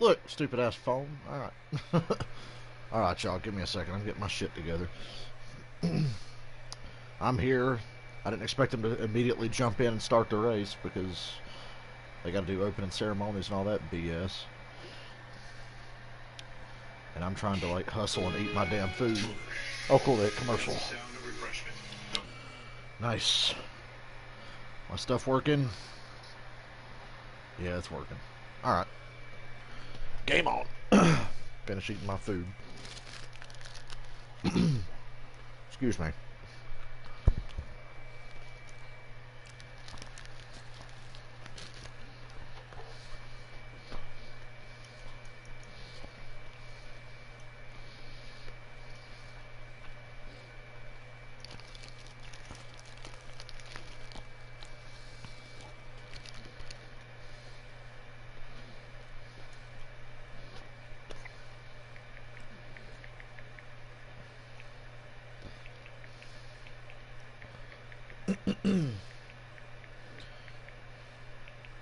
Look, stupid ass phone. Alright. Alright, y'all, give me a second. I'm getting my shit together. I'm here. I didn't expect them to immediately jump in and start the race because they gotta do opening ceremonies and all that BS. And I'm trying to, like, hustle and eat my damn food. Oh, cool, that commercial. Nice. My stuff working? Yeah, it's working. Alright. Game on. Finish eating my food. Excuse me.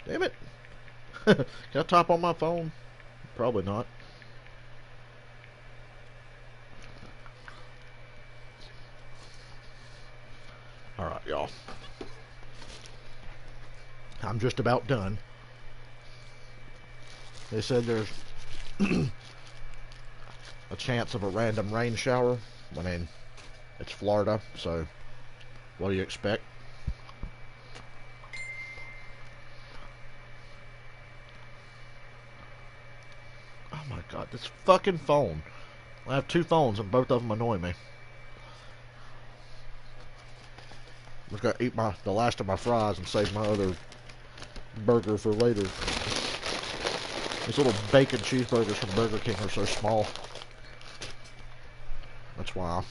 Damn it. Can I tap on my phone? Probably not. Alright, y'all. I'm just about done. They said there's a chance of a random rain shower. I mean, it's Florida, so what do you expect? Oh my god, this fucking phone. I have two phones and both of them annoy me. I'm just gonna eat the last of my fries and save my other burger for later. These little bacon cheeseburgers from Burger King are so small. That's why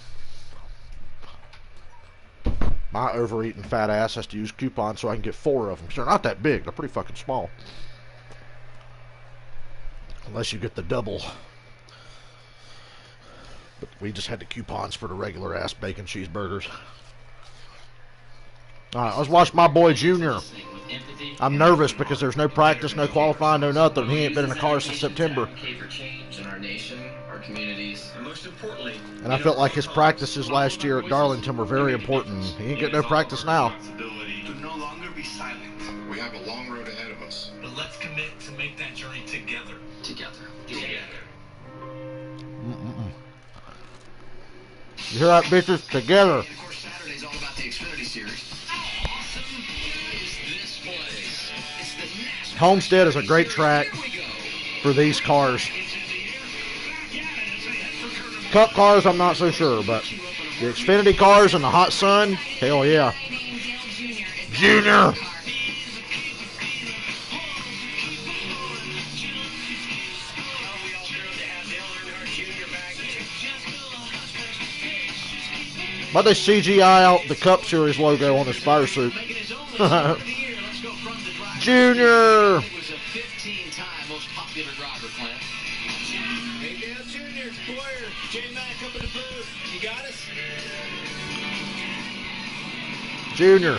my overeating fat ass has to use coupons so I can get 4 of them. 'Cause they're not that big. They're pretty fucking small. Unless you get the double. But we just had the coupons for the regular ass bacon cheeseburgers. Alright, let's watch my boy Junior. I'm nervous because there's no practice, no qualifying, no nothing. He ain't been in a car since September. And I felt like his practices last year at Darlington were very important. He ain't get no practice now. We have a long road ahead of us. But let's commit to make that journey together. Together. You hear that, bitches? Together. And of course, Saturday's all about the Xfinity series. How awesome is this place? It's the next Homestead is a great track for these cars. Cup cars, I'm not so sure, but the Xfinity cars in the hot sun, hell yeah. Junior! But they CGI out the Cup Series logo on his fire suit. Junior! Junior.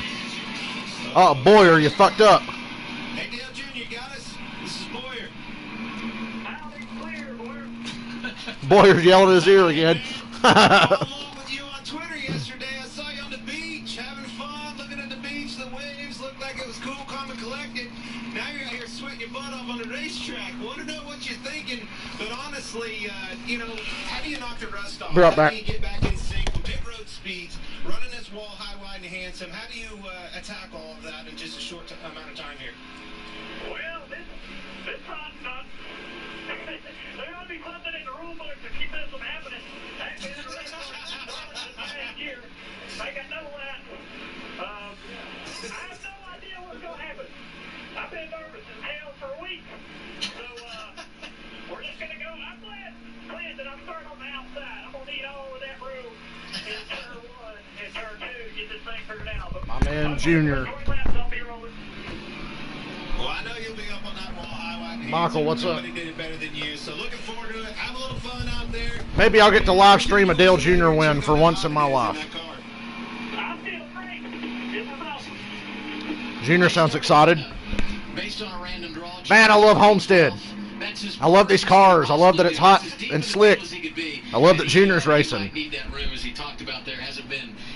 Oh, Boyer, you fucked up. Hey, Dale Jr., you got us? This is Boyer. Boyer's yelling in his ear again. Along with you on Twitter yesterday. I saw you on the beach, having fun, looking at the beach. The waves looked like it was cool, calm, and collected. Now you're out here sweating your butt off on the racetrack. Want to know what you're thinking, but honestly, you know, how do you knock the rust off? Be right back. How do you get back in sync with pit road speeds, running this wall high, wide, and handsome? How do you attack all of that in just a short amount of time here? Well, this time's not. There ought to be something in the rule book to keep this from happening. That's been this past year. I got no that. I have no idea what's going to happen. I've been nervous as hell for a week. So, we're just going to go. I'm glad that I'm starting on the outside. I'm going to need all of that room in turn 1 and turn 2 to get this thing figured out. But My man, Junior. Well, I know you'll be up on that wall high, wide, and Michael, handsome. what's up? Nobody did it better than you. So looking forward to it. Have a little fun out there. Maybe I'll get to live stream a Dale Jr. win for once in my life. I feel great. This is awesome. Junior sounds excited. Based on a random draw. Man, I love Homestead. That's as I love these cars. I love that it's hot and slick. I love that Junior's racing.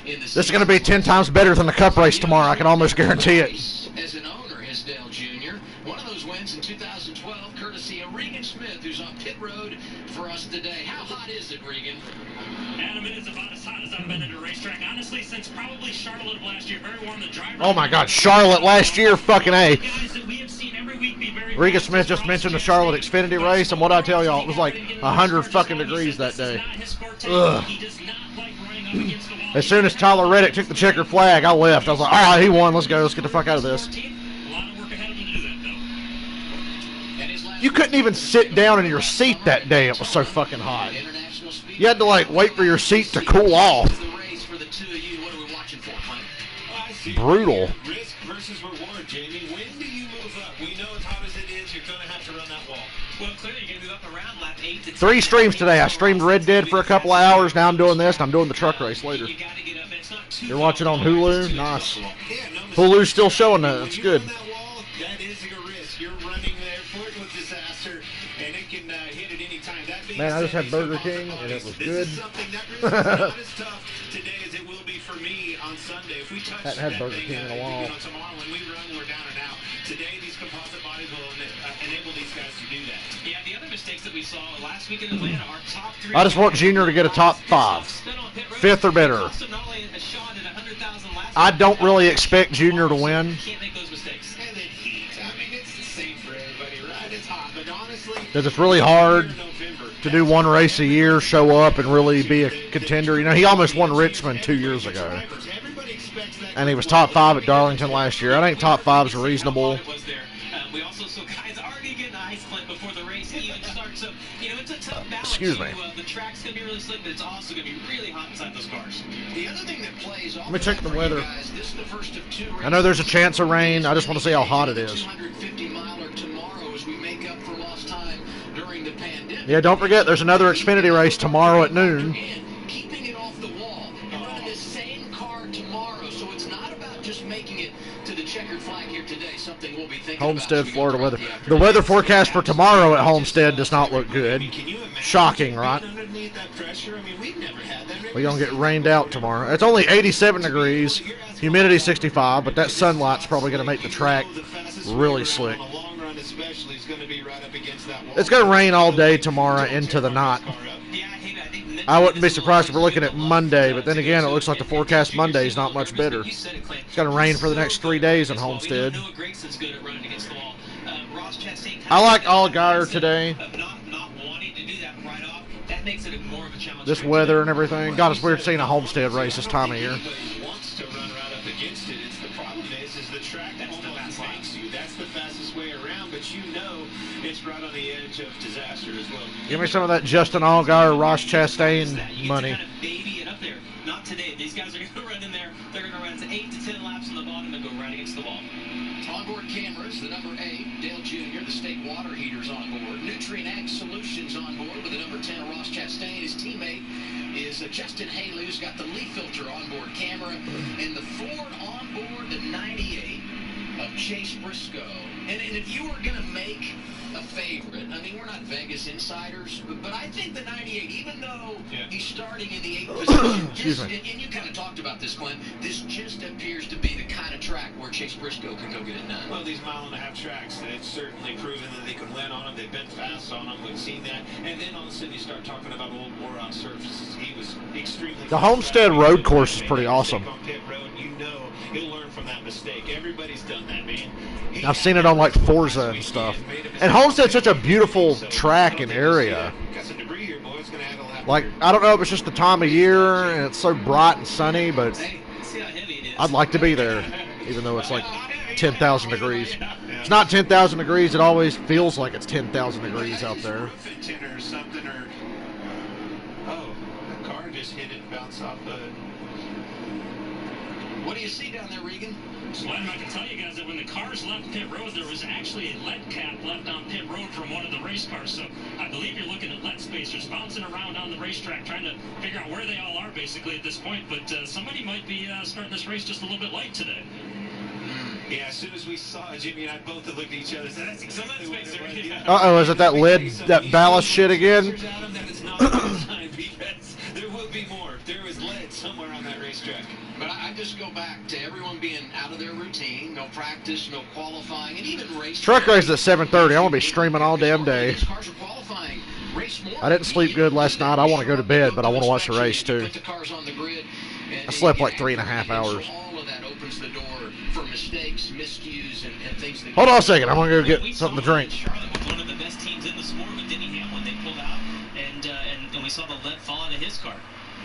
This is going to be 10 times better than the Cup race tomorrow. I can almost guarantee it. As an owner, Hisdale Jr., one of those wins in 2012, courtesy of Regan Smith, who's on pit road for us today. How hot is it, Regan? Adam, it is about as hot as I've been at a racetrack, honestly, since probably Charlotte of last year. Very warm. The driver. Oh my God, Charlotte last year, fucking A. Guys that we have seen every week be very Regan Smith just mentioned the Charlotte Xfinity race, and what I tell y'all, it was like 100 fucking degrees that day. Ugh. As soon as Tyler Reddick took the checkered flag, I left. I was like, all right, he won. Let's go. Let's get the fuck out of this. You couldn't even sit down in your seat that day. It was so fucking hot. You had to like wait for your seat to cool off. Brutal. Risk versus reward, Jamie. When do you move up? We know as hot as it is, you're going to have to run that wall. Well, clearly you're going to move up around lap 8 to 10. 3 streams today. I streamed Red Dead for a couple of hours. Now I'm doing this, and I'm doing the truck race later. You got to get up. It's not too You're watching on Hulu? Nice. Yeah, no mistake. Hulu's still showing that. That's good. When you run that wall, that is a risk. You're running there, flirting with disaster, and it can hit at any time. That being Man, I just said, had Burger these are King, and it was this good. is something that risk is not as tough today as it will be for me on Sunday. If we touch Hadn't had that Burger thing, King in a while. Tomorrow when we run, we're down and out. Today, these composite bodies will enable these guys to do that. Yeah, the other mistakes that we saw last week in Atlanta are top 3. I just want Junior to get a top 5. 5th or better. I don't really expect Junior to win. Can't make those mistakes. And then heat. I mean, it's the same for everybody, right? It's hot, but honestly, Because it's really hard to do one race a year, show up, and really be a contender. You know, he almost won Richmond 2 years ago. And he was top 5 at Darlington last year. I think top 5 is reasonable. We also saw guys already getting ice clip before the race even starts. So, you know, it's a tough balance. Excuse me. The track's going to be really slick, but it's also going to be really hot inside those cars. The other thing that plays off Let me check the weather. guys, this is the first of 2 I know there's a chance of rain. I just want to see how hot it is. 250-miler tomorrow as we make up for lost time during the pandemic. Yeah, don't forget, there's another Xfinity race tomorrow at noon. And keeping it off the wall. You're running the same car tomorrow, so it's not about just making it to the checkered flag here today. Something we'll be thinking Homestead, about as we Florida go weather. throughout the The afternoon. weather forecast for tomorrow at Homestead does not look good. can you imagine Shocking, right? being underneath that pressure? I mean, we've never had that. We're going to get rained out tomorrow. It's only 87 degrees, humidity 65, but that sunlight's probably going to make the track really slick. On the long run especially, is going to be right up against that wall. It's going to rain all day tomorrow into the night. Yeah, I hate it. I think I wouldn't be surprised if we're looking at Monday, but then again, it looks like the forecast Monday is not much better. You said it, Clint. It's going to rain for the next 3 days in We Homestead. know Noah Gregson's good at running against the wall. Ross Chastain I like Allgaier today. Of not wanting to do that right off, that makes it more of a challenge. This weather and everything. God, it's weird seeing a Homestead race this time of year. Everybody wants to run right up against it. It's the problem is the track that almost makes you. That's the fastest way around, but you know it's right on the edge of disaster as well. Give me some of that Justin Allgaier, Ross Chastain You get to money. kind of baby it up there. Not today. These guys are going to run in there. They're going to run to 8 to 10 laps on the bottom and go right against the wall. Onboard cameras, the number 8, Dale Jr., the state water heaters on board. Nutrient Ag Solutions on board with the number 10, Ross Chastain. His teammate is Justin Haley, who's got the leaf filter onboard camera. And the Ford onboard, the 98 of Chase Briscoe. And if you were going to make a favorite, I mean, we're not Vegas insiders, but I think the 98, even though he's starting in the 8th position, Excuse this, me. and you kind of talked about this, Clint, this just appears to be the kind of track where Chase Briscoe can go get it done. Well, these mile-and-a-half tracks, they've certainly proven that they can win on them. They've been fast on them. We've seen that. And then all of a sudden you start talking about old Moron surfaces. He was extremely... The Homestead road course is pretty awesome. On pit road, you know he'll learn from that mistake. Everybody's done that, man. I've seen it on like Forza and stuff. And Homestead's such a beautiful track and area. Got some debris here, boys. Gonna add a lap. Like, I don't know if it's just the time of year and it's so bright and sunny, but Hey, see how heavy it is. I'd like to be there, even though it's like 10,000 degrees. It's not 10,000 degrees. It always feels like it's 10,000 degrees out there. Roofing tin or something, or oh, the car just hit it and bounced off the. What do you see down there, Regan? Well, I can tell you guys that when the cars left pit road, there was actually a lead cap left on pit road from one of the race cars. So I believe you're looking at lead spacers bouncing around on the racetrack, trying to figure out where they all are basically at this point. But somebody might be starting this race just a little bit late today. Yeah, as soon as we saw it, Jimmy and I both looked at each other and said, that's exactly what it was. Yeah. Uh-oh, is it that lead, that ballast shit again? Adam, that is not a good sign because there will be more. There is lead somewhere on that racetrack. But I just go back to everyone being out of their routine, no practice, no qualifying, and even race. Truck race at 7:30. I want to be streaming all damn day. Cars are qualifying. Race more. I didn't sleep good last night. I want to go to bed, but I want to watch the race too. Put the cars on the grid, I slept like 3.5 hours. All of that opens the door for mistakes, miscues, and things that. Hold on a second. I'm going to go get something to drink. Charlotte was one of the best teams in the sport with Denny Hamlin. They pulled out, and we saw the lead fall out of his car.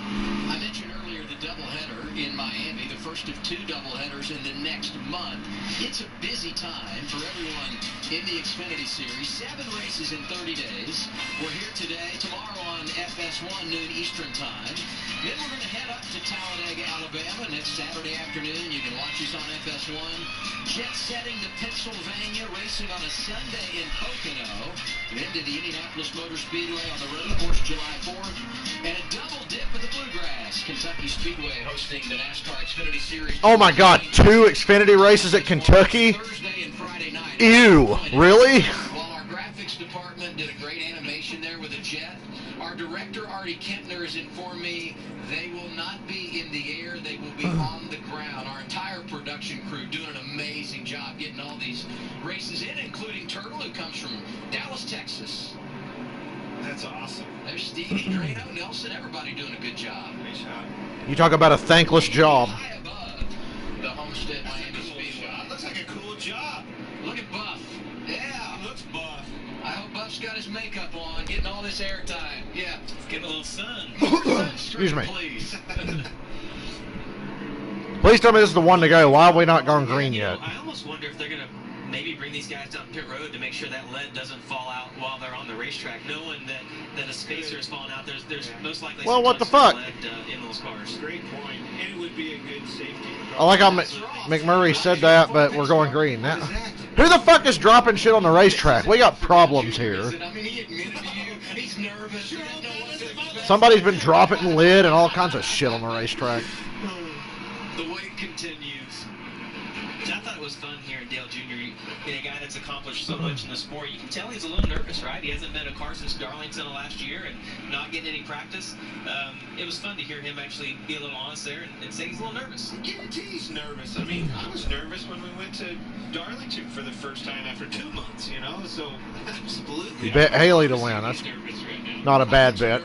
I mentioned earlier the doubleheader in Miami, the first of 2 doubleheaders in the next month. It's a busy time for everyone in the Xfinity Series. 7 races in 30 days. We're here today, tomorrow on FS1, noon Eastern Time. Then we're going to head up to Talladega, Alabama next Saturday afternoon. You can watch us on FS1. Jet setting to Pennsylvania, racing on a Sunday in Pocono. Then to the Indianapolis Motor Speedway on the road course July 4th. And a double dip in the Bluegrass. Kentucky Speedway hosting the NASCAR Xfinity Series. Oh my God, 2 Xfinity races at Kentucky? Thursday and Friday night. Ew, really? While our graphics department did a great animation there with a jet, our director, Artie Kempner, has informed me they will not be in the air. They will be on the ground. Our entire production crew doing an amazing job getting all these races in, including Turtle, who comes from Dallas, Texas. That's awesome. There's Stevie, Drano, Nelson, everybody doing a good job. Nice shot. You talk about a thankless job. High above the Homestead Miami Speedway. Looks like a cool job. Look at Buff. Yeah. He looks buff. I hope Buff's got his makeup on, getting all this airtime. Yeah. Getting a little sun. Excuse me. Please. Please tell me this is the one to go. Why have we not gone green You know, yet? I almost wonder if they're going to maybe bring these guys down pit road to make sure that lead doesn't fall out while they're on the racetrack, knowing that a spacer is falling out. There's most likely Well, some what the tungsten fuck? lead in those cars. Great point. And it would be a good safety. I like how McMurray said that, but we're going green. Now, who the fuck is dropping shit on the racetrack? We got problems here. I mean, he admitted to you, he's nervous. He doesn't know what to expect. Somebody's been dropping lid and all kinds of shit on the racetrack. The wait continues. I thought it was fun hearing Dale Jr., a guy that's accomplished so much in the sport. You can tell he's a little nervous, right? He hasn't been a car since Darlington last year and not getting any practice. It was fun to hear him actually be a little honest there and say he's a little nervous. I guarantee he's nervous. I mean, I was nervous when we went to Darlington for the first time after 2 months, you know? So, absolutely. You bet Haley to win. That's He's nervous right now. not a bad bet.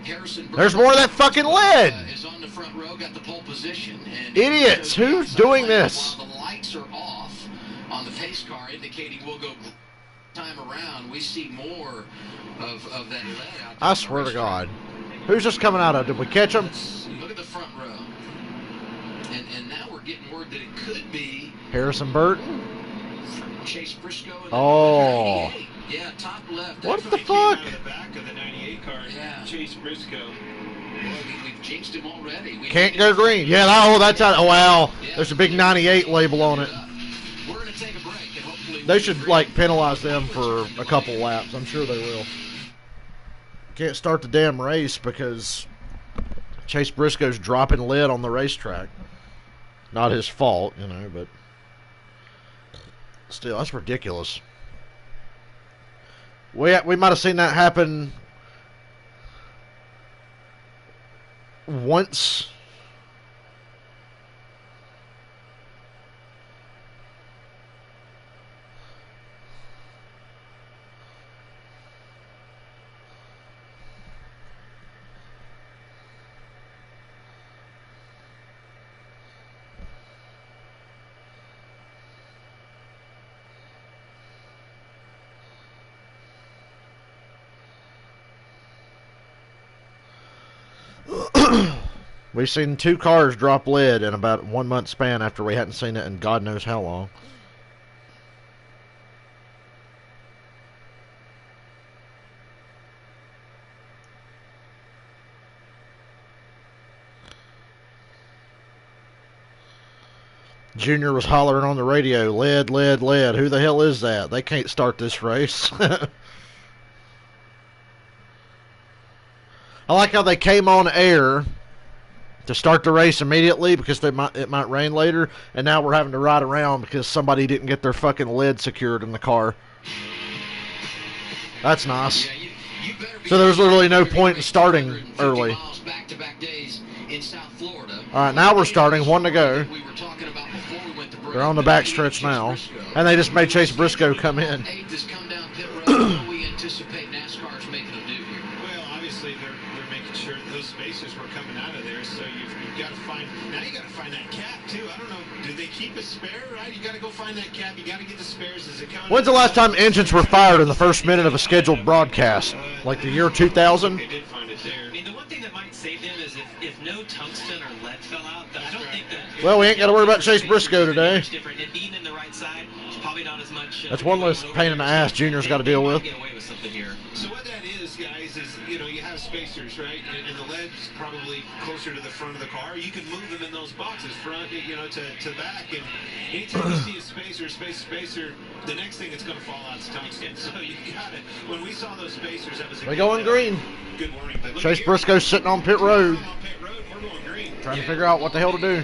Harrison There's more of that fucking lead. is on the front row, got the pole position. And Idiots, who's doing this? While the lights are off on the pace car, indicating we'll go time around, we see more of that lead out there. I swear to God. Who's just coming out of? Did we catch him? Look at the front row. And now we're getting word that it could be Harrison Burton? Chase Briscoe. In Oh. 98. Yeah, top left. What That's the what he fuck? Out of the back of the 98 car, Yeah. Chase Briscoe. We've jinxed him already. Can't go green. Yeah, oh, that's out. Oh, wow. There's a big 98 label on it. We're going to take a break and hopefully They should, like, penalize them for a couple laps. I'm sure they will. Can't start the damn race because Chase Briscoe's dropping lead on the racetrack. Not his fault, you know, but still, that's ridiculous. We might have seen that happen once. We've seen 2 cars drop lead in about 1 month span after we hadn't seen it in God knows how long. Junior was hollering on the radio, lead, lead, lead. Who the hell is that? They can't start this race. I like how they came on air to start the race immediately because it might rain later, and now we're having to ride around because somebody didn't get their fucking lid secured in the car. That's nice. So there's literally no point in starting early. Alright, now we're starting. 1 to go. They're on the backstretch now. And they just made Chase Briscoe come in. Well, obviously they're making sure those spacers were coming out of there, so you've got to find, now you got to find that cap too. I don't know, do they keep a spare, right? You got to go find that cap, you got to get the spares as it comes. When's the last time engines were fired in the first minute of a scheduled broadcast? Like the year 2000? They did find it there. I mean, the one thing that might save them is if no tungsten or lead fell out, I don't think that... Well, we ain't got to worry about Chase Briscoe today. Different. And being in the right side, it's probably not as much... That's one less pain in the ass Junior's got to deal with. Get away with something here. So what that is, guys, is, you know, you have spacers, right? And the lead's probably closer to the front of the car. You can move them in those boxes, front, you know, to back. And anytime you see a spacer, the next thing that's going to fall out is tungsten. So you got it. When we saw those spacers, that was a They going green. good warning. But Chase Briscoe's sitting on pit road, on pit road, we're going green. trying to figure out what the hell to do.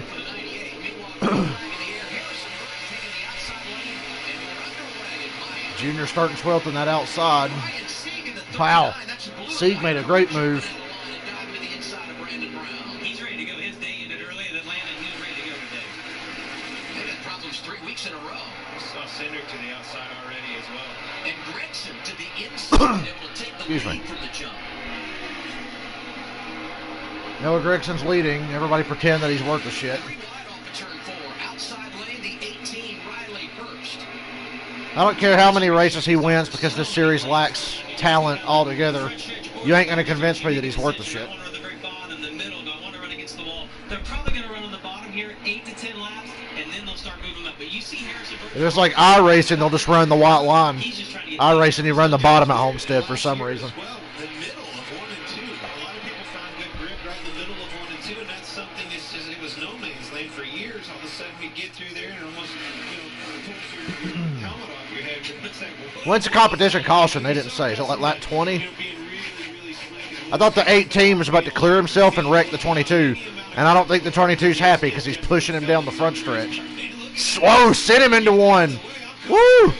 Junior starting 12th in that outside. Wow. Sieg made a great move. He's ready to go. His day ended early in Atlanta, and he's ready to go today. They've had problems 3 weeks in a row. Saw Cindric to the outside already as well. And Gregson to the inside, able to take the Excuse me. lead from the jump. Noah Gregson's leading. Everybody pretend that he's worth a shit. Green light off of turn 4. Outside lane, the 18, Riley Hurst. I don't care how many races he wins because this series lacks talent altogether. You ain't going to convince me that he's worth the shit. The very bottom, the middle, do I want to run against the wall? They're probably going to run on the bottom here, 8 to 10 laps, and then they'll start moving up. But you see Harrison Burke. If it's like iRacing, they'll just run the white line. He's just trying to get iRacing, you run the bottom at Homestead for some reason. Well, the middle of 1 and 2. A lot of people found good grip right in the middle of 1 and 2, and that's something that's just, it was no man's lane for years. All of a sudden we get through there and almost, you know, pulls your helmet off your head. It's like, When's the competition caution? They didn't say. Is it like lap 20? being really slick. I thought the 18 was about to clear himself and wreck the 22. And I don't think the 22's happy because he's pushing him down the front stretch. Whoa, sent him into one. Woo!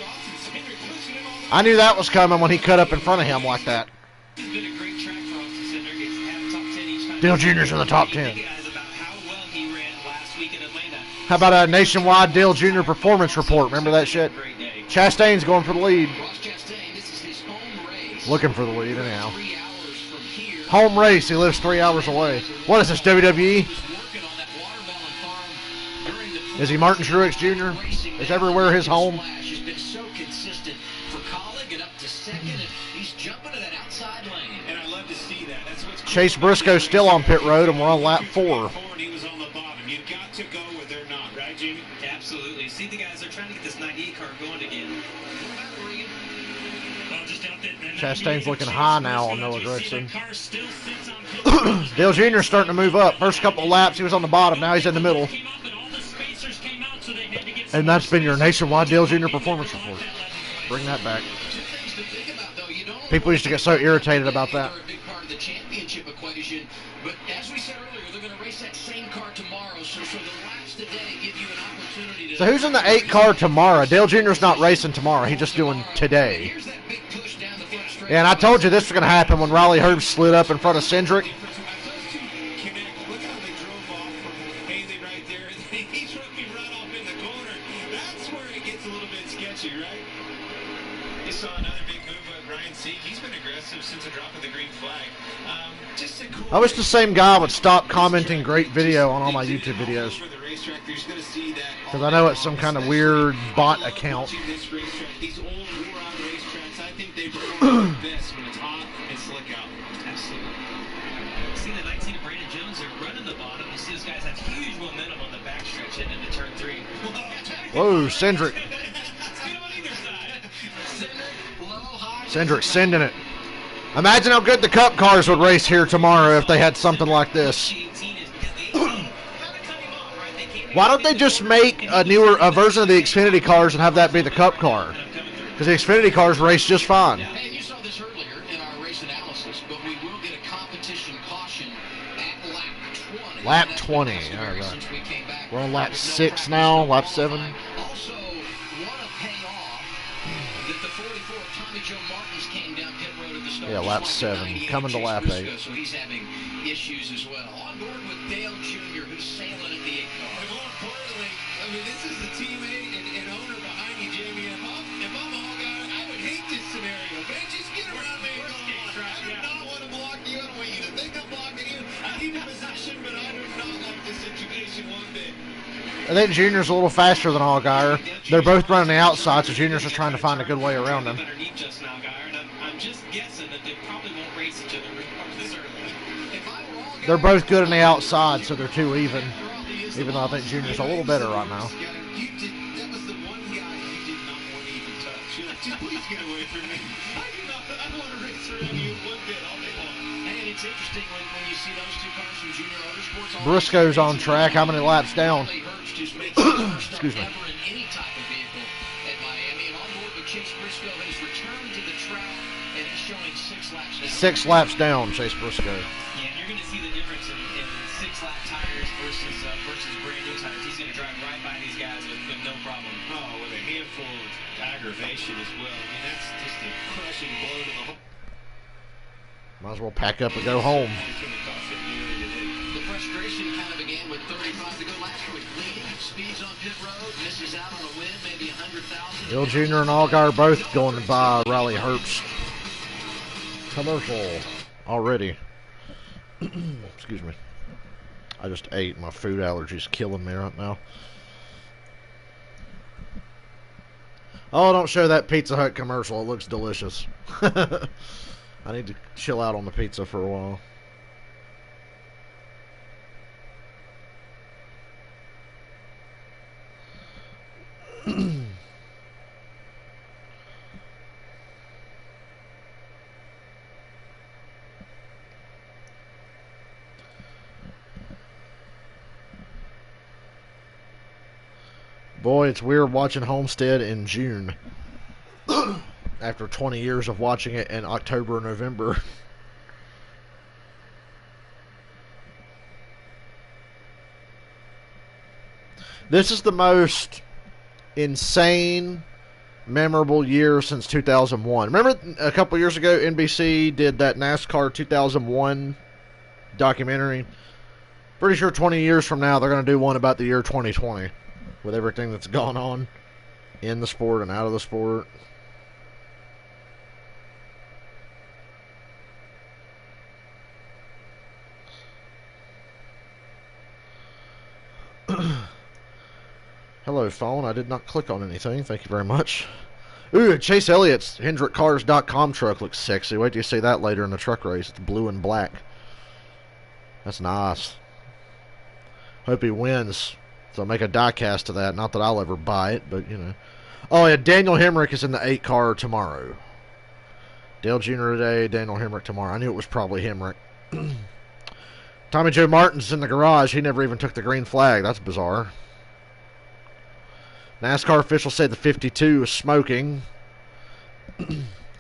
I knew that was coming when he cut up in front of him like that. It's been a great track for Austin Cindric. He's had top 10 each time. Dale Jr.'s in the top 10. Guys about how well he ran last week in Atlanta. How about a nationwide Dale Jr. performance report? Remember that shit? Great day. Chastain's going for the lead. Ross Chastain, this is his home race. Looking for the lead anyhow. 3 hours from here. Home race, he lives 3 hours away. What is this, WWE? Working on that watermelon farm during the Is he Martin Truex Jr.? Is everywhere his home? He's been so consistent for Colleague and up to second, and he's jumping to that outside lane. And I love to see that. That's what's Chase Briscoe's still on pit road, and we're on lap 4. He was on the bottom. You've got to go where they're not, right, Jamie? Absolutely. See the guys, they're trying to get this 98 car going again. Chastain's looking high now on Noah Gregson. Dale Jr.'s starting to move up. First couple of laps, he was on the bottom. Now he's in the middle. And that's been your nationwide Dale Jr. performance report. Bring that back. Two things to think about, though. You don't People used to get so irritated about that. They're a big part of the championship equation, but as we said earlier, they're going to race that same car tomorrow. So the laps today give you an opportunity to. So who's in the 8 car tomorrow? Dale Jr.'s not racing tomorrow. He's just doing today. Here's that big push down the front stretch. Yeah, and I told you this was going to happen when Riley Herbst slid up in front of Cindric. Those two connect. Look how they drove off from Haley right there. He's looking right off in the corner. That's where it gets a little bit sketchy, right? You saw another big move by Ryan Sieg. He's been aggressive since the drop of the green flag. Just a cool. I wish the same guy would stop commenting great video on all my YouTube videos. For the racetrack, you're just gonna see that. Because I know it's some kind of weird bot account. This racetrack, these old wore-out racetracks, I think they perform best when it's hot and slick out. Absolutely. See the 19 of Brandon Jones, they're running the bottom. You see those guys have huge momentum on the backstretch heading into turn 3. Whoa, Cindric. Cindric sending it. Imagine how good the Cup cars would race here tomorrow if they had something like this. Why don't they just make a version of the Xfinity cars and have that be the Cup car? Because the Xfinity cars race just fine. And you saw this earlier in our race analysis, but we will get a competition caution at lap 20. Lap 20. All right. We're on lap 6 now. Lap 7. Also, want to pay off that the 44 of Tommy Joe Martins came down pit road at the start. Yeah, lap 7. Coming to lap 8. So he's having issues as well. On board with Dale Jr., who's sailing at the 8 car. And more importantly, I mean, this is the teammate and owner behind you, Jamie. If I'm all guy, I would hate this scenario. Man, just get around me and go on. I do not want to block you. I don't want you to think I'm blocking you. I need a position, but I do not like this situation one bit. I think Junior's a little faster than Allgaier. They're both running the outside, so Junior's just trying to find a good way around them. Underneath just now, Allgaier, and I'm just guessing that they probably won't race each other this early. They're both good on the outside, so they're too even. Even though I think Junior's a little better right now. That was the one guy you did not want to even touch. You're like, please get away from me. I don't want to race around you one bit all day long. And it's interesting when you see those two cars from Junior Motorsports. Briscoe's on track. How many laps down? Excuse me. In any type of vehicle at Miami, and on board with Chase Briscoe has returned to the track, and he's showing 6 laps down. 6 laps down, Chase Briscoe. Yeah, and you're going to see the difference in 6-lap tires versus brand new tires. He's going to drive right by these guys with no problem. Oh, with a handful of aggravation as well. I mean, that's just a crushing blow to the whole. Might as well pack up and go home. The frustration kind of began with 35 to go last week. Leading speeds on pit road, misses out on a win, maybe 100,000. Bill Jr. and Allgaier both going to buy Riley Herbst commercial already. Excuse me. I just ate. My food allergy's killing me right now. Oh, don't show that Pizza Hut commercial. It looks delicious. I need to chill out on the pizza for a while. Boy, it's weird watching Homestead in June. After 20 years of watching it in October and November. This is the most insane, memorable year since 2001. Remember a couple years ago, NBC did that NASCAR 2001 documentary? Pretty sure 20 years from now, they're going to do one about the year 2020. With everything that's gone on in the sport and out of the sport. Hello, phone. I did not click on anything. Thank you very much. Ooh, Chase Elliott's HendrickCars.com truck looks sexy. Wait till you see that later in the truck race. It's blue and black. That's nice. Hope he wins. So I'll make a die-cast of that. Not that I'll ever buy it, but, you know. Oh, yeah, Daniel Hemrick is in the 8 car tomorrow. Dale Jr. today, Daniel Hemrick tomorrow. I knew it was probably Hemrick. Tommy Joe Martin's in the garage. He never even took the green flag. That's bizarre. NASCAR officials say the 52 is smoking.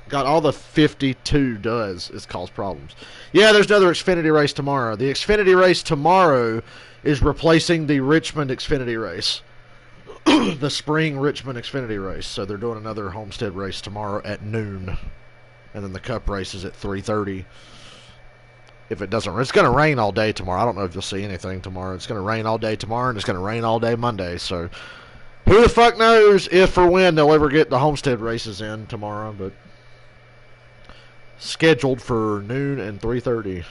God, all the 52 does is cause problems. Yeah, there's another Xfinity race tomorrow. The Xfinity race tomorrow is replacing the Richmond Xfinity race. The spring Richmond Xfinity race. So they're doing another Homestead race tomorrow at noon. And then the Cup race is at 3:30. If it doesn't, it's going to rain all day tomorrow. I don't know if you'll see anything tomorrow. It's going to rain all day tomorrow, and it's going to rain all day Monday. So who the fuck knows if or when they'll ever get the Homestead races in tomorrow, but scheduled for noon and 3:30.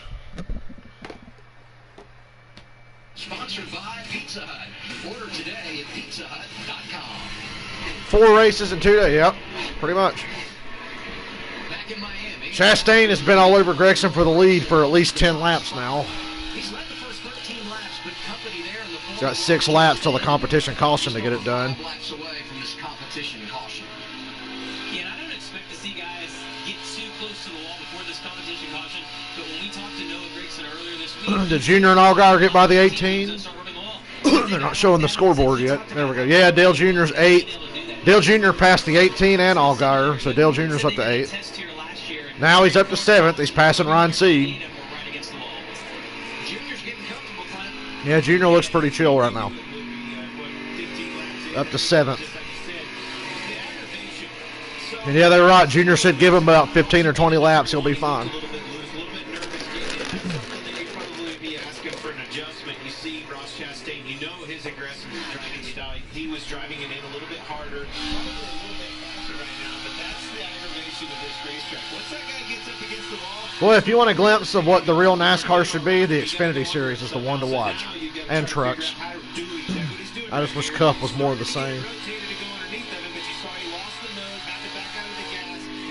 Sponsored by Pizza Hut. Order today at pizzahut.com. 4 races in 2 days. Yep, pretty much. Back in Miami. Chastain has been all over Gregson for the lead for at least 10 laps now. He's led the first 13 laps, but company there in the He's got 6 laps till the competition caution to get it done. Laps away from this competition caution. Yeah, and I don't expect to see guys get too close to the wall before this competition caution, but when we talked to Noah Gragson earlier this week... Did Junior and Allgaier get by the 18? They're not showing the scoreboard yet. There we go. Yeah, Dale Jr.'s 8. Dale Jr. passed the 18 and Allgaier, so Dale Jr.'s up to 8. Now he's up to 7th. He's passing Ryan Seed. Junior's getting comfortable front. Yeah, Junior looks pretty chill right now. Up to 7th. And yeah, they're right. Junior said give him about 15 or 20 laps. He'll be fine. He was driving it in a little bit harder, probably a little bit faster right now, but that's the aggravation of this racetrack. Once that guy gets up against the wall... Boy, if you want a glimpse of what the real NASCAR should be, the Xfinity Series is the one to watch. And trucks. I just wish Cup was more of the same.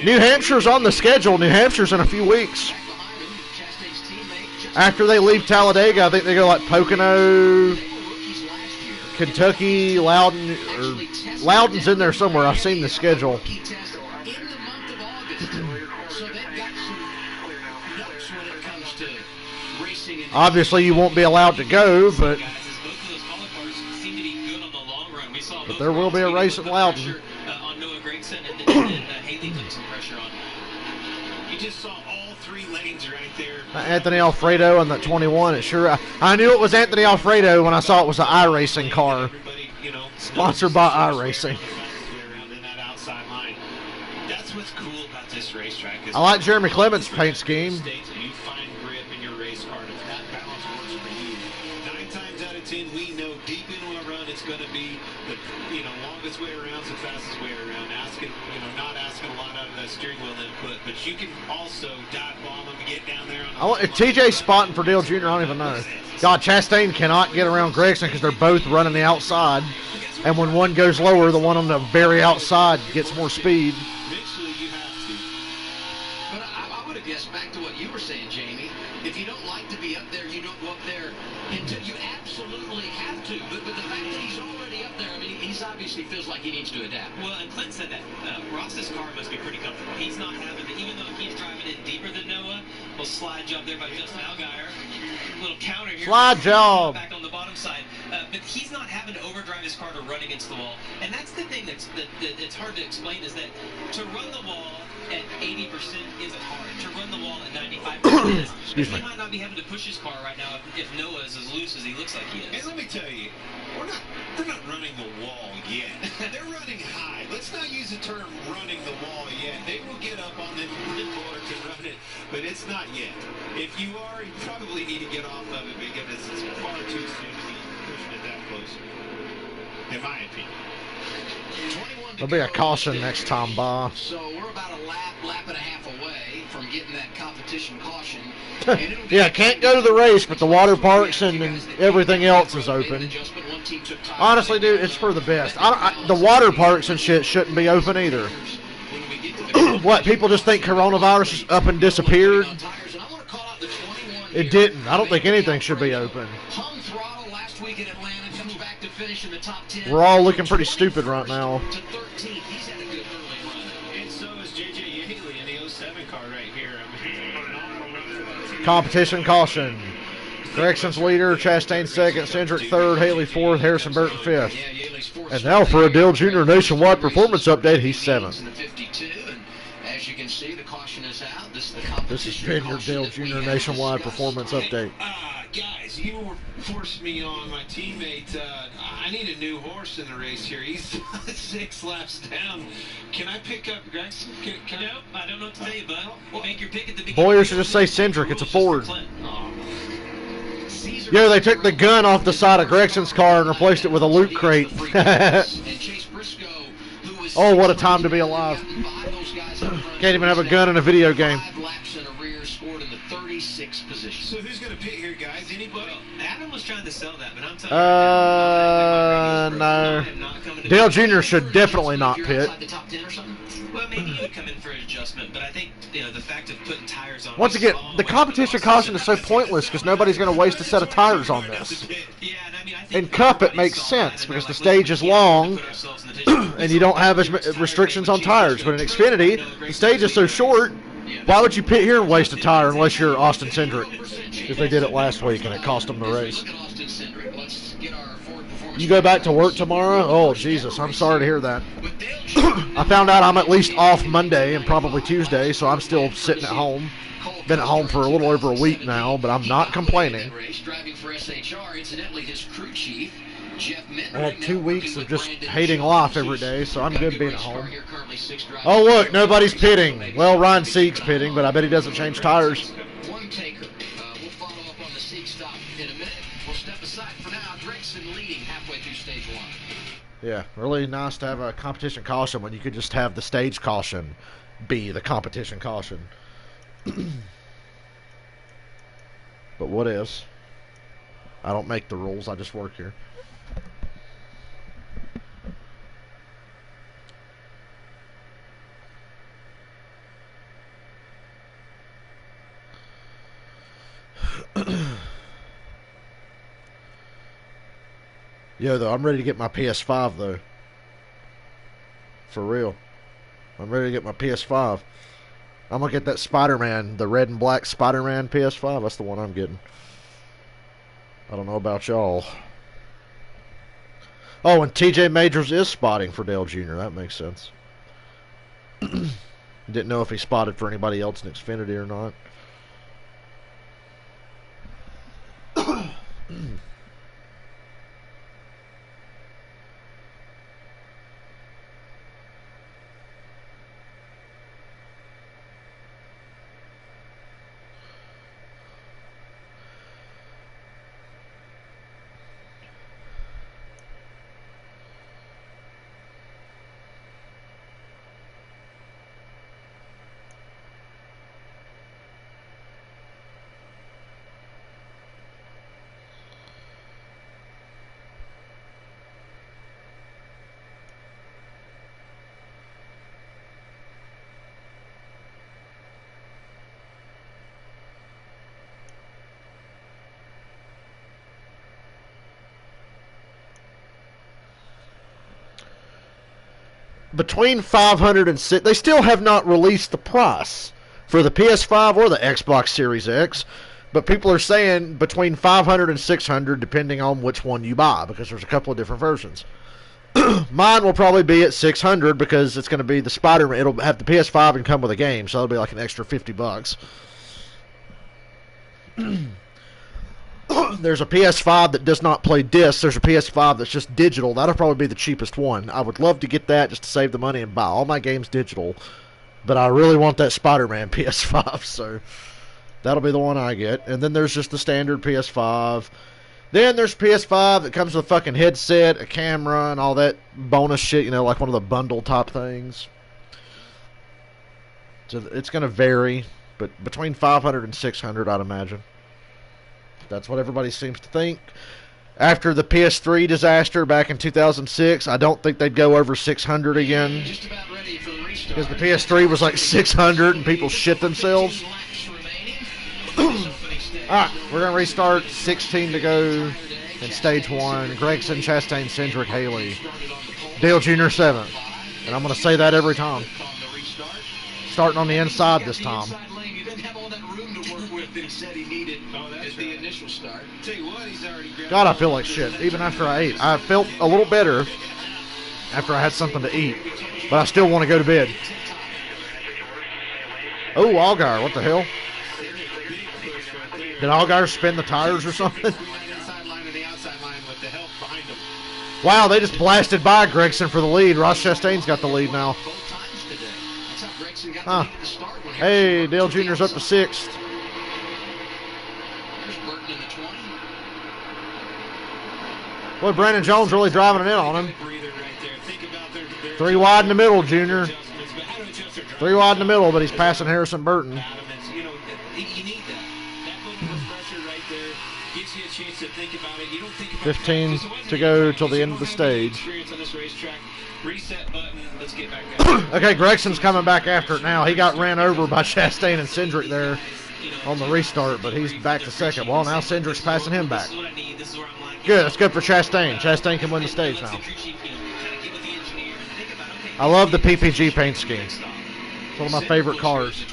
New Hampshire's on the schedule. New Hampshire's in a few weeks. After they leave Talladega, I think they go like Pocono, Kentucky, Loudon. Loudon's in there somewhere. I've seen the schedule. Obviously, you won't be allowed to go, but there will be a race at Loudon. Just saw all 3 lanes right there. Anthony Alfredo and that 21. It sure. I knew it was Anthony Alfredo when I saw it was an iRacing car. Sponsored by iRacing. That's what's cool about this racetrack. I like Jeremy Clements' paint scheme. You find grip in your race car. If that balance works for you, 9 times out of 10, we know deep into a run it's going to be the longest way around, the fastest way around. Not asking a lot out of that steering wheel input, but you can also dive bomb them and get down there. If TJ's spotting for Dale Jr., I don't even know. God, Chastain cannot get around Gregson because they're both running the outside. And when one goes lower, the one on the very outside gets more speed. Eventually you have to. But I would have guessed back to what you were saying, Jamie. If you don't like to be up there, you don't go up there until you absolutely have to. But the fact that he's already up there, I mean, he's obviously feels like he needs to adapt. Well, and Clint said that Ross's car must be pretty comfortable. He's not having to, even though he's driving it deeper than Noah, little slide job there by Justin Allgaier. Little counter here. Slide job. Back on the bottom side. But he's not having to overdrive his car to run against the wall. And that's the thing that's hard to explain is that to run the wall at 80% isn't hard. To run the wall at 95% is. Excuse me. He might not be having to push his car right now if Noah is as loose as he looks like he is. And let me tell you, they're not running the wall yet. They're running high. Let's not use the term running the wall yet. They will get up on the board to run it, but it's not yet. If you are, you probably need to get off of it because it's far too soon to be pushing it that close, in my opinion. There'll be a caution next time, Bob. So we're about a lap and a half away from getting that competition caution. Yeah, can't go to the race, but the water parks and everything else is open. Honestly, dude, it's for the best. The water parks and shit shouldn't be open either. What, people just think coronavirus is up and disappeared? It didn't. I don't think anything should be open. We're all looking pretty stupid right now. And so is J.J. Yaley in the 07 car right here. Competition caution. Gregson's leader, Chastain second, Cindric third, Haley fourth, Harrison Burton fifth. And now for a Dale Jr. Nationwide Performance Update, he's seventh. As you can see, the caution is out. This has been your Dale Jr. Nationwide Performance Update. Guys, you forced me on my teammate. I need a new horse in the race here. He's 6 laps down. Can I pick up Gregson? Nope, I don't know what to tell you, bud. We'll make your pick at the beginning. Boyer should just say Cindric. It's a Ford. Yeah, they took the gun off the side of Gregson's car and replaced it with a loot crate. Oh, what a time to be alive. Can't even have a gun in a video game. So who's going to pick here, guys? Anybody? Adam was trying to sell that, but I'm telling you. No. Dale Jr. should definitely not pit. Well, maybe he would come in for an adjustment, but I think the fact of putting tires on. Once again, the competition caution is so pointless because nobody's going to waste a set of tires on this. In Cup, it makes sense because the stage is long and you don't have as restrictions on tires. But in Xfinity, the stage is so short. Why would you pit here and waste a tire unless you're Austin Cindric? Because they did it last week and it cost them the race. You go back to work tomorrow? Oh, Jesus, I'm sorry to hear that. I found out I'm at least off Monday and probably Tuesday, so I'm still sitting at home. Been at home for a little over a week now, but I'm not complaining. I had 2 weeks of just hating life every day, so I'm good being at home. Oh, look, nobody's pitting. Well, Ryan Sieg's pitting, but I bet he doesn't change tires. One taker. We'll follow up on the Sieg stop in a minute. We'll step aside for now. Gregson leading halfway through stage one. Yeah, really nice to have a competition caution when you could just have the stage caution be the competition caution. But what is? I don't make the rules, I just work here. Yo, though, I'm ready to get my PS5, though. For real. I'm ready to get my PS5. I'm going to get that Spider-Man, the red and black Spider-Man PS5. That's the one I'm getting. I don't know about y'all. Oh, and TJ Majors is spotting for Dale Jr. That makes sense. Didn't know if he spotted for anybody else in Xfinity or not. Between 500 and 6, they still have not released the price for the PS5 or the Xbox Series X, but people are saying between 500 and 600 depending on which one you buy, because there's a couple of different versions. Mine will probably be at 600 because it's going to be the Spider-Man. It'll have the PS5 and come with a game, so it'll be like an extra $50. There's a PS5 that does not play discs. There's a PS5 that's just digital. That'll probably be the cheapest one. I would love to get that just to save the money and buy all my games digital. But I really want that Spider-Man PS5, so that'll be the one I get. And then there's just the standard PS5. Then there's PS5 that comes with a fucking headset, a camera, and all that bonus shit, you know, like one of the bundle top things. So it's going to vary, but between 500 and 600, I'd imagine. That's what everybody seems to think. After the PS3 disaster back in 2006, I don't think they'd go over 600 again. Because the PS3 was like 600 and people shit themselves. Alright, we're going to restart. 16 to go in stage 1. Gregson, Chastain, Cindric, Haley. Dale Jr. 7th. And I'm going to say that every time. Starting on the inside this time. God, I feel like shit. Even after I ate. I felt a little better after I had something to eat. But I still want to go to bed. Oh, Allgaier. What the hell? Did Allgaier spin the tires or something? Wow, they just blasted by Gregson for the lead. Ross Chastain's got the lead now. Huh. Hey, Dale Jr.'s up to 6th. Boy, Brandon Jones really driving it in on him. 3 wide in the middle, Junior. 3 wide in the middle, but he's passing Harrison Burton. 15 to go till the end of the stage. Okay, Gregson's coming back after it now. He got ran over by Chastain and Cindric there on the restart, but he's back to second. Well, now Cindric's passing him back. Good, that's good for Chastain. Chastain can win the stage now. I love the PPG paint scheme. It's one of my favorite cars.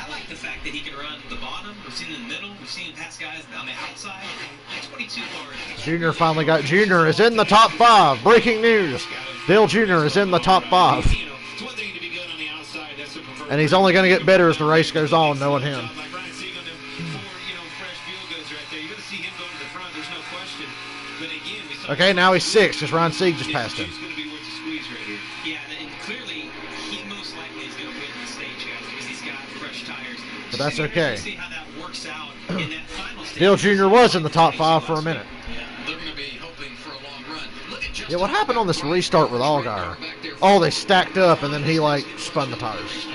I like the fact that he can run the bottom. We've seen in the middle. We've seen him pass guys on the outside. 22 cars. Junior finally got. Junior is in the top 5. Breaking news. Dale Jr. is in the top 5. It's one thing to be good on the outside. That's the preferred. And he's only going to get better as the race goes on, knowing him. Like Ryan Sieg on them 4, fresh field goals right there. You're going to see him go to the front. There's no question. But again, we saw Okay, now he's 6 because Ryan Sieg just passed him. It's going to be worth the squeeze right here. Yeah, and clearly he most likely is going to win the stage, guys, because he's got fresh tires. But that's okay. We'll see how that works out in that final stage. Dale Jr. was in the top 5 for a minute. Yeah, they're going to be hoping for a long run. Look at Justin Yeah, what happened on this restart with Allgaier? back there. Oh, they stacked up and then he spun the tires.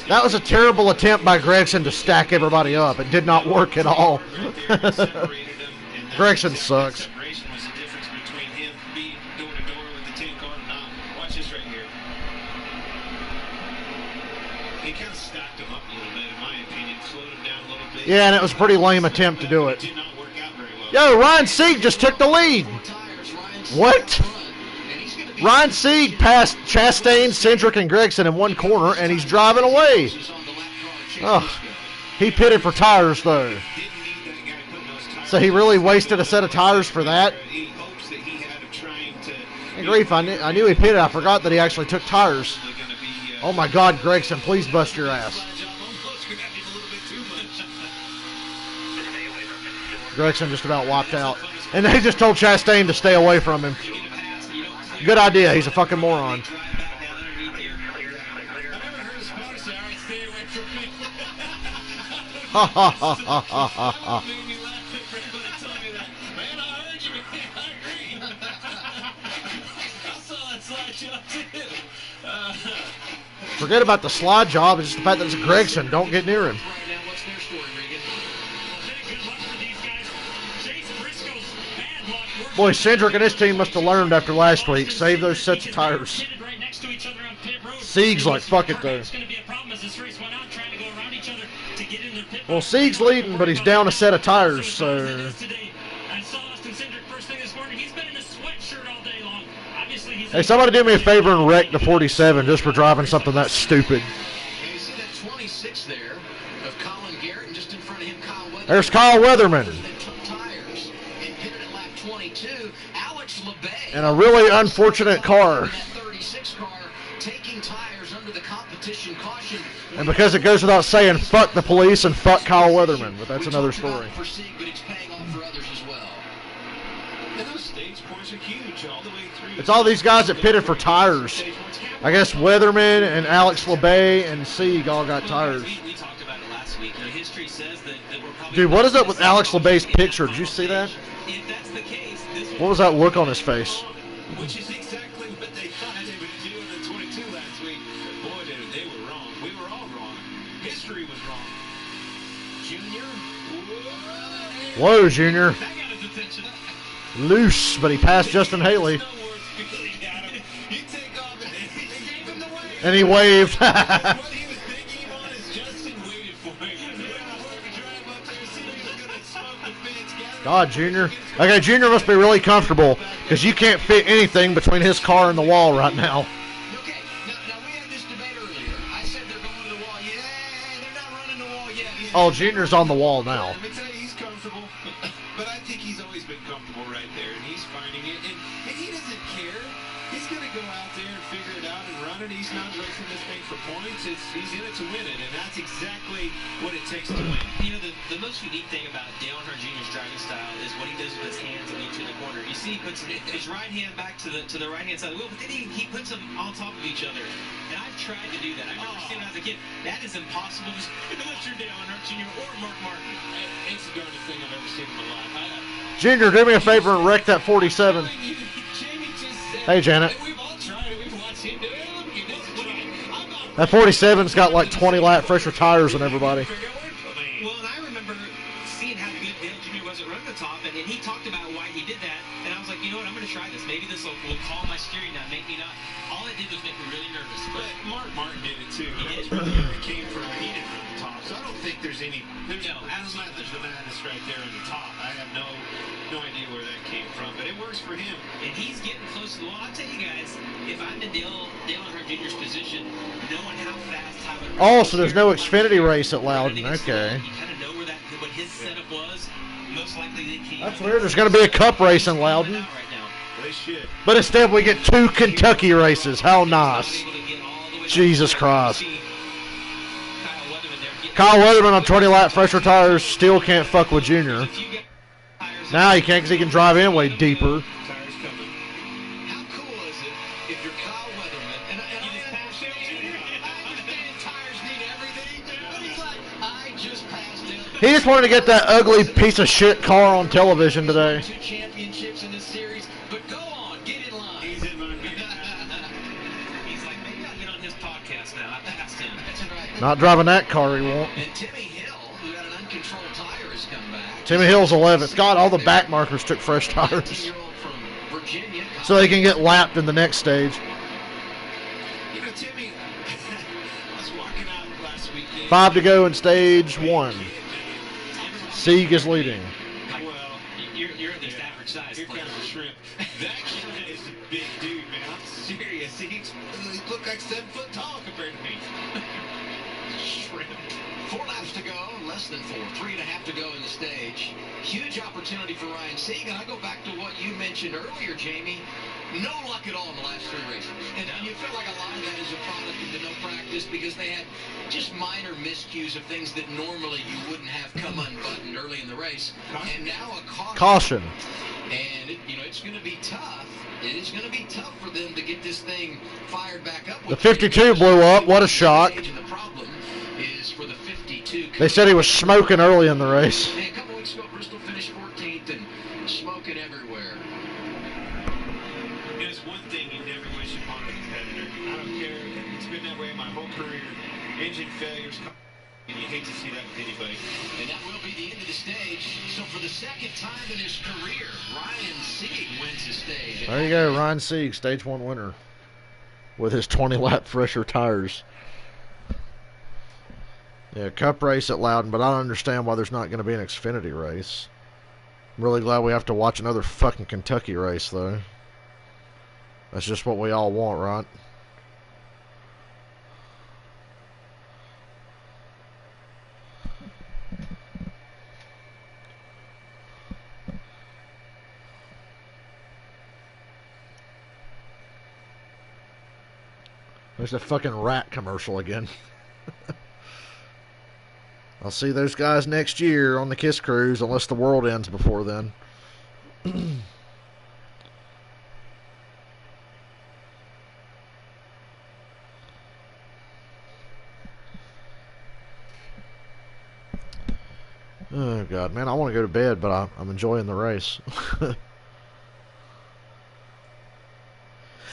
That was a terrible attempt by Gregson to stack everybody up. It did not work at all. Gregson sucks. Separation was the difference between him being door to door with the 10 car and not. Watch this right here. He kind of stacked him up a little bit, in my opinion. Slowed him down a little bit. Yeah, and it was a pretty lame attempt to do it. Did not work out very well. Yo, Ryan Sieg just took the lead. What? Ryan Sieg passed Chastain, Cindric, and Gregson in one corner, and he's driving away. Oh, he pitted for tires, though. Didn't need that guy putting those tires. So he really wasted a set of tires for that? He hopes that he had of trying to. Hey, grief, I knew he pitted. I forgot that he actually took tires. Gonna be, Oh, my God, Gregson, please bust your ass. almost grabbed him a little bit too much. Gregson just about walked out. And they just told Chastain to stay away from him. Good idea. He's a fucking moron. I never heard a spotter say, all right, stay away from me. Ha ha ha ha ha ha ha. Made me laugh for everybody telling me that. Man, I heard you, man. I agree. I saw that slide job too. Forget about the slide job. It's just the fact that it's Gregson. Don't get near him. Right now, what's their story, Regan? Good luck for these guys. Chase Briscoe's bad luck. Boy, Cindric and his team must have learned after last week. Save those sets of tires. Pitted right next to each other on pit road. Sieg's like, fuck it, though. It's going to be a problem as this race went on, trying to go around each other to get in their pit. Well, Sieg's leading, but he's down a set of tires, so... Today, I saw Austin Cindric first thing this morning. He's been in a sweatshirt all day long. Obviously, he's Hey, somebody do me a favor and wreck the 47 just for driving something that stupid. And you see that 26 there of Colin Garrett, and just in front of him, Kyle Weatherman. There's Kyle Weatherman. That took tires and pitted at lap 22. Alex LeBay. In a really unfortunate car. That 36 car taking tires under the competition caution. And because it goes without saying, fuck the police and fuck Kyle Weatherman. But that's another story. For Sieg, but it's paying off for others as well. And those stage points are huge all the way through. It's all these guys that pitted for tires. I guess Weatherman and Alex LeBay and Sieg all got tires. We talked about it last week. History says that we're probably. Dude, what is up with Alex LeBay's picture? Did you see that? If that's the case, this What was that look on his face? Which is exactly what they thought they would do in the 22 last week. Boy, they were wrong. We were all wrong. History was wrong. Junior. Whoa, Junior. That got his attention. Loose, but he passed Justin Haley. No words because he got him. You take off and they gave him the wave. And he waved. What he was thinking on is Justin waited for him. Drive up there, see if he was going to smoke the fence. God, Junior. Okay, Junior must be really comfortable because you can't fit anything between his car and the wall right now. Okay, now we had this debate earlier. I said they're going to the wall. Yeah, they're not running the wall yet. Oh, Junior's on the wall now. Let me tell you, he's comfortable. But I think he's always been comfortable right there, and he's finding it. And he doesn't care. He's going to go out there and figure it out and run it. He's not racing this thing for points. He's in it to win it, and that's exactly what it takes to win. You know, the most unique thing about Dale Earnhardt Jr.'s driving style is what he does with his hands in each in the corner. You see, he puts his right hand back to the right hand side of the wheel, but then he puts them on top of each other. And I've tried to do that. I remember seeing it as a kid. That is impossible unless you're Dale Earnhardt Jr. or Mark Martin. It's the darndest thing I've ever seen in my life. Junior, do me a favor and wreck that 47. Jamie just said, Hey, Janet. we've all tried it. We've watched him do it. Look, he does it. I'm not That 47's got like 20 lap fresher tires on everybody. figure out what it means. Well, and I remember seeing how good Dale Jr. was at running the top, and he talked about why he did that. And I was like, you know what, I'm going to to try this. Maybe this will calm my steering down, make me not. All it did was make me really nervous. But Mark Martin did it too. He did. It came from he did it from the top. So I don't think there's any. There's No, absolutely. the madness right there on the top. I have no idea where that came from, but it works for him. And he's getting close to the wall. I'll tell you guys, if I'm in Dale Earnhardt Jr.'s position, knowing how fast Tyler. Oh, so there's no Xfinity race at Loudon. Okay. You kind of know what his setup was. Most likely they can't. That's weird. There's going to be a Cup race in Loudon. Right now. They should. But instead, we get 2 Kentucky races. How nice. Jesus Christ. Kyle Weatherman on 20-lap fresher tires still can't fuck with Junior. Now he can't because he can drive in way deeper. Tires coming. How cool is it if you're Kyle Weatherman and I understand tires need everything, but he's like, I just passed him. He just wanted to get that ugly piece of shit car on television today. 2 championships in this series, but go on, get in line. He's in line. He's like, maybe I'll get on his podcast now. I passed him. That's right. Not driving that car, he won't. And Timmy Hill, who had an uncontrolled tire, has come back. Timmy Hill's 11th. God, all the back markers took fresh tires. 19-year-old from Virginia. So they can get lapped in the next stage. You know, Timmy, I was walking out last weekend. 5 to go in stage 1. Sieg is leading. Well, You're at least average size. here comes the shrimp. That guy is a big dude, man. I'm serious. He looked like 7 foot tall compared to me. Shrimp. 4 laps to go, less than 4. 3.5 to go in the stage. Huge opportunity for Ryan Sieg, and I go back to what you mentioned earlier, Jamie. No luck at all in the last 3 races. And you feel like a lot of that is a product of the no practice because they had just minor miscues of things that normally you wouldn't have come unbuttoned early in the race. And now a Caution. And it's going to be tough. It is going to be tough for them to get this thing fired back up. The 52 blew up. What a shock. And the problem is for the 52. They said he was smoking early in the race. Hey, a couple weeks ago, Bristol finished 14th and smoking everywhere. There's one thing you never wish upon a competitor. I don't care. It's been that way my whole career. Engine failures, and you hate to see that with anybody. And that will be the end of the stage. So for the second time in his career, Ryan Sieg wins the stage. There you go, Ryan Sieg, stage 1 winner. With his 20-lap fresher tires. Yeah, Cup race at Loudon, but I don't understand why there's not going to be an Xfinity race. I'm really glad we have to watch another fucking Kentucky race, though. That's just what we all want, right? There's a fucking rat commercial again. I'll see those guys next year on the Kiss Cruise, unless the world ends before then. Oh, God, man, I want to go to bed, but I'm enjoying the race.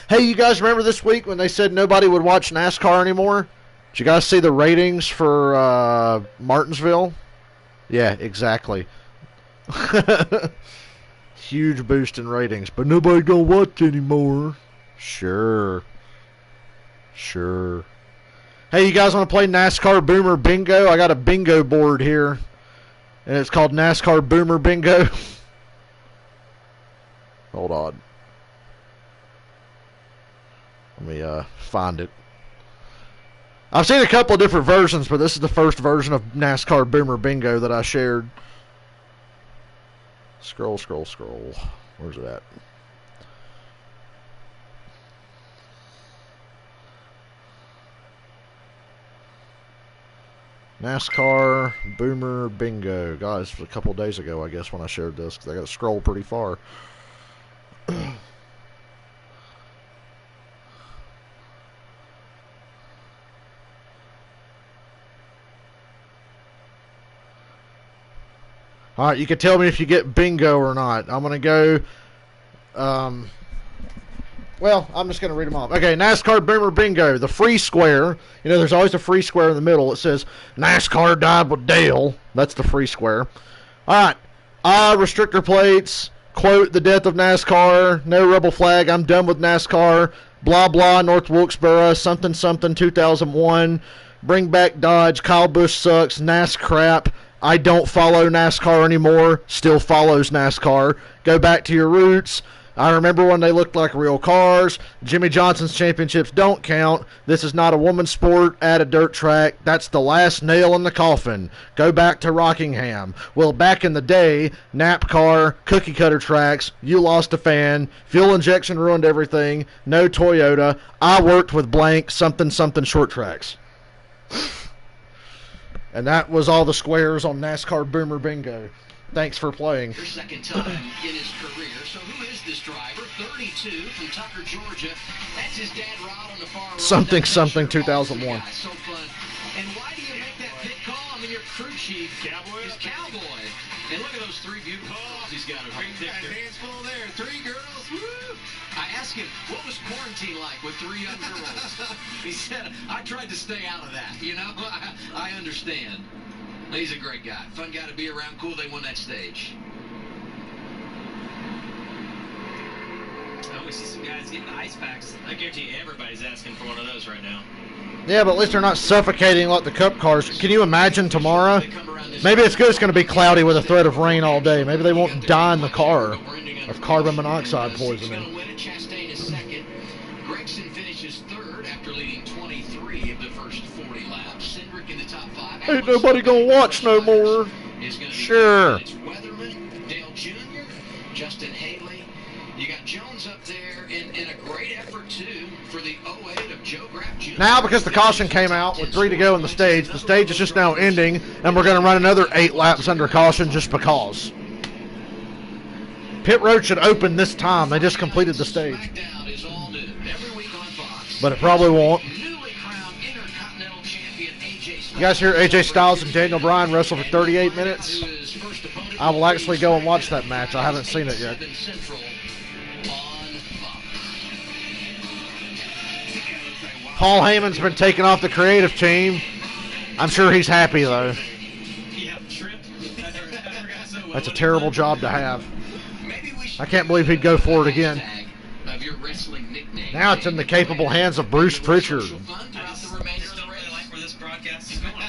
Hey, you guys remember this week when they said nobody would watch NASCAR anymore? Did you guys see the ratings for Martinsville? Yeah, exactly. Huge boost in ratings, but nobody gonna watch anymore. Sure. Hey, you guys want to play NASCAR Boomer Bingo? I got a bingo board here, and it's called NASCAR Boomer Bingo. Hold on. Let me find it. I've seen a couple of different versions, but this is the first version of NASCAR Boomer Bingo that I shared. Scroll. Where's it at? NASCAR Boomer Bingo. Guys, a couple of days ago, I guess, when I shared this, because I got to scroll pretty far. All right, you can tell me if you get bingo or not. I'm going to go... well, I'm just going to read them off. Okay, NASCAR Boomer Bingo. The free square. You know, there's always a free square in the middle. It says, NASCAR died with Dale. That's the free square. All right. Restrictor plates. quote, the death of NASCAR, no rebel flag, I'm done with NASCAR, blah, blah, North Wilkesboro, something, something, 2001, bring back Dodge, Kyle Busch sucks, NAS crap, I don't follow NASCAR anymore, still follows NASCAR, go back to your roots, I remember when they looked like real cars, Jimmy Johnson's championships don't count, this is not a woman's sport at a dirt track, that's the last nail in the coffin, go back to Rockingham. Well, back in the day, NAPCAR, cookie cutter tracks, you lost a fan, fuel injection ruined everything, no Toyota, I worked with blank, something, something short tracks. And that was all the squares on NASCAR Boomer Bingo. Thanks for playing. Your second time in his career. So who is this driver? 32 from Tucker, Georgia. That's his dad, Rod, on the far right. Something, something, 2001. So fun. And why do you make that pit call? I mean, your crew chief is Cowboy. And look at those three beautiful girls he's got over there. Hands full there. 3 girls. Woo! I asked him, what was quarantine like with 3 young girls? He said, I tried to stay out of that. You know, I understand. He's a great guy. Fun guy to be around. Cool they won that stage. Oh, we see some guys getting ice packs. I guarantee you everybody's asking for one of those right now. Yeah, but at least they're not suffocating like the Cup cars. Can you imagine tomorrow? Maybe it's good it's going to be cloudy with a threat of rain all day. Maybe they won't die in the car of carbon monoxide poisoning. Chastain is second. Gregson finishes third after leading 23 of the first 40 laps. Cindric in the top 5. Ain't nobody going to watch no more. Sure. It's Weatherman, Dale Jr., Justin Haley. You got Jones up there in a great effort, too, for the 08 of Joe Graff Jr. Now, because the caution came out with 3 to go in the stage is just now ending, and we're going to run another 8 laps under caution just because. Pit road should open this time. They just completed the stage. SmackDown is all new every week on Fox. But it probably won't. Newly crowned Intercontinental Champion AJ Styles. You guys hear AJ Styles and Daniel Bryan wrestle for 38 minutes? I will actually go and watch that match. I haven't seen it yet. Paul Heyman's been taken off the creative team. I'm sure he's happy, though. That's a terrible job to have. I can't believe he'd go for it again. Now it's in the capable hands of Bruce Pritchard.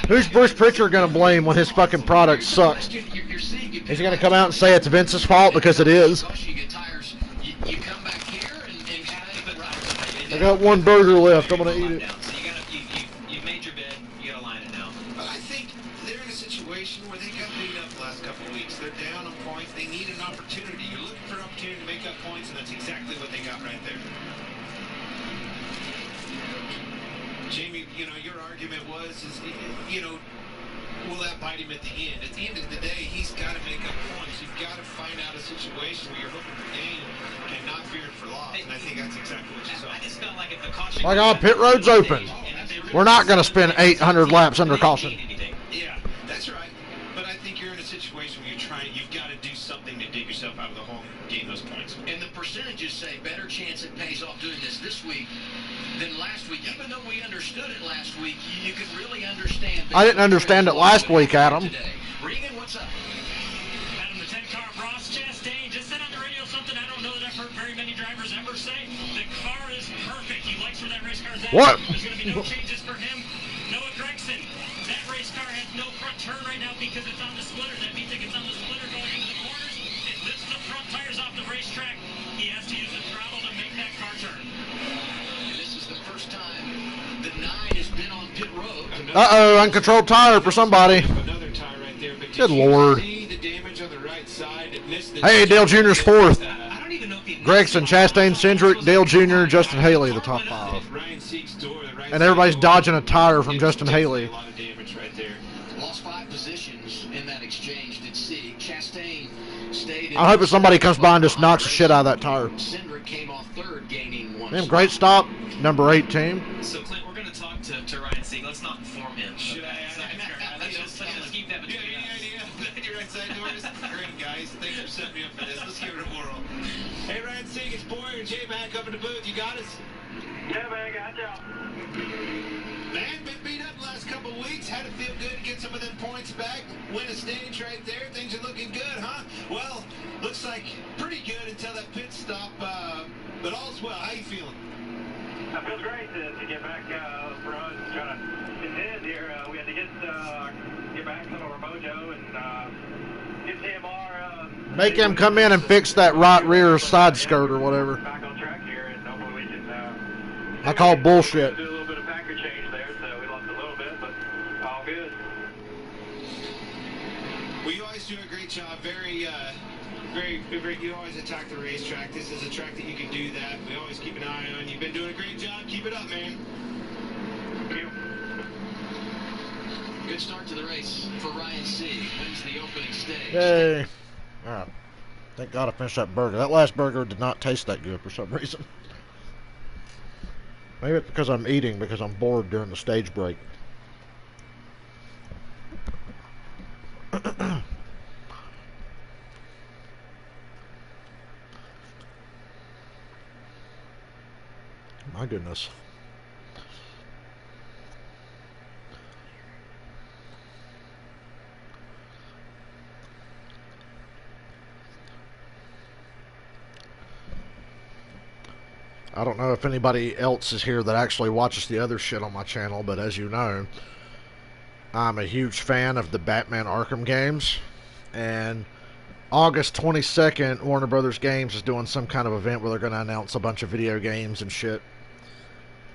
Who's Bruce Pritchard going to blame when his fucking product sucks? Is he going to come out and say it's Vince's fault? Because it is. I got 1 burger left. I'm going to eat it. You've made your bed. You got to line it now. I think they're in a situation where they got beat up the last couple of weeks. They're down on points. They need an opportunity. You're looking for an opportunity to make up points, and that's exactly what they got right there. Jamie, you know, your argument was, you know, will that bite him at the end? At the end of the day, he's got to make up points. You've got to find out a situation where you're hoping for gain and not fearing for loss, and I think that's exactly what you saw. I just felt like if the caution... My God, pit road's open. We're not going to spend 800 laps under caution. Yeah, that's right. But I think you're in a situation where you've got to do something to dig yourself out of the hole and gain those points. And the percentages say better chance it pays off doing this week than last week. Even though we understood it last week, you could really understand. I didn't understand it last week, Adam. Regan, what's up? Adam, the 10-car Ross Chastain just said on the radio something I don't know that I've heard very many drivers ever say. The car is perfect. He likes where that race car's at. What? There's going to be no changes for him. Noah Gregson, that race car has no front turn right now because it's on the splitter. That means it gets on the splitter going into the corners. It lifts the front tires off the racetrack. He has to use the throttle to make that car turn. And this is the first time the 9 has been on pit road. Uh-oh, uncontrolled tire for somebody. Another tire right there, but Good Lord. see the damage on the right side? It missed the Hey, Dale Jr.'s 4th. I don't even know if he... Gregson, Chastain, Cindric, Dale Jr., Justin Haley, the top 5. Ryan Sieg's door, the right And everybody's side. dodging a tire from Justin Haley. A lot of damage right there. Lost 5 positions in that exchange. Did see Chastain stayed in. I hope if somebody comes by and just knocks the shit out of that tire. Cindric came off 3rd, gaining 1. Damn, great stop. Number 8 team. So, Clint, we're going to talk to Ryan Sieg. Let's not inform him. Should I? Let's keep that between us. Your right side doors. Great, guys. Thanks for setting me up for this. Let's give it a whirl. Hey, Ryan Sieg, it's Boyer and J-Mac up in the booth. You got us? Yeah, man, gotcha. Man, been beat up the last couple of weeks. Had to feel good to get some of them points back, win a stage right there. Things are looking good, huh? Well, looks like pretty good until that pit stop, but all's well. How you feeling? It feels great to get back run, trying to contend here. We had to get back some of our mojo and get TMR. Make him come in and fix that right rear side skirt or whatever. Back on track here, and hopefully we can. I call bullshit. Do a little bit of packer change there, so we lost a little bit, but all good. Well, you always do a great job. Very, you always attack the racetrack. This is a track that you can do that. We always keep an eye on. You've been doing a great job. Keep it up, man. Thank you. Good start to the race for Ryan C. Wins the opening stage. Yay. Alright. Thank God I finished that burger. That last burger did not taste that good for some reason. Maybe it's because I'm eating because I'm bored during the stage break. My goodness. I don't know if anybody else is here that actually watches the other shit on my channel, but as you know, I'm a huge fan of the Batman Arkham games, and August 22nd, Warner Brothers Games is doing some kind of event where they're going to announce a bunch of video games and shit.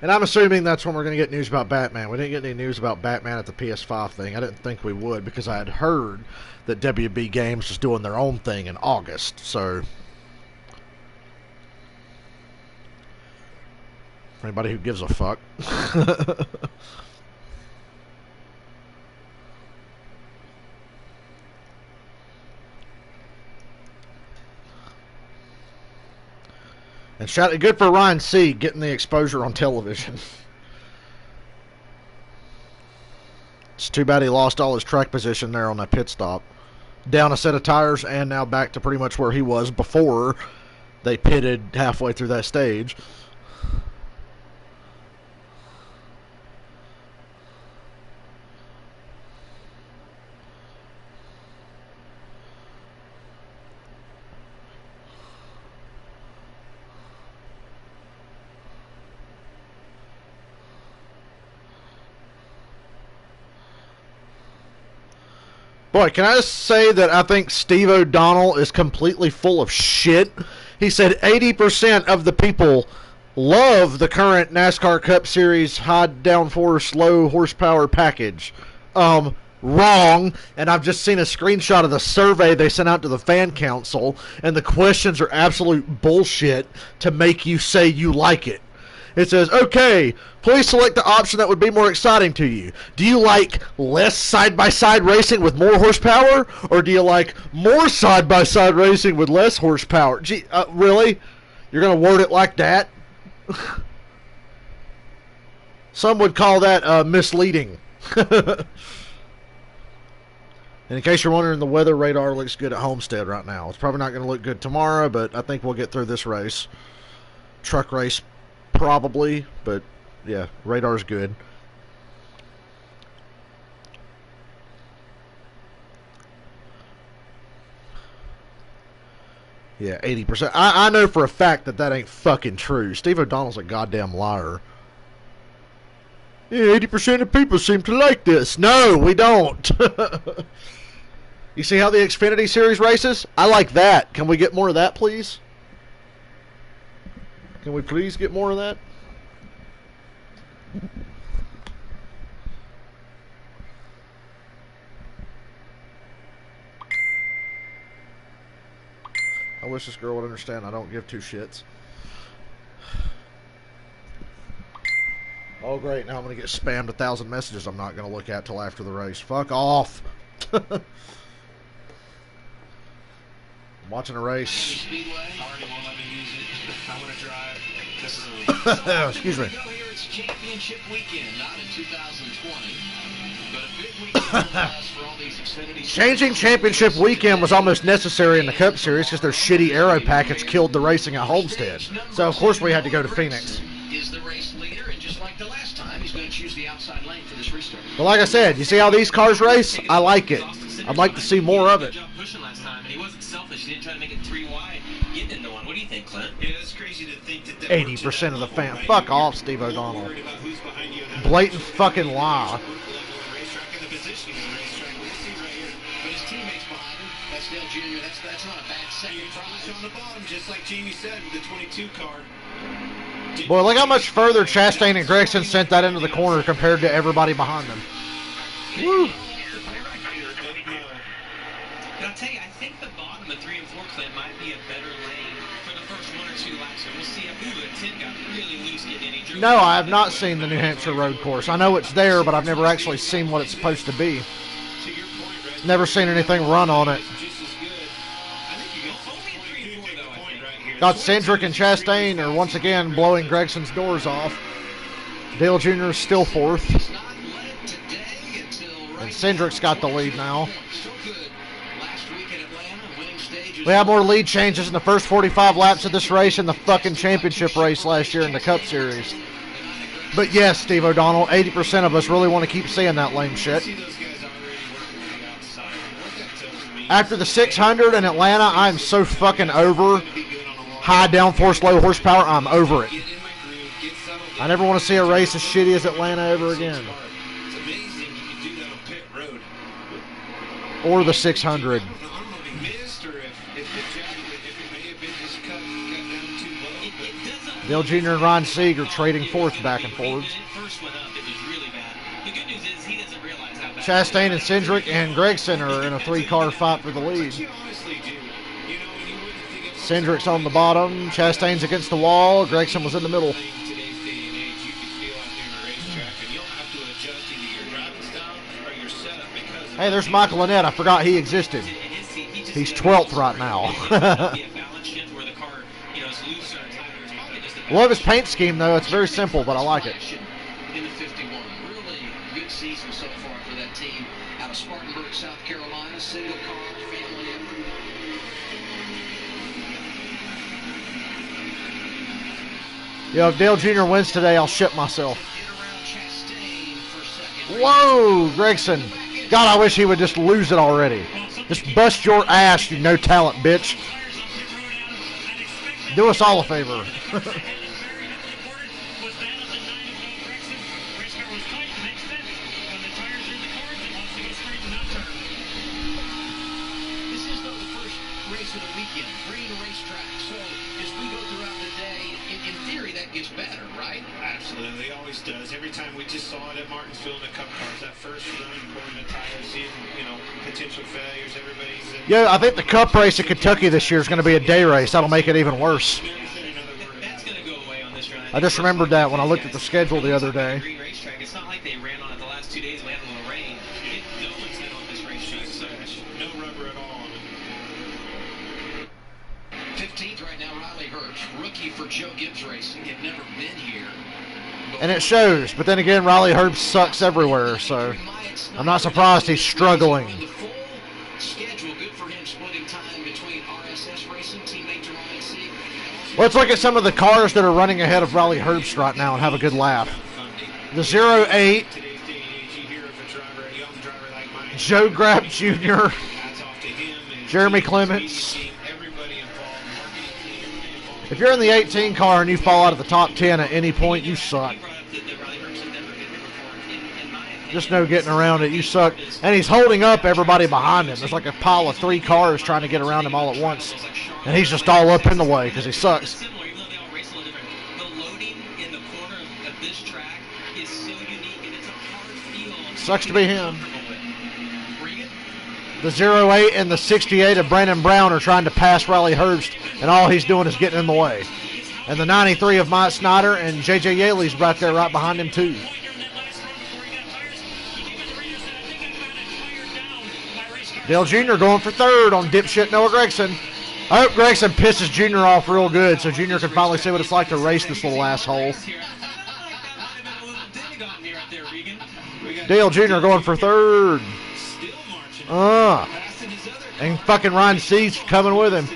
And I'm assuming that's when we're going to get news about Batman. We didn't get any news about Batman at the PS5 thing. I didn't think we would because I had heard that WB Games was doing their own thing in August, so... Anybody who gives a fuck. And shout good for Ryan C. getting the exposure on television. It's too bad he lost all his track position there on that pit stop. Down a set of tires and now back to pretty much where he was before they pitted halfway through that stage. Boy, can I just say that I think Steve O'Donnell is completely full of shit. He said 80% of the people love the current NASCAR Cup Series high downforce, low horsepower package. Wrong. And I've just seen a screenshot of the survey they sent out to the fan council, and the questions are absolute bullshit to make you say you like it. It says, okay, please select the option that would be more exciting to you. Do you like less side-by-side racing with more horsepower? Or do you like more side-by-side racing with less horsepower? Gee, really? You're going to word it like that? Some would call that misleading. And in case you're wondering, the weather radar looks good at Homestead right now. It's probably not going to look good tomorrow, but I think we'll get through this race. Truck race. Probably, but yeah, radar's good. Yeah, 80%. I know for a fact that that ain't fucking true. Steve O'Donnell's a goddamn liar. Yeah, 80% of people seem to like this. No, we don't. You see how the Xfinity Series races? I like that. Can we get more of that, please? Can we please get more of that? I wish this girl would understand I don't give two shits. Oh great, now I'm going to get spammed 1,000 messages I'm not going to look at till after the race. Fuck off. I'm watching a race. Excuse me. It's championship weekend, not in 2020, but a big weekend for all these Xfinity. Changing championship weekend was almost necessary in the Cup Series because their shitty aero package killed the racing at Homestead. So of course we had to go to Phoenix. Is the race race leader, and just like the last time, he's going to choose the outside lane for this restart. But like I said, you see how these cars race? I like it. I'd like to see more of it. He did a good job pushing last time, and he wasn't selfish. He didn't try to make it 3 wide, getting into one. What do you think, Clint? Yeah, it's crazy to think that 80% of the fan. Fuck off, Steve O'Donnell. Blatant fucking lie. But his teammates behind him, that's Dale Jr., that's not a bad second prize. On the bottom, just like Jamie said, with the 22 car. Boy, look how much further Chastain and Gregson sent that into the corner compared to everybody behind them. Woo! And I'll tell you, I think the bottom of 3 and 4, Clint, might be a better lane for the first 1 or 2 laps. So we'll see if Tim got really loose getting any. No, I have not seen the New Hampshire road course. I know it's there, but I've never actually seen what it's supposed to be. Never seen anything run on it. God, Cindric and Chastain are once again blowing Gregson's doors off. Dale Jr. is still 4th. And Cindric's got the lead now. We have more lead changes in the first 45 laps of this race and the fucking championship race last year in the Cup Series. But yes, Steve O'Donnell, 80% of us really want to keep seeing that lame shit. After the 600 in Atlanta, I'm so fucking over high downforce, low horsepower. I'm over it. I never want to see a race as shitty as Atlanta ever again. Or the 600. Dale Jr. and Ron Sieg are trading 4th back and forwards. Chastain and Cindric and Gregson are in a 3-car fight for the lead. Cindric's on the bottom. Chastain's against the wall. Gregson was in the middle. Hey, there's Michael Annette. I forgot he existed. He's 12th right now. Love his paint scheme, though. It's very simple, but I like it. In the 51. Really good season so far for that team out of Spartanburg, South Carolina. Single car, family effort. Yo, if Dale Jr. wins today, I'll shit myself. Whoa, Gregson. God, I wish he would just lose it already. Just bust your ass, you no-talent bitch. Do us all a favor. Absolutely, it always does. Every time we just saw it at Martinsville in the Cup cars, that first run, pouring the tires, seeing, potential failures, everybody's in. Yeah, I think the Cup race at Kentucky this year is going to be a day race. That'll make it even worse. That's going to go away on this run. I just remembered that when I looked at the schedule the other day. It's not like they ran on it the last 2 days. We had a little rain. No one's been on this racetrack, so no rubber at all on it. 15th right now, Riley Herbst, rookie for Joe Gibbs Racing. Had never been here. And it shows. But then again, Riley Herbst sucks everywhere, so I'm not surprised he's struggling. Let's look at some of the cars that are running ahead of Riley Herbst right now and have a good laugh. The 08, Joe Grab Jr., Jeremy Clements. If you're in the 18 car and you fall out of the top 10 at any point, you suck. Just no getting around it. You suck. And he's holding up everybody behind him. There's like a pile of 3 cars trying to get around him all at once. And he's just all up in the way because he sucks. Sucks to be him. The 08 and the 68 of Brandon Brown are trying to pass Riley Herbst, and all he's doing is getting in the way. And the 93 of Mike Snyder and J.J. Yaley's right there right behind him, too. Dale Jr. going for 3rd on dipshit Noah Gregson. I hope Gregson pisses Jr. off real good so Jr. can finally see what it's like to race this little asshole. Dale Jr. going for 3rd. And fucking Ron C's coming with him.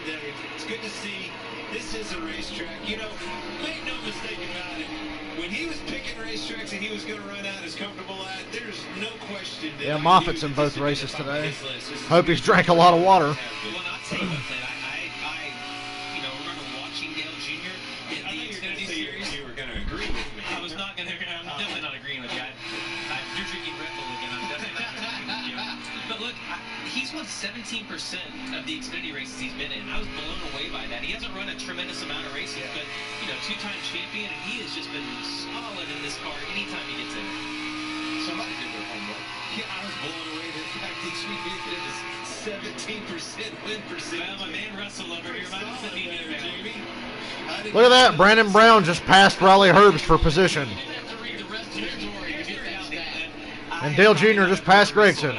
It's good to see. This is a racetrack. Make no mistake about it. When he he was picking racetracks that he was going to run out as comfortable at. There's no question. That Yeah, Moffitt's in both races today. Hope he's drank a lot of water. Well, I'll tell you what, Clint, you know, remember watching Dale Jr. in the Xfinity Series? You were going to agree with me. I was not going to. I'm definitely not agreeing with you. You're drinking Red Bull again. I'm definitely not agreeing with you. But look, he's won 17% of the Xfinity races he's been in. I was blown away by that. He hasn't run a tremendous amount of races, but you know, two-time champion, and he has just been solid in this car anytime he gets in it. Somebody did their homework. Yeah, I was blown away by the fact that you did this 17% win percentage. Well, my man Russell over here might have sent me an email. Look at that. Brandon Brown just passed Riley Herbst for position. And Dale Jr. just passed Gregson.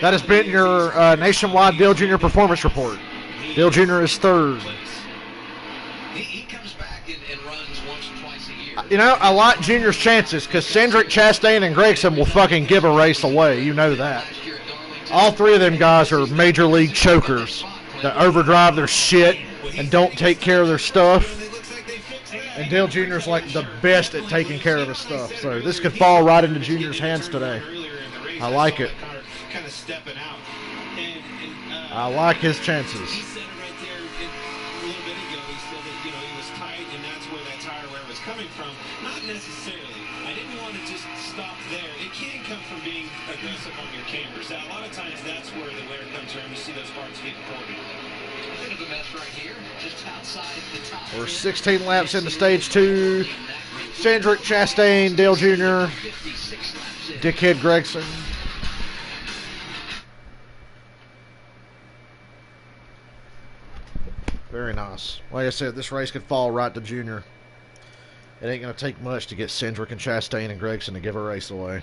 That has been your nationwide Dale Jr. performance report. Dale Jr. is third. He comes back and runs once or twice a year. You know, I like Junior's chances because Cindric, Chastain, and Gregson will fucking give a race away. You know that. All three of them guys are major league chokers that overdrive their shit and don't take care of their stuff. And Dale Jr. is like the best at taking care of his stuff. So this could fall right into Junior's hands today. I like it. Kind of stepping out. I like his chances. He said it right there a little bit ago. He said that, you know, he was tight and that's where that tire wear was coming from. Not necessarily. I didn't want to just stop there. It can come from being aggressive on your cambers. A lot of times that's where the wear comes from. You see those parts get ported. Bit of a mess right here, just outside the top. We're 16 laps into stage 2. Cindric, Chastain, Dale Jr., Dickhead Gregson. Very nice. Like I said, this race could fall right to Junior. It ain't going to take much to get Cindric and Chastain and Gregson to give a race away.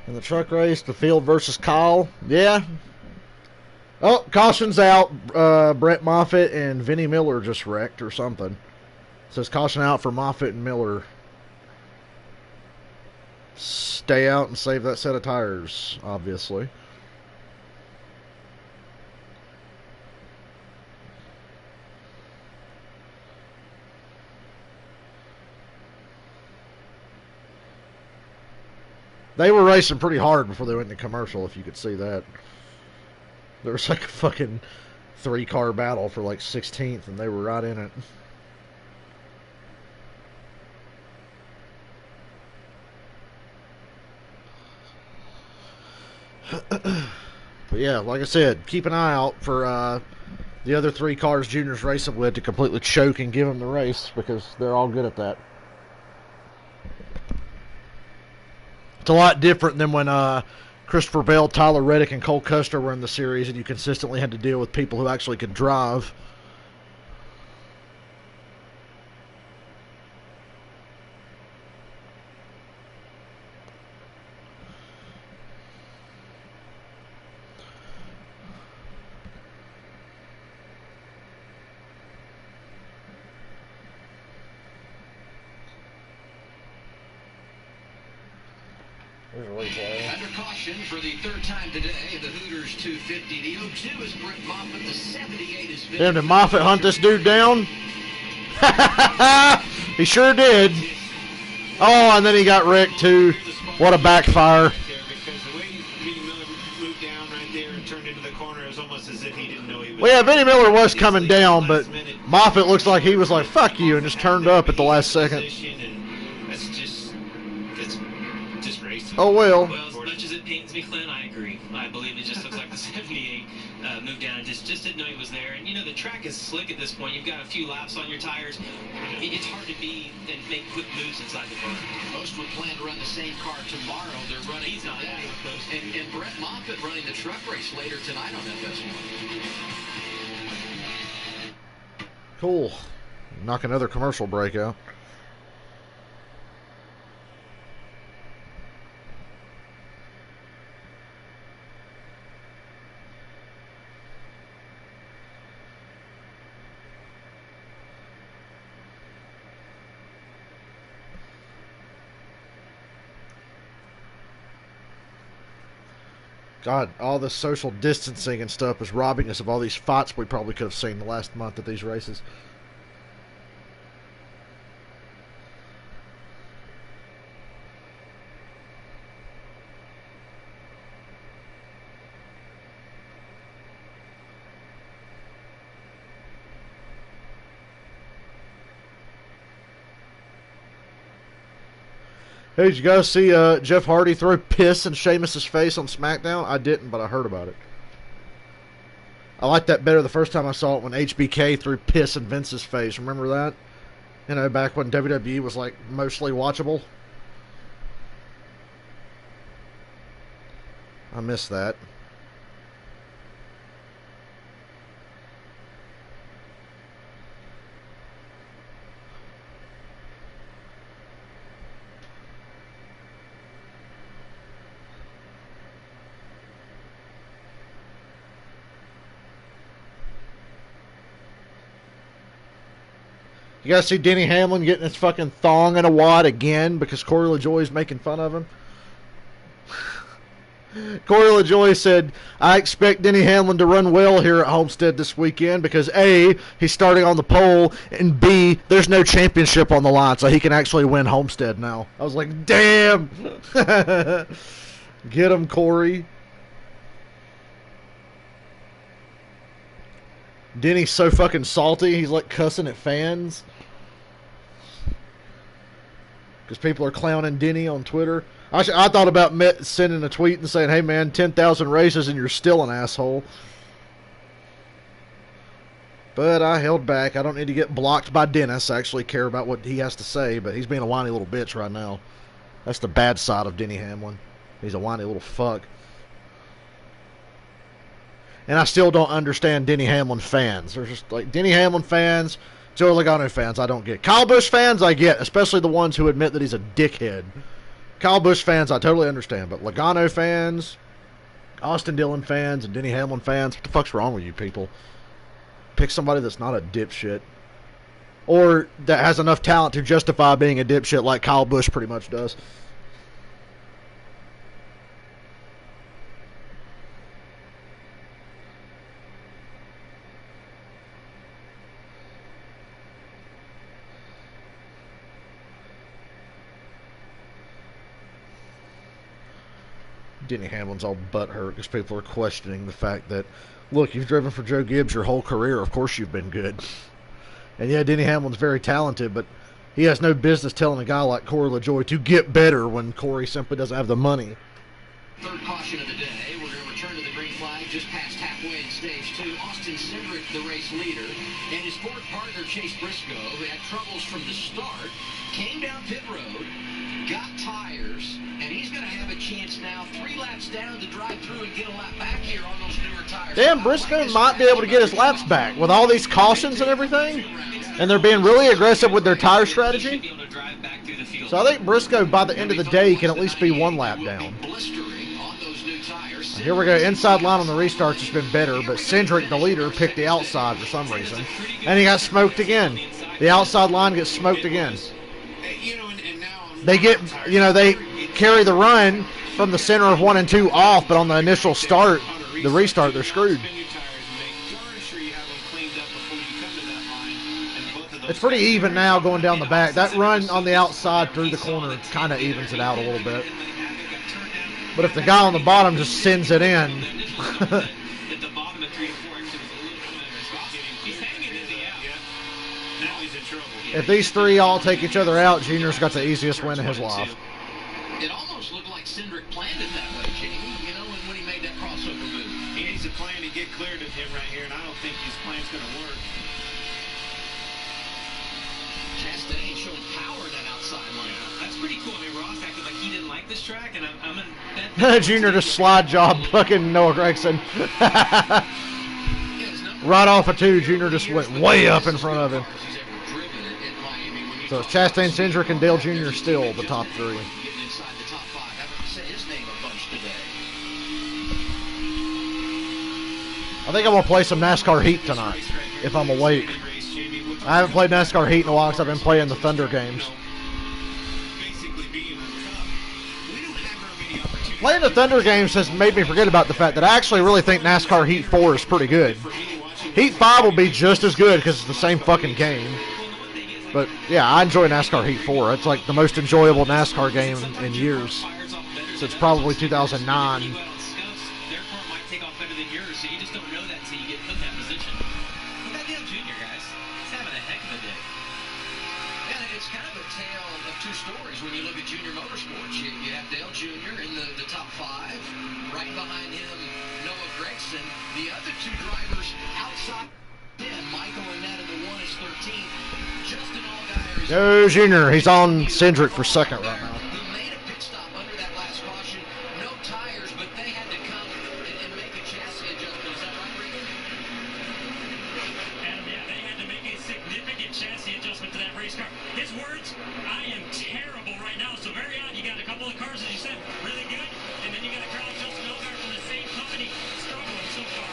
In the truck race, the field versus Kyle. Yeah. Oh, caution's out. Brett Moffitt and Vinnie Miller just wrecked or something. It says caution out for Moffitt and Miller. Stay out and save that set of tires, obviously. They were racing pretty hard before they went into commercial, if you could see that. There was like a fucking 3-car battle for like 16th, and they were right in it. But yeah, like I said, keep an eye out for the other 3 cars Junior's racing with to completely choke and give them the race, because they're all good at that. It's a lot different than when Christopher Bell, Tyler Reddick, and Cole Custer were in the series, and you consistently had to deal with people who actually could drive. Under caution for the 3rd time today, the Hooters 250. The 02 is Brett Moffitt. The 78 is Vinnie. Damn, did Moffitt hunt this dude down? He sure did. Oh, and then he got wrecked too. What a backfire. Because the way Vinnie Miller moved down right there and turned into the corner, it was almost as if he didn't know he was. Well, yeah, Vinnie Miller was coming down, but minute. Moffitt looks like he was like, fuck you, and just turned up at the last second. And that's just racing. Oh, well. Well, as much as it pains me, Clint, I agree. I believe it just looks like the 78 moved down and just didn't know he was there. And, you know, the track is slick at this point. You've got a few laps on your tires. It's hard to be and make quick moves inside the car. Most would plan to run the same car tomorrow. They're running He's not today. And Brett Moffitt running the truck race later tonight on FS1. Cool. Knock another commercial break out. God, all this social distancing and stuff is robbing us of all these fights we probably could have seen the last month at these races. Hey, did you guys see Jeff Hardy throw piss in Sheamus's face on SmackDown? I didn't, but I heard about it. I liked that better the first time I saw it when HBK threw piss in Vince's face. Remember that? You know, back when WWE was, like, mostly watchable. I miss that. You guys see Denny Hamlin getting his fucking thong in a wad again because Corey LaJoy is making fun of him? Corey LaJoy said, I expect Denny Hamlin to run well here at Homestead this weekend because A, he's starting on the pole, and B, there's no championship on the line, so he can actually win Homestead now. I was like, damn! Get him, Corey. Denny's so fucking salty, he's like cussing at fans. Because people are clowning Denny on Twitter. I thought about sending a tweet and saying, hey man, 10,000 races and you're still an asshole. But I held back. I don't need to get blocked by Dennis. I actually care about what he has to say, but he's being a whiny little bitch right now. That's the bad side of Denny Hamlin. He's a whiny little fuck. And I still don't understand Denny Hamlin fans. There's just like Denny Hamlin fans, Joey Logano fans, I don't get. Kyle Busch fans, I get, especially the ones who admit that he's a dickhead. Kyle Busch fans, I totally understand. But Logano fans, Austin Dillon fans, and Denny Hamlin fans, what the fuck's wrong with you people? Pick somebody that's not a dipshit. Or that has enough talent to justify being a dipshit like Kyle Busch pretty much does. Denny Hamlin's all butthurt because people are questioning the fact that, look, you've driven for Joe Gibbs your whole career. Of course you've been good. And yeah, Denny Hamlin's very talented, but he has no business telling a guy like Corey LaJoy to get better when Corey simply doesn't have the money. Third caution of the day. We're going to return to the green flag just past halfway in stage 2. Austin Cindric, the race leader, and his Ford partner Chase Briscoe, who had troubles from the start, came down pit road, got tires, and he's going to have a chance now 3 laps down to drive through and get a lap back here on those newer tires. Damn, Briscoe might be able to get his laps back with all these cautions and everything. And they're being really aggressive with their tire strategy. So I think Briscoe, by the end of the day, can at least be 1 lap down. Here we go. Inside line on the restarts has been better, but Cindric, the leader, picked the outside for some reason. And he got smoked again. The outside line gets smoked again. They get, they carry the run from the center of 1 and 2 off, but on the initial start, the restart, they're screwed. It's pretty even now going down the back. That run on the outside through the corner kind of evens it out a little bit. But if the guy on the bottom just sends it in, if these three all take each other out, Junior's got the easiest win of his life. It almost looked like Cindric planned it that way, Jamie, you know, when he made that crossover move. He needs a plan to get cleared of him right here, and I don't think his plan's going to work. Chastain showing power in that outside lane. That's pretty cool. I mean, Ross acted like he didn't like this track, and I'm in. Junior just slide job fucking Noah Gregson. Right off of 2, Junior just went way up in front of him. So it's Chastain, Cindric, and Dale Jr. still the top 3. I think I'm going to play some NASCAR Heat tonight, if I'm awake. I haven't played NASCAR Heat in a while because I've been playing the Thunder games. Playing the Thunder games has made me forget about the fact that I actually really think NASCAR Heat 4 is pretty good. Heat 5 will be just as good because it's the same fucking game. But, yeah, I enjoy NASCAR Heat 4. It's like the most enjoyable NASCAR game in years. Since probably 2009. When you look at Junior Motorsports, you have Dale Jr. in the top 5. Right behind him, Noah Gregson. The other 2 drivers outside 10, Michael and Ned in the 1 is 13. Justin Allgaier is... Go Junior. He's on Cindric for second right now. He made a pit stop under that last caution. No tires, but they had to come and make a chassis adjustment. Is that right, Regan? And yeah, they had to make a significant chassis adjustment to that race car. His words, I am terrible right now. So very odd. You got a couple of cars, as you said, really good. And then you got a car like Justin Allgaier from the same company struggling so far.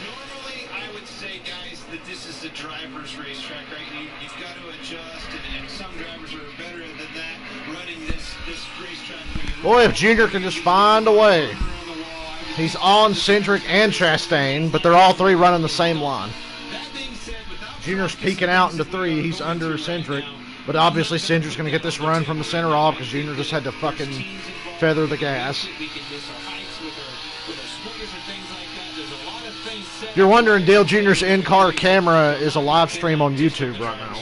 Normally, I would say, guys, that this is the driver's racetrack, right? You've got to adjust, and some drivers are better than that running this racetrack. Boy, if Junior can just find a way. He's on Cindric and Chastain, but they're all 3 running the same line. Junior's peeking out into 3. He's under Cindric. But obviously Cindric's going to get this run from the center off because Junior just had to fucking feather the gas. If you're wondering, Dale Jr.'s in-car camera is a live stream on YouTube right now.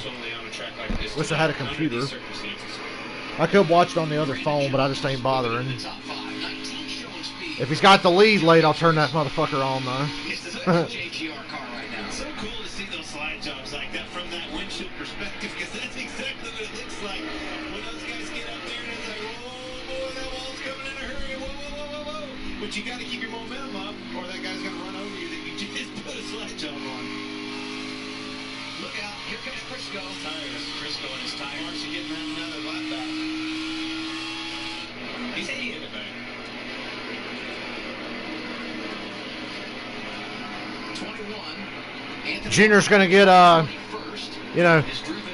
Wish I had a computer. I could watch it on the other phone, but I just ain't bothering. If he's got the lead late, I'll turn that motherfucker on, though. So cool to see those slide jobs like that from that windshield perspective, because that's exactly what it looks like when those guys get up there and it's like, whoa, boy, that wall's coming in a hurry, whoa, whoa, whoa, whoa, whoa. But you got to keep your momentum up, or that guy's going to run over you that you just put a slide job on. Look out, here comes Briscoe. Tires, Briscoe and his tires are getting another lap back. He's hitting it back. 21. Junior's going to get, you know,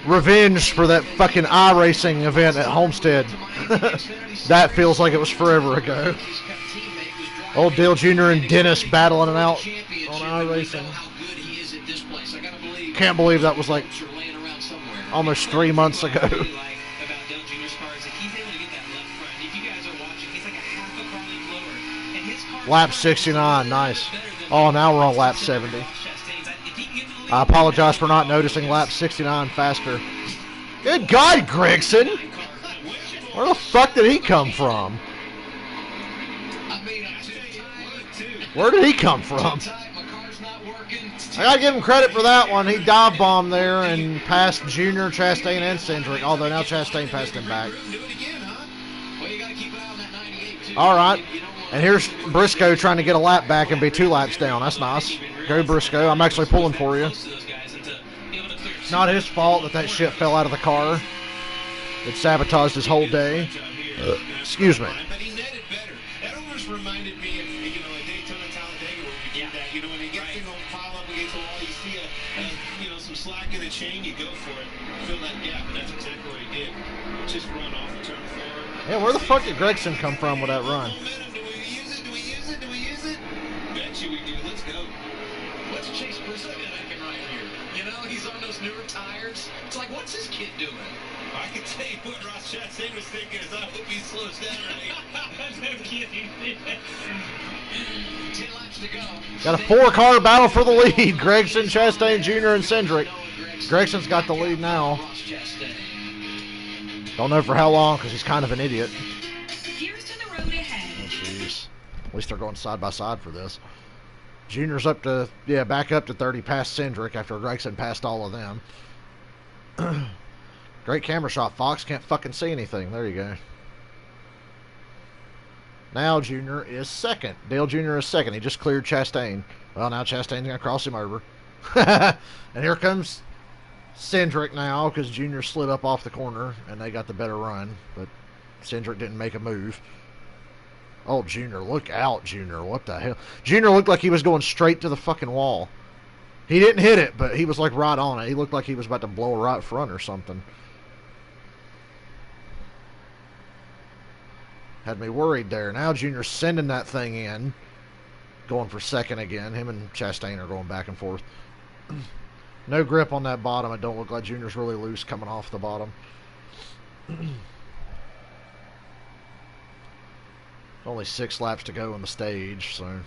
revenge for that fucking iRacing event at Homestead. That feels like it was forever ago. Old Dale Jr. and Dennis battling it out on iRacing. Can't believe that was like almost 3 months ago. Lap 69, nice. Oh, now we're on lap 70. I apologize for not noticing lap 69 faster. Good God, Gregson! Where the fuck did he come from? Where did he come from? I gotta give him credit for that one. He dive bombed there and passed Junior, Chastain, and Cindric. Although now Chastain passed him back. All right. And here's Briscoe trying to get a lap back and be 2 laps down. That's nice. Go, Briscoe. I'm actually pulling for you. It's not his fault that shit fell out of the car. It sabotaged his whole day. Excuse me. But he netted better. That almost reminded me of, you know, a Daytona Talladega where we did that. You know, when they get things on pile up against the wall, you see you know, some slack in the chain, you go for it. Fill that gap, and that's exactly what he did. Just run off and turn forward. Yeah, where the fuck did Gregson come from with that run? Bet you we do. Let's go. Let's chase Briscoe right here. You know, he's on those these newer tires. It's like, what's this kid doing? I can tell you what Ross Chastain was thinking is, I hope he slows down right. No kidding. 10 laps to go. Got a 4-car battle for the lead. Gregson, Chastain Jr., and Cindric. Gregson's got the lead now. Ross Chastain. Don't know for how long because he's kind of an idiot. Here's to the road ahead. Oh, jeez. At least they're going side by side for this. Junior's up to, back up to 30 past Cindric after Gregson passed all of them. Great camera shot, Fox. Can't fucking see anything. There you go. Now Junior is second. Dale Jr. is second. He just cleared Chastain. Well, now Chastain's going to cross him over. And here comes Cindric now because Junior slid up off the corner and they got the better run. But Cindric didn't make a move. Oh, Junior, look out, Junior. What the hell? Junior looked like he was going straight to the fucking wall. He didn't hit it, but he was like right on it. He looked like he was about to blow a right front or something. Had me worried there. Now Junior's sending that thing in. Going for second again. Him and Chastain are going back and forth. No grip on that bottom. It don't look like Junior's really loose coming off the bottom. Only 6 laps to go in the stage, so...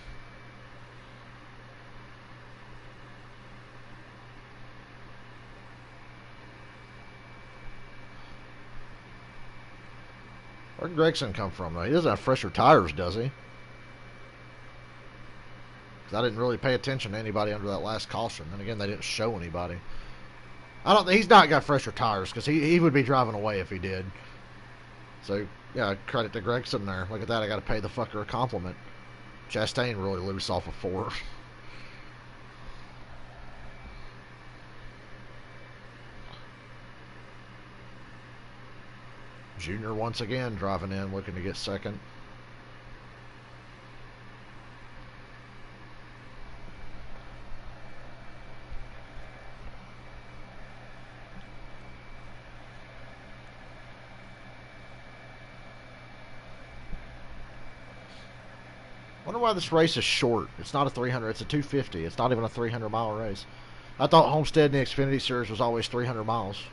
Where'd Gregson come from, though? He doesn't have fresher tires, does he? 'Cause I didn't really pay attention to anybody under that last caution. Then again, they didn't show anybody. He's not got fresher tires, because he would be driving away if he did. So, yeah, credit to Gregson there. Look at that, I got to pay the fucker a compliment. Chastain really loose off of 4. Junior once again driving in, looking to get second. Wonder why this race is short. It's not a 300, it's a 250. It's not even a 300-mile race. I thought Homestead in the Xfinity Series was always 300 miles.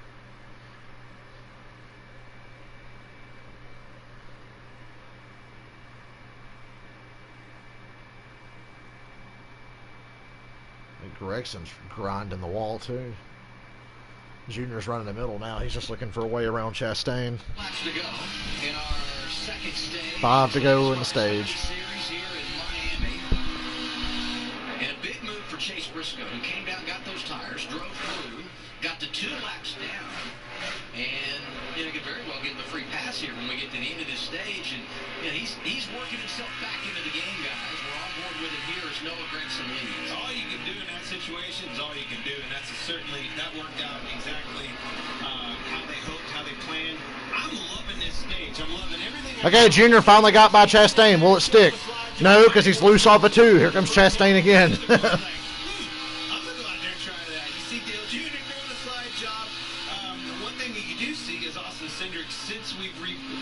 Gregson's grinding the wall too. Junior's running the middle now. He's just looking for a way around Chastain. Laps to go in our second stage. 5 to go in the stage. Series here in Miami. And a big move for Chase Briscoe, who came down, got those tires, drove through, got to 2 laps down, and could very well get the free pass here when we get to the end of this stage. And he's working himself back into the game, guys. We're on board with him here as Noah Gragson leads. All you can do in that situation is all you can do, and that worked out exactly how they hoped, how they planned. I'm loving this stage. I'm loving everything. Okay, Junior finally got by Chastain. Will it stick? No, because he's loose off of 2. Here comes Chastain again. I'm gonna go out there and try that. You see Dale Jr. doing a slide job. One thing that you do see is Austin Cindric, since we've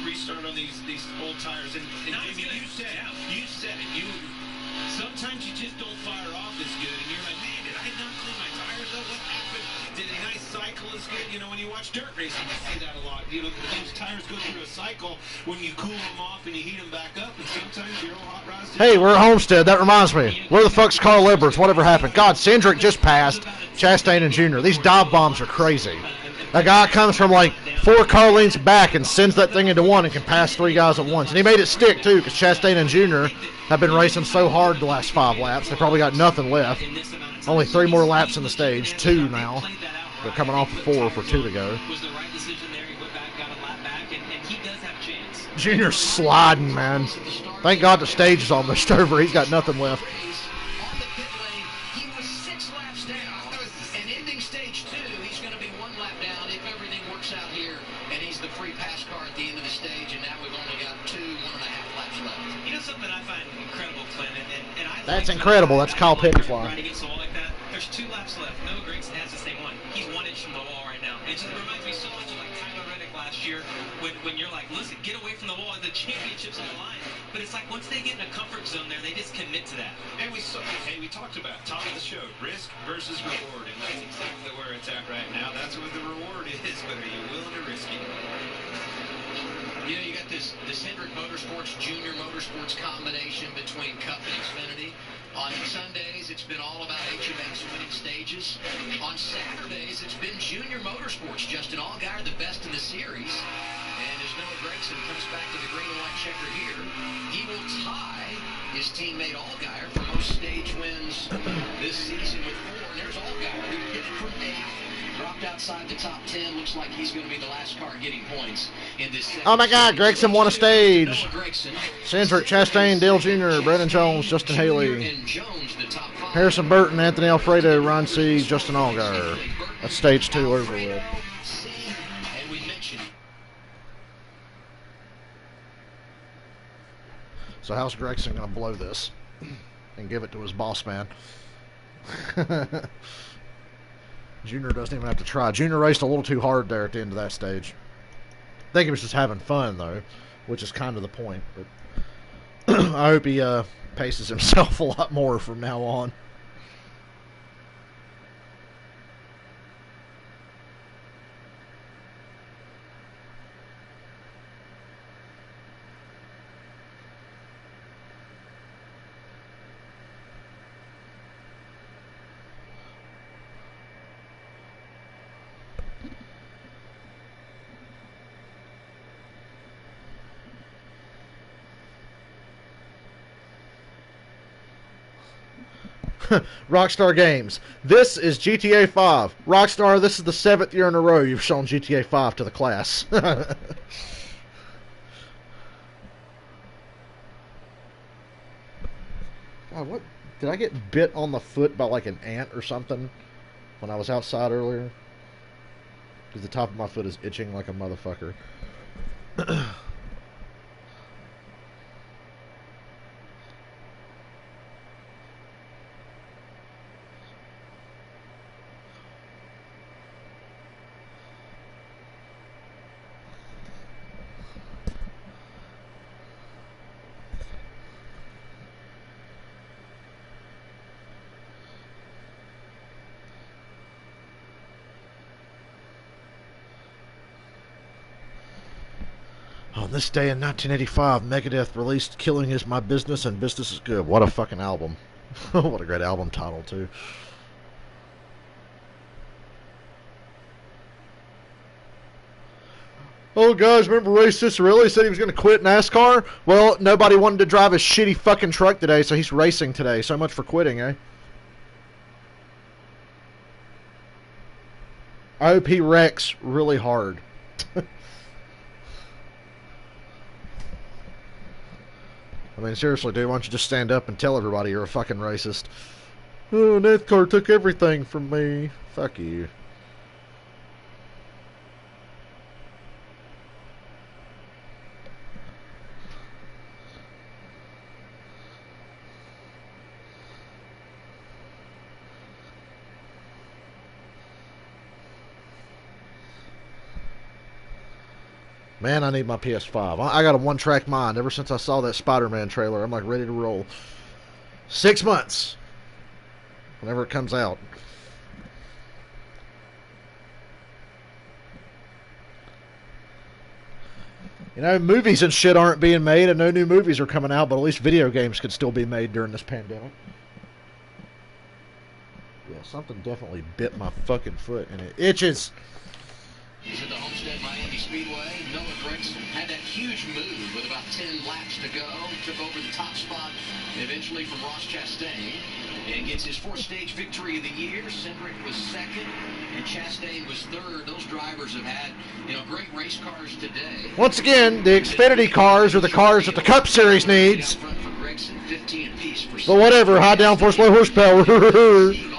restarted on these old tires, and Jimmy, you said it. Sometimes you just don't fire off as good, and you're like, man, did I not clean my tires up? What happened? Did a nice cycle as good? When you watch dirt racing, you see that a lot. Those tires go through a cycle when you cool them off and you heat them back up, and sometimes your old hot rods. Hey, we're at Homestead. That reminds me. Where the fuck's Carl Edwards? Whatever happened? God, Cindric just passed Chastain and Junior. These dive bombs are crazy. A guy comes from like 4 car lengths back and sends that thing into 1 and can pass 3 guys at once. And he made it stick, too, because Chastain and Junior have been racing so hard the last 5 laps. They probably got nothing left. Only 3 more laps in the stage. 2 now. They're coming off of 4 for 2 to go. Junior's sliding, man. Thank God the stage is almost over. He's got nothing left. On the pit lane, he was 6 laps down, and ending stage 2, he's going to be 1 lap down if everything works out here, and he's the free pass car at the end of the stage, and now we've only got 1.5 laps left. Something I find incredible, Clint, and I That's incredible. That's Kyle Pettyfly. Trying to get so like that. There's 2 laps left. Noah Gragson has this thing won. He's 1 inch from the wall right now. It just reminds me so much of like Tyler Reddick last year when you're like, listen, get away from the wall. The championship's on the line. but it's like once they get in a comfort zone there, they just commit to that. And we talked about top of the show, risk versus reward, and that's exactly where it's at right now. That's what the reward is, but are you willing to risk it? You know, you got this Hendrick Motorsports, Junior Motorsports combination between Cup and Xfinity. On Sundays, it's been all about HMX winning stages. On Saturdays, it's been Junior Motorsports. Justin Allgaier, the best in the series. And as Noah Gragson comes back to the green and white checker here, he will tie his teammate Allgaier for most stage wins this season with 4. And there's Allgaier, who hit it from 8th. Dropped outside the top 10. Looks like he's going to be the last car getting points in this second. Oh my God, Gregson won a stage. Gregson, Cindric, Chastain, Dale Jr., Brandon Jones, Justin Haley, and Jones, the top 5. Harrison Burton, Anthony Alfredo, Ron C., Justin Allgaier. That's stage 2 over with. And we mentioned. So how's Gregson going to blow this and give it to his boss man? Junior doesn't even have to try. Junior raced a little too hard there at the end of that stage. I think he was just having fun, though, which is kind of the point. But I hope he paces himself a lot more from now on. Rockstar Games. This is GTA 5. Rockstar, this is the 7th year in a row you've shown GTA 5 to the class. God, what? Did I get bit on the foot by like an ant or something when I was outside earlier? Because the top of my foot is itching like a motherfucker. On this day in 1985, Megadeth released Killing Is My Business and Business Is Good. What a fucking album. What a great album title, too. Oh, guys, remember Ray Cicerelli said he was going to quit NASCAR? Well, nobody wanted to drive his shitty fucking truck today, so he's racing today. So much for quitting, eh? I hope he wrecks really hard. I mean, seriously, dude, why don't you just stand up and tell everybody you're a fucking racist? Oh, NASCAR took everything from me. Fuck you. Man, I need my PS5. I got a one-track mind. Ever since I saw that Spider-Man trailer, I'm like ready to roll. 6 months. Whenever it comes out. You know, movies and shit aren't being made, and no new movies are coming out, but at least video games could still be made during this pandemic. Yeah, something definitely bit my fucking foot, and it itches. He's at the Homestead Miami Speedway. Noah Gragson had that huge move with about 10 laps to go. Took over the top spot eventually from Ross Chastain and gets his 4th stage victory of the year. Cindric was 2nd and Chastain was 3rd. Those drivers have had, great race cars today. Once again, the Xfinity cars are the cars that the Cup Series needs. But whatever, high downforce, low horsepower. 14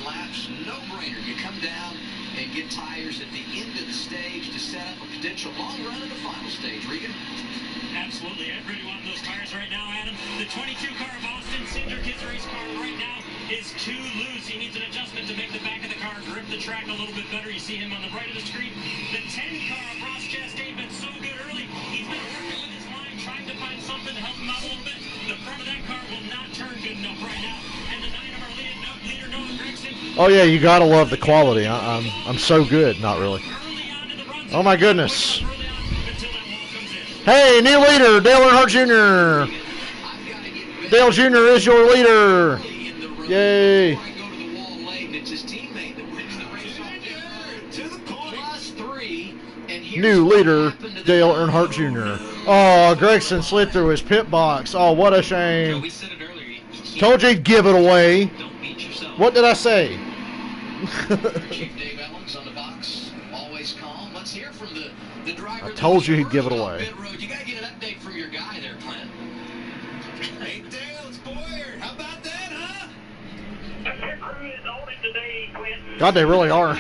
laps, no brainer. You come down and get tires at the end of the stage to set up a potential long run in the final stage. Regan? Absolutely. I'd really want those tires right now, Adam. The 22 car of Austin Cindric, his race car right now is too loose. He needs an adjustment to make the back of the car grip the track a little bit better. You see him on the right of the screen. The 10 car of Ross Chastain been so good early. He's been working with his line, trying to find some something to help him out a little bit. The front of that car will not turn good enough right now. And the 9 of our leader, Noah Gregson. Oh yeah, you gotta love the quality. I'm so good. Not really. Oh my goodness. Hey, new leader, Dale Earnhardt Jr. Dale Jr. is your leader. Yay. New leader, Dale Earnhardt Jr. Oh, Gregson slid through his pit box. Oh, what a shame. Told you he'd give it away. What did I say? I told you he'd give it away. You gotta get an update from your guy there, Clint. Hey, Dale, it's Boyer. How about that, huh? Your crew is on it today, Clint. God, they really are.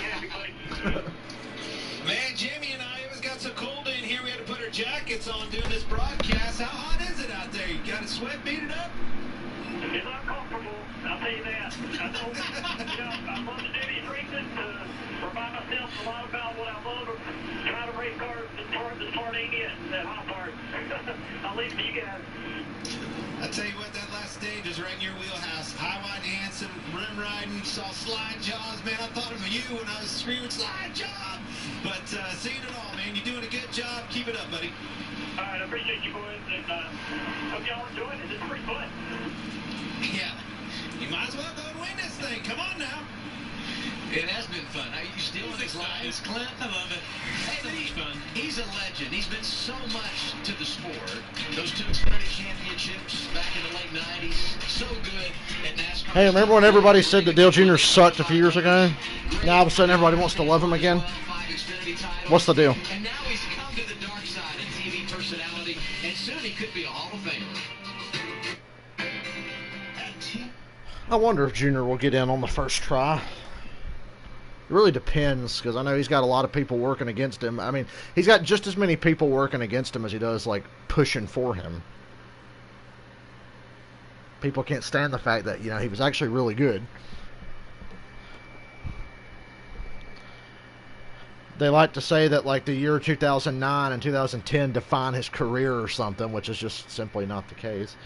Man, Jamie and I always got so cold in here we had to put our jackets on doing this broadcast. How hot is it out there? You got a sweat beat it up? It's uncomfortable, I'll tell you that. I know, I love to do these races to remind myself a lot about what I love or try to race cars the start ain't it, that hot part. I'll leave it to you guys. I tell you what, that last stage was right in your wheelhouse. High wide dancing, rim riding, saw slide jaws. Man, I thought of you when I was screaming slide job. But seeing it all, man, you're doing a good job. Keep it up, buddy. All right, I appreciate you boys, and hope y'all enjoying it. It's pretty fun. Yeah, you might as well go and win this thing. Come on now. It has been fun. Are you stealing his lines, Clint? I love it. Hey, So much fun. he's a legend. He's been so much to the sport. Those 2 Xfinity championships back in the late 90s. So good at NASCAR. Hey, remember when everybody said that Dale Jr. sucked a few years ago? Now all of a sudden everybody wants to love him again? What's the deal? And now he's come to the dark side of TV personality, and soon he could be a Hall of Famer. I wonder if Jr. will get in on the first try. It really depends, because I know he's got a lot of people working against him. I mean, he's got just as many people working against him as he does, like, pushing for him. People can't stand the fact that, you know, he was actually really good. They like to say that, like, the year 2009 and 2010 define his career or something, which is just simply not the case.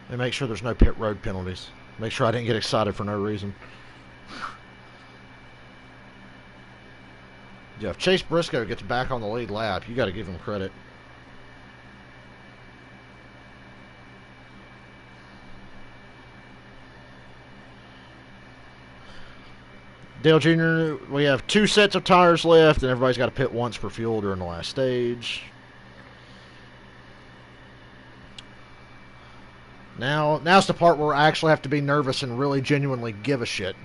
And make sure there's no pit road penalties. Make sure I didn't get excited for no reason. Yeah, if Chase Briscoe gets back on the lead lap, you got to give him credit. Dale Jr., we have 2 sets of tires left, and everybody's got to pit once for fuel during the last stage. Now's the part where I actually have to be nervous and really genuinely give a shit.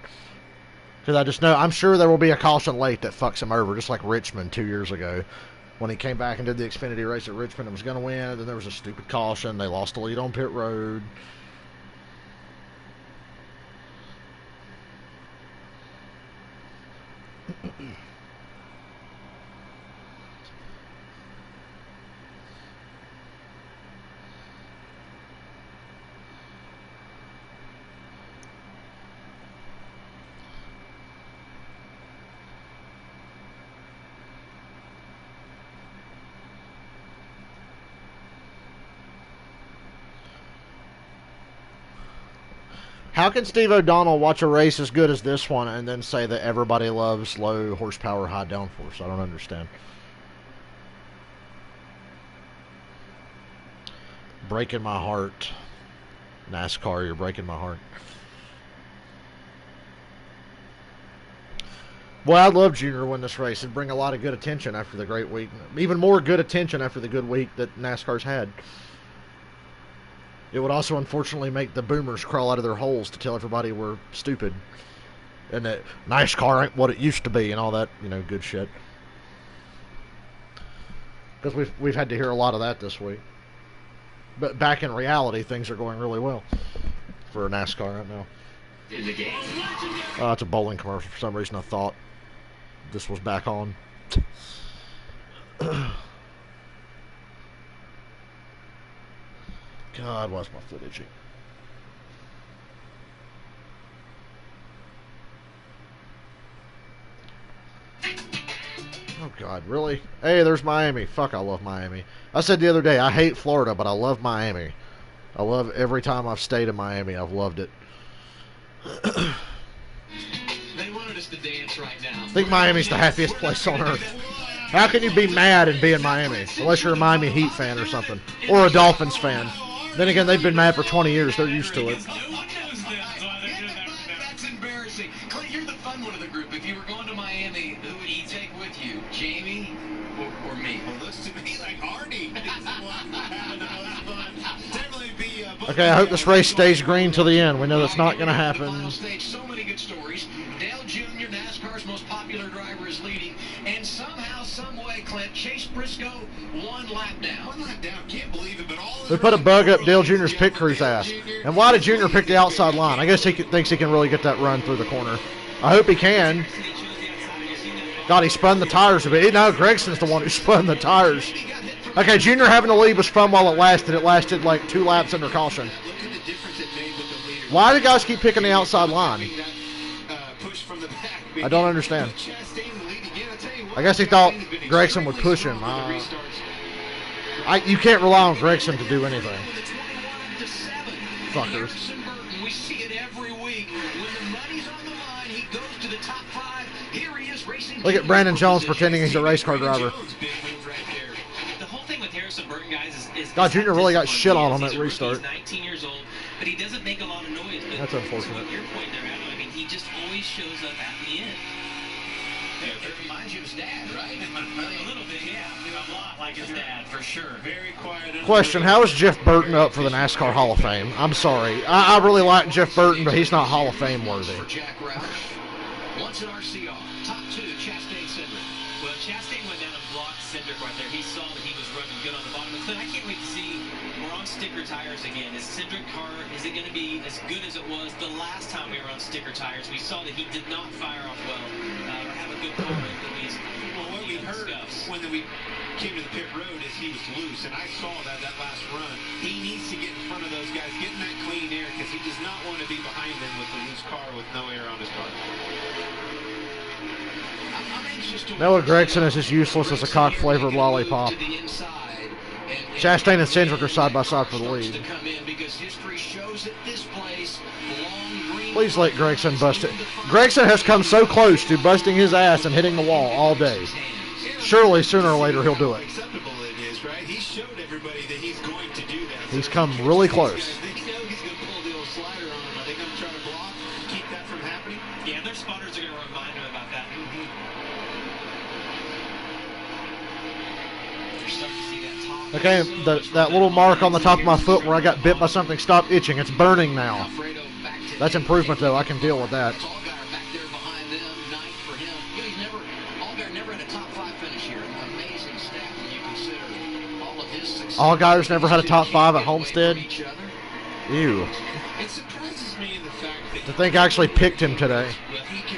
Because I just know, I'm sure there will be a caution late that fucks him over, just like Richmond 2 years ago. When he came back and did the Xfinity race at Richmond and was going to win, and then there was a stupid caution. They lost the lead on pit road. How can Steve O'Donnell watch a race as good as this one and then say that everybody loves low horsepower, high downforce? I don't understand. Breaking my heart. NASCAR, you're breaking my heart. Well, I'd love Junior to win this race. It'd bring a lot of good attention after the great week. Even more good attention after the good week that NASCAR's had. It would also, unfortunately, make the boomers crawl out of their holes to tell everybody we're stupid. And that NASCAR ain't what it used to be and all that, you know, good shit. Because we've had to hear a lot of that this week. But back in reality, things are going really well for NASCAR right now. In the game. It's a bowling commercial for some reason, I thought. this was back on. God, why's my foot itchy? Oh God, really? Hey, there's Miami. Fuck, I love Miami. I said the other day, I hate Florida, but I love Miami. I love every time I've stayed in Miami. I've loved it. They wanted us to dance right now. I think Miami's the happiest place on earth. How can you be mad and be in Miami? Unless you're a Miami Heat fan or something. Or a Dolphins fan. Then again, they've been mad for 20 years. They're used to it. That's embarrassing. Clint, you're the fun one of the group. If you were going to Miami, who would you take with you? Jamie or me? Well, looks to me like Artie is the one having the most fun. Definitely be, Okay, I hope this race stays green till the end. We know that's not going to happen. Final stage, so many good stories. Dale Jr., NASCAR's most popular driver, is leading. And somehow, some way, Clint, Chase Briscoe, one lap down. One lap down. Can't believe it, but all of They put a bug up Dale Jr.'s pit crew's ass. And why did Jr. pick the outside line? I guess he thinks he can really get that run through the corner. I hope he can. God, he spun the tires a bit. No, Gregson's the one who spun the tires. Okay, Jr. having the lead was fun while it lasted. It lasted like 2 laps under caution. look at the difference it made with the leader. Why do guys keep picking the outside line? Push from the back. I don't understand. Chastain lead again. I tell you what, I guess he thought Chastain has been Gregson would push him. You can't rely on Gregson to do anything. Fuckers. We see it every week. When the money's on the line, he goes to the top 5. Here he is racing. Look at Brandon Jones pretending he's a race car driver. The whole thing with Harrison Burton, guys, is God, Junior really got shit on him at restart. He's 19 years old, but he doesn't make a lot of noise. But That's unfortunate. To your point there, Adam, I mean, he just always shows up at the end. It reminds you of his dad, right? A little bit, yeah. A lot like his dad, for sure. Very quiet. Question, how is Jeff Burton up for the NASCAR Hall of Fame? I'm sorry. I really like Jeff Burton, but he's not Hall of Fame worthy. For Jack Roush. Once an RCR. Top 2, Chastain Cindric. Well, Chastain went down and blocked Cindric right there. He saw that he was running good on the bottom. But Clint, I can't wait to see. We're on sticker tires again. Is Cindric car, is it going to be as good as it was the last time we were on sticker tires? We saw that he did not fire off well or have a good car, at least. Well, what we heard when we came to the pit road is he was loose, and I saw that last run. He needs to get in front of those guys, get in that clean air, because he does not want to be behind them with a loose car with no air on his car. Noah Gregson is as useless as a cock-flavored lollipop. Chastain and Cindric are side by side for the lead. Please let Gregson bust it. Gregson has come so close to busting his ass and hitting the wall all day. Surely, sooner or later, he'll do it. Acceptable it is, right? He showed everybody that he's going to do that. He's come really close. They know he's going to pull the old slider on him. Are they going to try to block, keep that from happening? Yeah, their spotters are going to remind him about that. You're starting to see that top. Okay, that little mark on the top of my foot where I got bit by something stopped itching. It's burning now. That's improvement, though. I can deal with that. Allgaier's never had a top 5 at Homestead. Ew. It surprises me in the fact that To think I actually picked him today.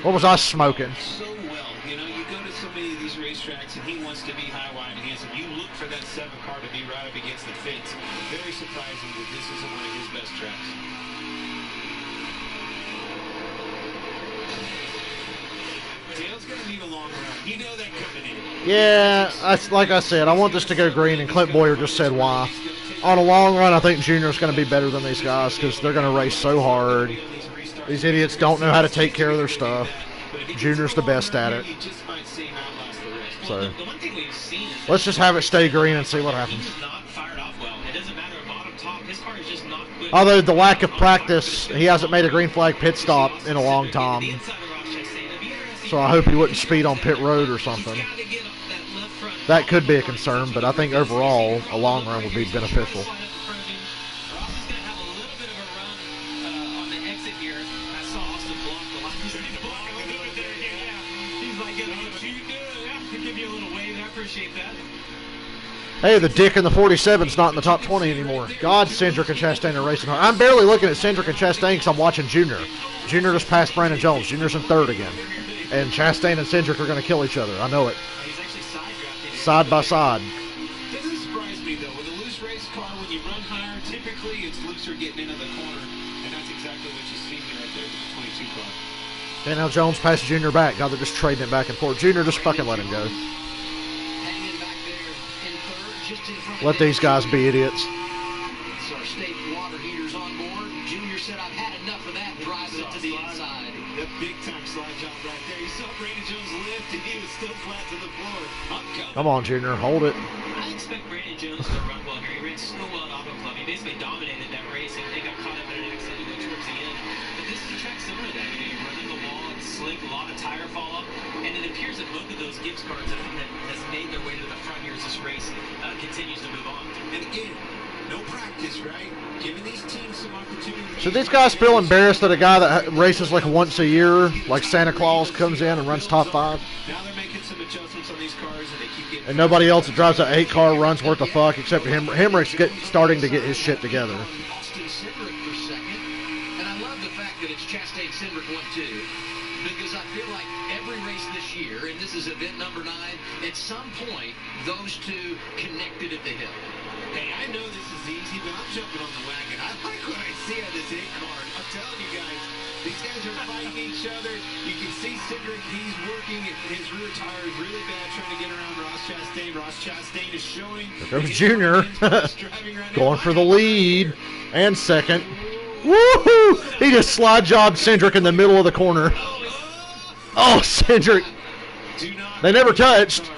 What was I smoking? so well. You know, you go to so many of these racetracks and he wants to be high, wide, and handsome. You look for that 7 car to be right up against the fence. Very surprising that this isn't one of his best tracks. Dale's going to need a long run. You know that coming in. Yeah, that's like I said. I want this to go green, and Clint Boyer just said why. On a long run, I think Junior's going to be better than these guys because they're going to race so hard. These idiots don't know how to take care of their stuff. Junior's the best at it. So let's just have it stay green and see what happens. Although the lack of practice, he hasn't made a green flag pit stop in a long time. So I hope he wouldn't speed on pit road or something. That could be a concern, but I think overall a long run would be beneficial. Hey, the dick in the 47's not in the top 20 anymore. God, Cindric and Chastain are racing hard. I'm barely looking at Cindric and Chastain because I'm watching Junior. Junior just passed Brandon Jones. Junior's in 3rd again. and Chastain and Cindric are going to kill each other. I know it. He's actually side-drafting. Side by side. Doesn't surprise me, though. With a loose race car, when you run higher, typically it's looser getting into the corner. And that's exactly what you see right there with the 22 car. Daniel Jones passed Junior back. God, they're just trading it back and forth. Junior, just fucking let him go. Hanging back there in third, just in front of Let these guys be idiots. So our state water heaters on board. Junior said, I've had enough of that. Driving it to the inside. That big-time slide job right there. You saw Brandon Jones lift, and he was still flat to the floor. I'm coming. Come on, Junior. Hold it. I expect Brandon Jones to run well here. He ran so well at Auto Club. He basically dominated that race, and they got caught up in an accident towards the end. But this is a track similar to that. You're running the wall, it's slick, a lot of tire fall off, and it appears that both of those Gibbs cars that has made their way to the front here as this race continues to move on. And again, no practice, right? Giving these teams some opportunity. Should these guys feel embarrassed that a guy that races like once a year, like Santa Claus, comes in and runs top 5? Now they're making some adjustments on these cars, and they keep getting. And nobody else that drives an 8-car runs worth of fuck except for him. Hemrick's starting to get his shit together. Austin Cindric for second. And I love the fact that it's Chastain Cindric 1-2. Because I feel like every race this year, and this is event number 9, at some point, those two connected at the hip. Hey, I know this is easy, but I'm jumping on the wagon. I like what I see on this 8-car. I'm telling you guys, these guys are fighting each other. You can see Cindric, he's working. His rear tire is really bad trying to get around Ross Chastain. Ross Chastain is showing. There goes Junior. Going for the lead. And second. Woohoo! He just slide jobbed Cindric in the middle of the corner. Oh, Cindric. They never touched.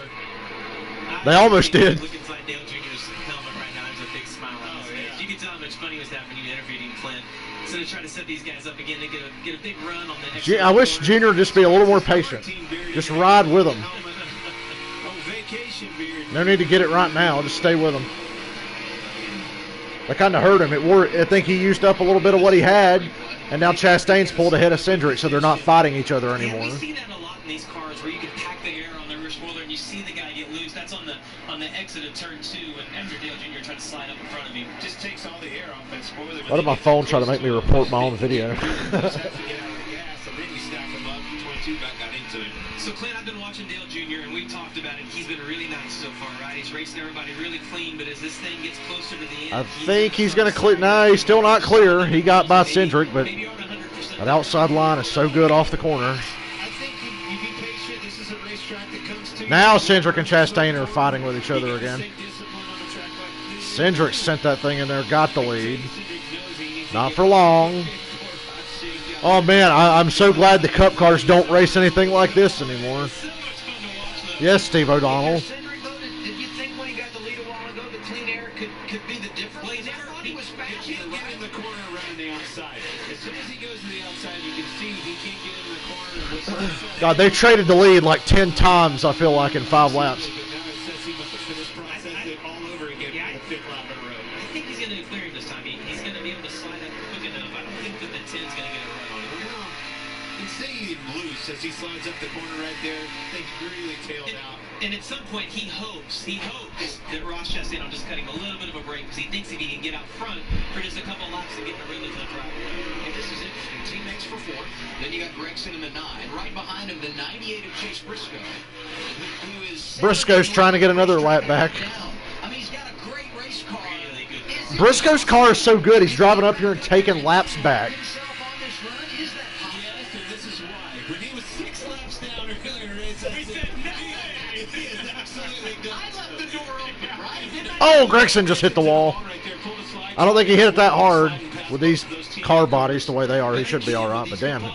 They almost did. Look inside Dale Jr.'s helmet right now. There's a big smile on his face. You can tell how much fun he was having when you interviewed him, Clint. So to try to set these guys up again to get a big run on the next. I wish Junior would just be a little more patient. Just ride with him. No need to get it right now. Just stay with him. That kind of hurt him. I think he used up a little bit of what he had, and now Chastain's pulled ahead of Cindric, so they're not fighting each other anymore. We see that a lot in these cars where you can pack the air on the rear spoiler and you see the guy get loose. That's on the exit of turn 2, and after Dale Jr. tried to slide up in front of him. Just takes all the air off that spoiler. Why did my phone try to make me report my own video? So, Clint, I've been watching Dale Jr., and we've talked about it. He's been really nice so far, right? He's racing everybody really clean, but as this thing gets closer to the end... I think he's going to clear... No, he's still not clear. He got by Cindric, but that outside line is so good off the corner. I think you be patient. This is a racetrack that comes to... Now Cindric and Chastain are fighting with each other again. Cindric sent that thing in there, got the lead. Not for long. Oh, man, I'm so glad the Cup cars don't race anything like this anymore. Yes, Steve O'Donnell. Did you think when he got the lead a while ago that clean air could be the difference? Well, he was fast. He can't get in the corner around the outside. As soon as he goes to the outside, you can see he can't get in the corner. God, they traded the lead like 10 times, I feel like, in 5 laps. I think he's going to clear him this time. He's going to be able to slide up quick enough. I don't think that the 10's going to get a run on him. It's staying loose as he slides up the corner right there. Things really tailed out. And at some point, he hopes that Ross Chastain will just cutting a little bit of a break because he thinks if he can get out front for just a couple laps and get in a really tough drive. And this is interesting. Teammates for 4th. Then you got Gregson in the 9. Right behind him, the 98 of Chase Briscoe. Who is Briscoe's trying to get another lap back. I mean, he's got a great race car. Really good. Briscoe's car is so good, he's driving up here and taking laps back. Himself on this run? Is that possible? Yes, and this is why. When he was 6 laps down earlier in the race, he said, he is absolutely done. I left the door open, right? Oh, Gregson just hit the wall. I don't think he hit it that hard. With these car bodies the way they are, he should be all right, but damn it.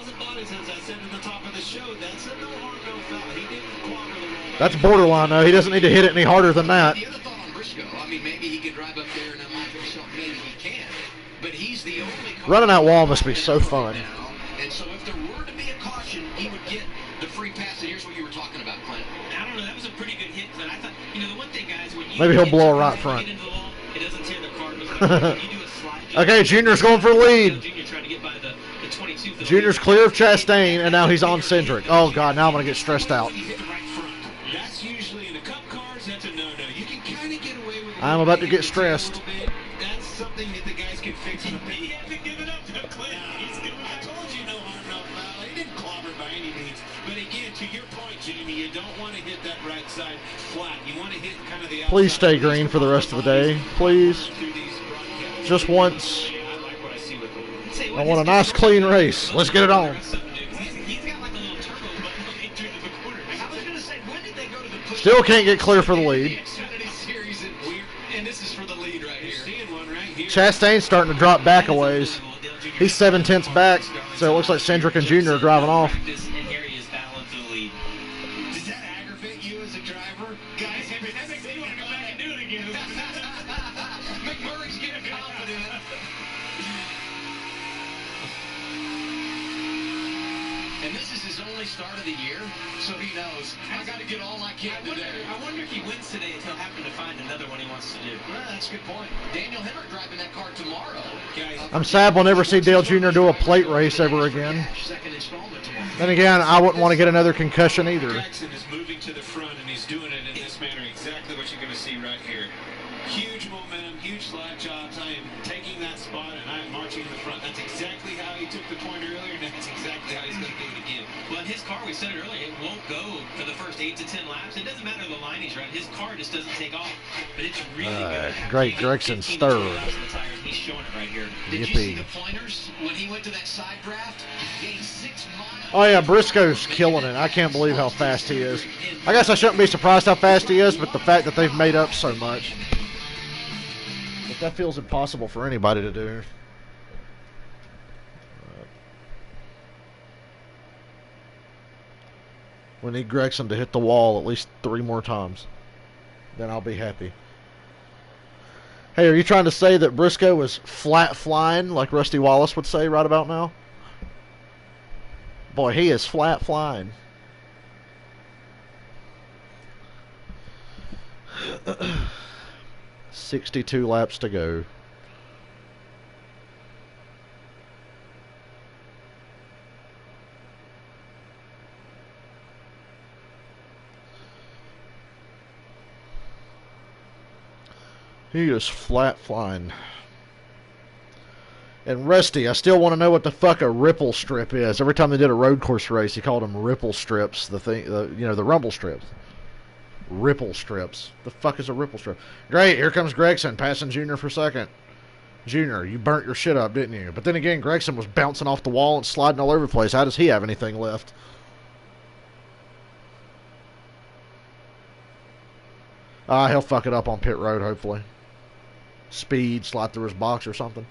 That's borderline, though. He doesn't need to hit it any harder than that. The other thought on Briscoe, I mean, maybe he could drive up there and unlock himself. Maybe he can. But he's the only car. Running that wall must be so fun. Now. And so if there were to be a caution, he would get the free pass. And here's what you were talking about, Clint. I don't know. That was a pretty good hit. But I thought, the one thing, guys, when you Maybe he'll blow a right front. It doesn't tear the car. When you do a slide jump, Okay, Junior's going for the lead. Junior trying to get by the 22 for the Junior's lead. clear of Chastain, and now he's on Cindric. Oh, God, now I'm going to get stressed out. That's usually in the Cup cars. That's a no-no. You can kind of get away with it. I'm about to get stressed. That's something that the guys can fix. He hasn't given up to Clint. He's given I up. told you no harm, no foul. He didn't clobber by any means. But again, you don't want to hit that right side flat. You want to hit kind of the outside. Please stay green for the rest of the day. Please. Just once. I like what I see with them. I want a nice clean race. Let's get it on. He's got like a little turbo button when they turn to the corner. I was going to say, when did they go to the push? Still can't get clear for the lead. Xfinity Series, and this is for the lead right here. Seeing one right here. Chastain's starting to drop back a ways. He's 7/10 back, so it looks like Cendric and Junior are driving off. And here he is battling for the lead. Does that aggravate you as a driver? Guys, that makes me want to go back and do it again. McMurray's getting confident. And this is his only start of the year, so he knows, I got to get all I can today. I wonder if he wins today if he'll happen to find another one he wants to do. Well, that's a good point. Daniel Hemrick driving that car tomorrow. Guys, I'm sad we'll never see Dale Jr. do a plate race ever again. Second installment tomorrow. Then again, I wouldn't want to get another concussion either. Jackson is moving to the front, and he's doing it in this manner. Exactly what you're going to see right here. Huge momentum, huge slide jobs. I am taking that spot, and I am marching in the front. That's exactly how he took the point earlier, and that's exactly how he's going to do it again. Well, in his car, we said it earlier, it won't go for the first 8 to 10 laps. It doesn't matter the line he's running. His car just doesn't take off. But it's really good. Great Gregson's third. He's showing it right here. Did you see Yippee. the pointers when he went to that side draft? Gained 6 miles. Oh yeah, Briscoe's killing it. I can't believe how fast he is. I guess I shouldn't be surprised how fast he is, but the fact that they've made up so much. But that feels impossible for anybody to do. We need Gregson to hit the wall at least 3 more times. Then I'll be happy. Hey, are you trying to say that Briscoe is flat flying, like Rusty Wallace would say right about now? Boy, he is flat flying. $62 laps to go. He is flat flying. And Rusty, I still want to know what the fuck a ripple strip is. Every time they did a road course race, he called them ripple strips. The rumble strips. Ripple strips. The fuck is a ripple strip? Great, here comes Gregson passing Junior for second. Junior, you burnt your shit up, didn't you? But then again, Gregson was bouncing off the wall and sliding all over the place. How does he have anything left? He'll fuck it up on pit road, hopefully. Speed, slide through his box or something.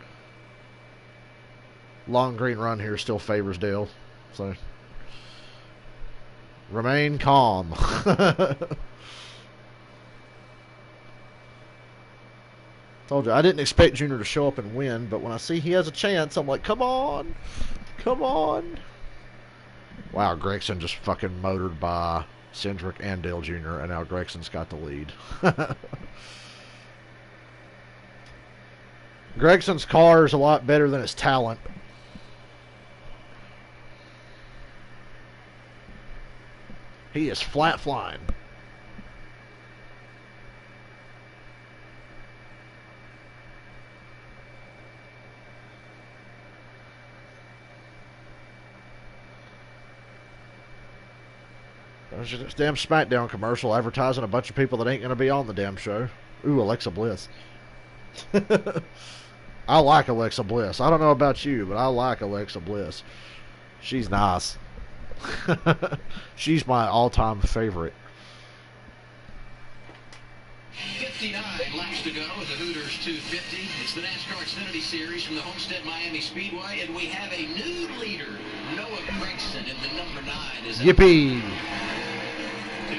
Long green run here still favors Dale. So remain calm. Told you, I didn't expect Junior to show up and win, but when I see he has a chance, I'm like, come on. Come on. Wow, Gregson just fucking motored by Cendric and Dale Jr., and now Gregson's got the lead. Gregson's car is a lot better than his talent. He is flat flying. There's this damn SmackDown commercial advertising a bunch of people that ain't going to be on the damn show. Ooh, Alexa Bliss. I like Alexa Bliss. I don't know about you, but I like Alexa Bliss. She's nice. She's my all-time favorite. 59 laps to go with the Hooters 250. It's the NASCAR Xfinity Series from the Homestead Miami Speedway, and we have a new leader, Noah Gregson, in the number 9. Yippee!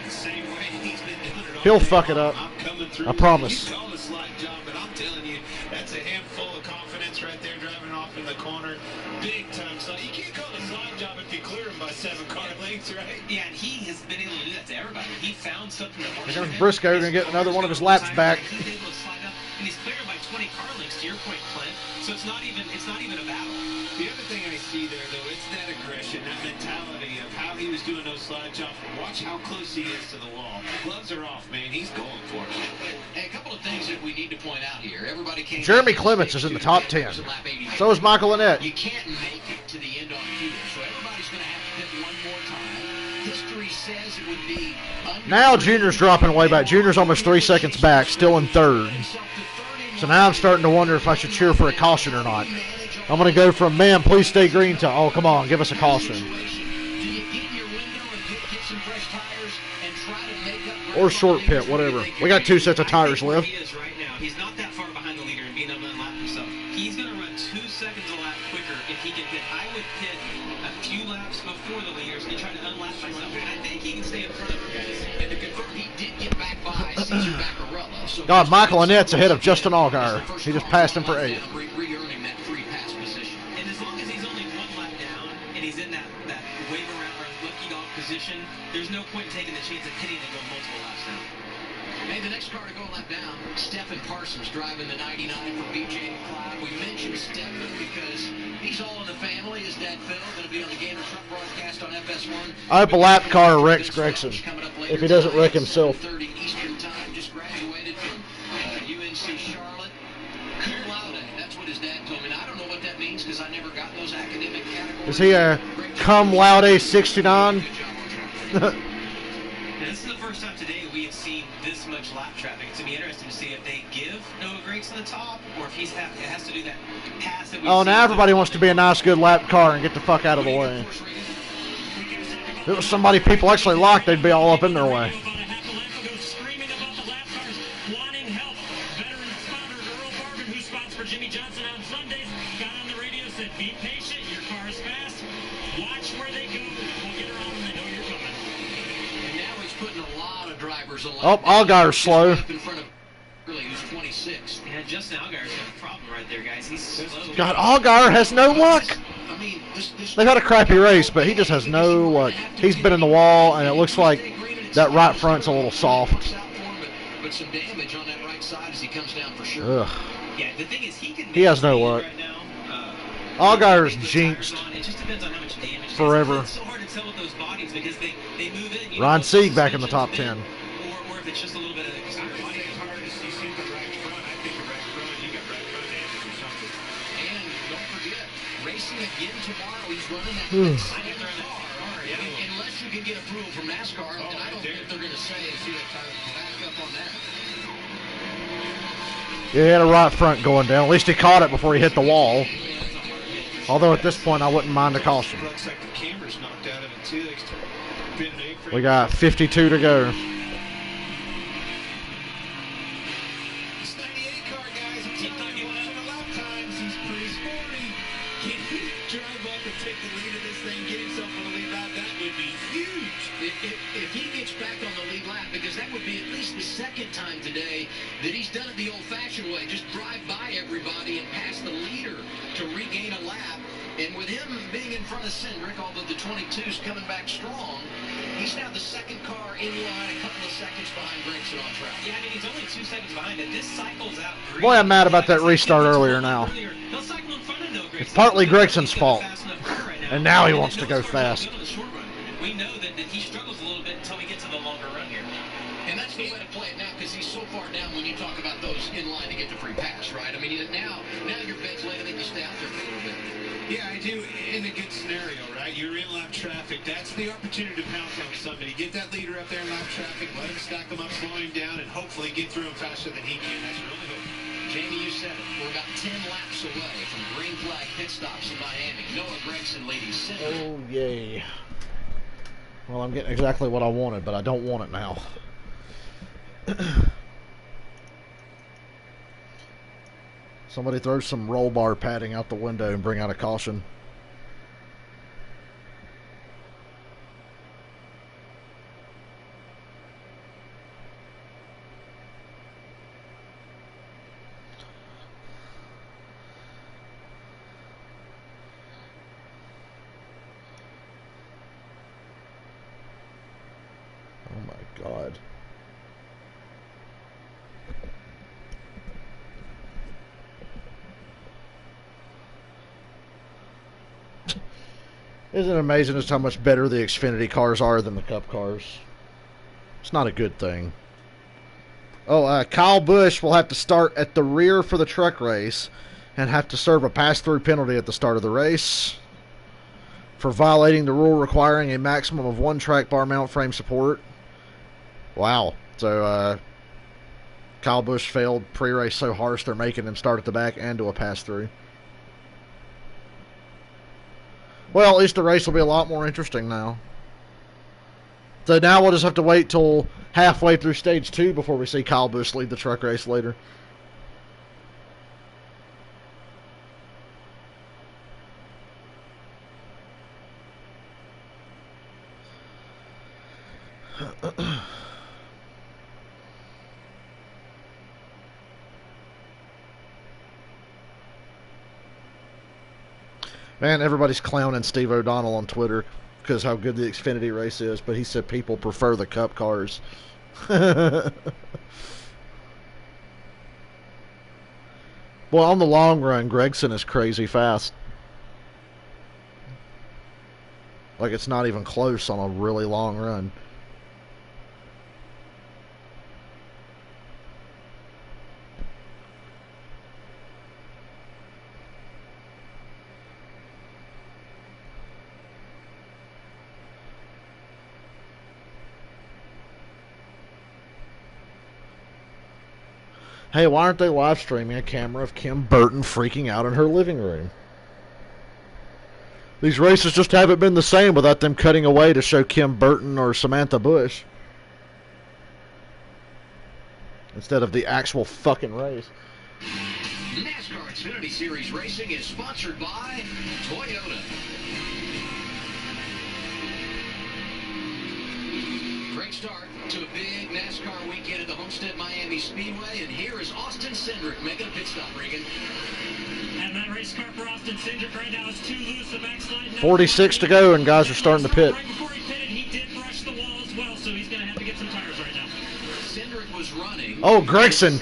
The same way he's been doing it all He'll day fuck it long. up. I'm coming through. I promise. You call a slide job, but I'm telling you, that's a handful of confidence right there driving off in the corner. Big time slide. You can't call a slide job if you clear him by 7 car lengths, right? Yeah, and he has been able to do that to everybody. He found something that works. Here for comes him. Briscoe, gonna get another one of his laps back. He's able to slide up, and he's clearing by 20 car lengths to your point, Clint. So it's not even a battle. The other thing I see there, though, it's that aggression, that mentality of how he was doing those slide jumps. Watch how close he is to the wall. Gloves are off, man. He's going for it. Hey, a couple of things that we need to point out here. Everybody came. Jeremy Clements is in the top 10. So is Michael Annette. You can't make it to the end on fuel, so everybody's going to have to pit one more time. History says it would be Now Junior's dropping way back. Junior's almost 3 seconds back, still in third. So now I'm starting to wonder if I should cheer for a caution or not. I'm going to go from, man, please stay green, to, oh, come on, give us a caution. Or short pit, whatever. We got 2 sets of tires left. He is right now. He's not that far behind the leader and being able to unlap himself. He's going to run 2 seconds a lap quicker if he can pit. I would pit a few laps before the leaders and try to unlap myself. And I think he can stay in front of them, guys. And to confirm, he did get back by Cesar Vaccarella. So God, Michael Annette's ahead of Justin Allgaier. He just passed him for 8. Re-earning that free pass position. And as long as he's only 1 lap down and he's in that wave around or lucky dog position, there's no point in taking the chance of pitting and going multiple laps down. Hey, the next car to go lap down, Stephen Parsons driving the 99 for BJ McLeod. We mentioned Stephen because he's all in the family. His dad Phil going to be on the Gator Truck broadcast on FS1. I hope a lap car wrecks Gregson, if he doesn't wreck himself. 30 Eastern time, just graduated from UNC Charlotte. Cum laude, that's what his dad told me. Now, I don't know what that means because I never got those academic categories. Is he a cum laude 69? This is the first time today we have seen this much lap traffic. It's going to be interesting to see if they give Noah Gregson the top or if he has to do that pass that we Oh, now everybody wants to be a nice, good lap car and get the fuck out of the way. If it was somebody people actually liked, they'd be all up in their way. Screaming about the lap cars, wanting help. Veteran spotter Earl Barber, who spots for Jimmy Johnson on Sundays, got on the radio, said, be patient, your car's fast. Watch where they go. We'll get around when they know you're coming. And now he's putting a lot of drivers on Oh, Allgaier's slow. in front of really who's 26. Yeah, Justin Allgaier's got a problem right there, guys. He's slow. God, Allgaier has no luck. I mean, They've had a crappy race, but he just has no luck. He's been in the wall, and it looks like that right front's a little soft. But some damage on that right side as he comes down for sure. Ugh. Yeah, the thing is, he has no luck. right now. Allgaier's They put jinxed tires on. It just depends on how much damage. forever. It's so hard to tell with those bodies because they move in. You Ron know, Sieg back in the top suspension's 10. in, or if it's just a little bit of extra body. It's hard to see the right front. I think the right front, you got right front damage or something. And don't forget, racing again tomorrow. He's running that Hmm. second car. Unless you can get approval from NASCAR, and I don't think they're going to say if you back up on that. Yeah, he had a right front going down. At least he caught it before he hit the wall. Although at this point, I wouldn't mind a caution. Looks like the camera's knocked out of it too. We got 52 to go. This 98 car, guys, I'm telling you, watching the lap times, he's pretty sporty. Can he drive up and take the lead of this thing, get himself on the lead lap? That would be huge. If he gets back on the lead lap, because that would be at least the second time today that he's done it the old-fashioned way, just drive by everybody and pass the leader to regain a lap. And with him being in front of Cindric, although the 22's coming back strong, he's now the second car in line, a couple of seconds behind Gregson on track. Yeah, I mean, he's only 2 seconds behind it. This cycles out green. Boy, I'm mad about that restart earlier now. They'll cycle in front of Noah Gregson. It's partly Gregson's fault. Right And now he wants to go fast. We know that he struggles a little bit until we get to the longer run here. And that's the way to play it now, because he's so far down when you talk about those in line to get the free pass, right? I mean, now your bed's laid, I think you stay out there for a little bit. Yeah, I do in a good scenario, right? You're in lap traffic. That's the opportunity to pounce on somebody. Get that leader up there in lap traffic, let him stack him up, slow him down, and hopefully get through him faster than he can. That's really hope. Jamie, you said it. We're about 10 laps away from green flag pit stops in Miami. Noah Gregson leading Cindric. Oh, yay. Well, I'm getting exactly what I wanted, but I don't want it now. Somebody throw some roll bar padding out the window and bring out a caution. Oh my God. Isn't it amazing just how much better the Xfinity cars are than the Cup cars? It's not a good thing. Oh, Kyle Busch will have to start at the rear for the truck race and have to serve a pass-through penalty at the start of the race. for violating the rule requiring a maximum of 1 track bar mount frame support. Wow. So, Kyle Busch failed pre-race so harsh they're making him start at the back and do a pass-through. Well, at least the race will be a lot more interesting now. So now we'll just have to wait till halfway through stage 2 before we see Kyle Busch lead the truck race later. Man, everybody's clowning Steve O'Donnell on Twitter because how good the Xfinity race is, but he said people prefer the Cup cars. Well, on the long run, Gregson is crazy fast. Like, it's not even close on a really long run. Hey, why aren't they live streaming a camera of Kim Burton freaking out in her living room? These races just haven't been the same without them cutting away to show Kim Burton or Samantha Bush. Instead of the actual fucking race. NASCAR Xfinity Series Racing is sponsored by Toyota. Great start to a big NASCAR weekend at the Homestead Miami Speedway, and here is Austin Cindric making a pit stop, Regan. And that race car for Austin Cindric right now is too loose. The backslide. 46 to go, and guys are starting to pit. Right before he pitted, he did brush the wall as well, so he's going to have to get some tires right now. Cindric was running. Oh, Gregson.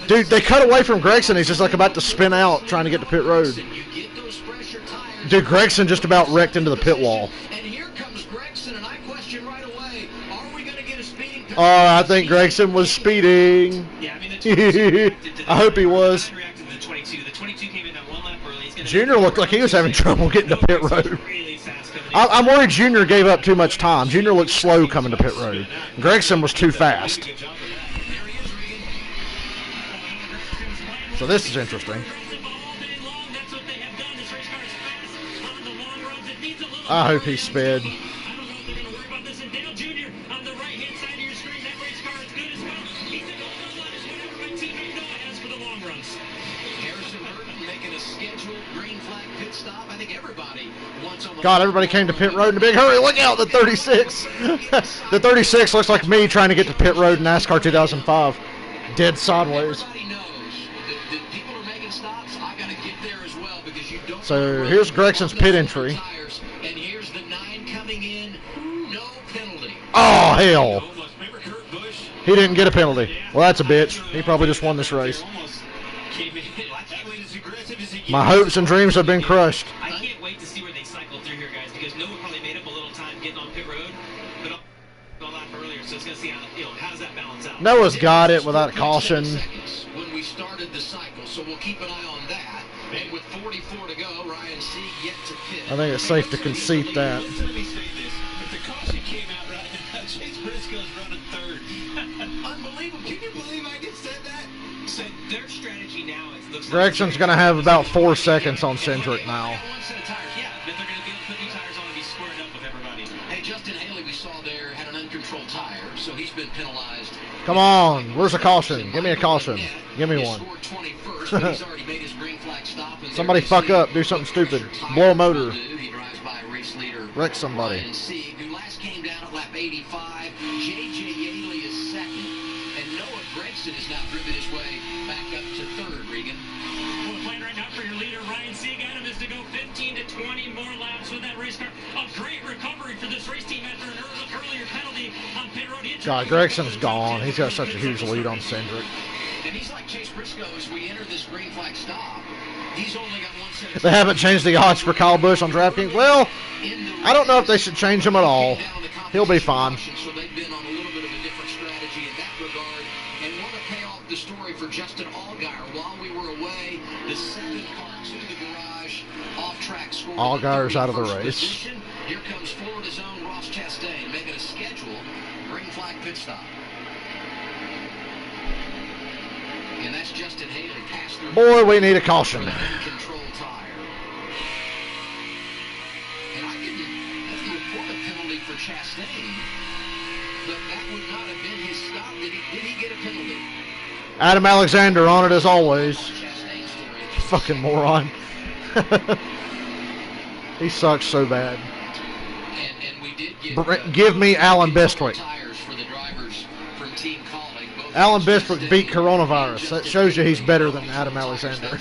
Dude, they cut away from Gregson. He's just like about to spin out trying to get to pit road. Dude, Gregson just about wrecked into the pit wall. And here comes Gregson, and I question right away, are we going to get a speeding penalty? Oh, I think Gregson was speeding. Yeah, I mean, the I hope he was. reacted to the 22. The 22 came in that one lap early. He's gonna Junior looked like he was having trouble getting to pit road. really fast coming in. I'm worried Junior gave up too much time. Junior looked slow coming to pit road. Gregson was too fast. There he is, Regan. So this is interesting. I hope he sped. I don't know if they're going to worry about this. And Dale Jr. on the right-hand side of your screen, that race car is good as well. He's in the front line. It's whatever my teammate Noah has for the long runs. Harrison Burton making a scheduled green flag pit stop. I think everybody wants on the God, everybody came to pit road in a big hurry. Look out, the 36. The 36 looks like me trying to get to pit road in NASCAR 2005. Dead sideways. Everybody knows that people are making stops. I got to get there as well because you don't. So here's Gregson's pit entry. And here's the 9 coming in. No penalty. Oh, hell. Almost. Remember Kurt Busch? He didn't get a penalty. Well, that's a bitch. He probably just won this race. Almost came in. He went as aggressive as he can. My hopes and dreams have been crushed. I can't wait to see where they cycle through here, guys, because Noah probably made up a little time getting on pit road, but a lap earlier, so it's going to see how does that balance out. Noah's got it without caution. When we started the cycle, so we'll keep an eye on that. And with 44 to go, Ryan Sieg yet to pit. I think it's safe to concede that. Listen to me say this. If the caution came out right now, Chase Briscoe's running third. Unbelievable. Can you believe I just said that? So their strategy now is looks Gregson's going to have about 4 seconds on Cindric now. One set of tires, yeah, but they're going to be able to put new tires on and be squared up with everybody. Hey, Justin Haley, we saw there, had an uncontrolled tire, so he's been penalized. Come on. Where's a caution? Give me a caution. Give me He one. scored 21st, but he's already made his green flag stop. And Somebody there we fuck see up. Do something stupid. Blow a motor. He drives by race leader Wreck somebody. Ryan Sieg, who last came down at lap 85. J.J. Yaley is second, and Noah Gregson has now driven his way back up to third, Regan. Well, the plan right now for your leader, Ryan Sieg, Adam, is to go 15 to 20 more laps with that race car. A great recovery for this race team after an earlier penalty on pit road. God, Gregson's gone. He's got such a huge lead on Cindric. And he's like Chase Briscoe as we enter this green flag stop. He's only got one set of They haven't changed the odds for Kyle Busch on DraftKings. Well, I don't know if they should change them at all. down the He'll be fine. So they've been on a little bit of a different strategy in that regard. And want to pay off the story for Justin Allgaier. While we were away, the 7 car to the garage, off-track score. Allgaier's out of the race. Position. Here comes Florida's own Ross Chastain, making a scheduled green flag pit stop. And that's Justin Haley passed through. Boy, we need a caution. Control tire. And I didn't report a penalty for Chastain, but that would not have been his stop. Did he get a penalty? Adam Alexander on it as always. Fucking moron. He sucks so bad. And we did give me Alan Bestwick. Alan Bestwick beat coronavirus. That shows you he's better than Adam Alexander.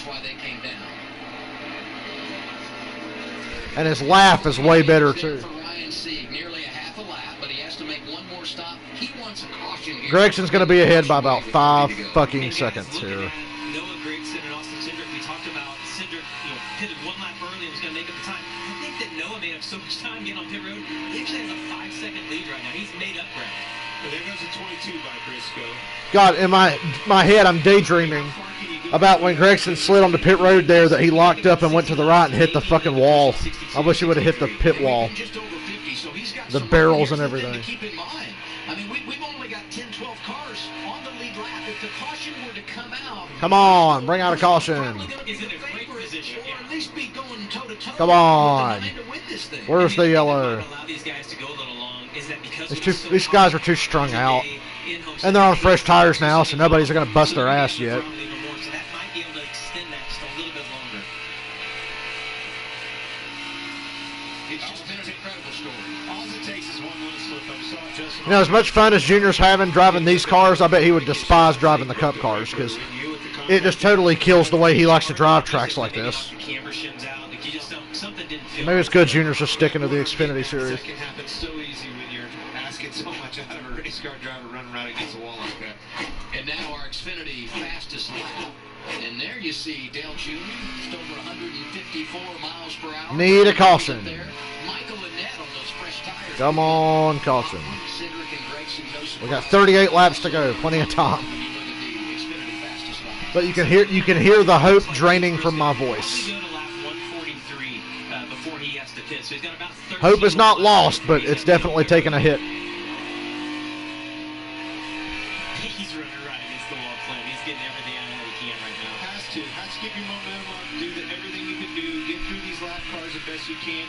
And his laugh is way better too. Gregson's going to be ahead by about 5 fucking seconds here. Pitted one lap early and was going to make up the time. I think that Noah may have so much time getting on pit road. He actually has a 5-second lead right now. He's made up ground. But there goes a 22 by Briscoe. God, in my head, I'm daydreaming about when Gregson slid on the pit road there that he locked up and went to the right and hit the fucking wall. I wish he would have hit the pit wall. The barrels and everything. I mean, we've only got 10, 12 cars on the lead lap. If the caution were to come out, come on, bring out a caution. Come on. Where's the yellow? These guys are too strung out. And they're on fresh tires now, so nobody's going to bust their ass yet. You know, as much fun as Junior's having driving these cars, I bet he would despise driving the Cup cars because it just totally kills the way he likes to drive tracks like this. Maybe it's good Junior's just sticking to the Xfinity series. That can happen so easy when you're asking so much out of a race car driver running right against the wall like that. And now our Xfinity fastest lap. And there you see Dale Jr. just over 154 miles per hour. Need a caution. Michael Annette on those fresh tires. Come on, caution. We got 38 laps to go. Plenty of time. But you can hear the hope draining from my voice. Hope is not lost, but it's definitely taken a hit. He's running right against the wall, Flynn. He's getting everything out of it he can right now. Has to keep your momentum up. Do everything you can do. Get through these lap cars the best you can.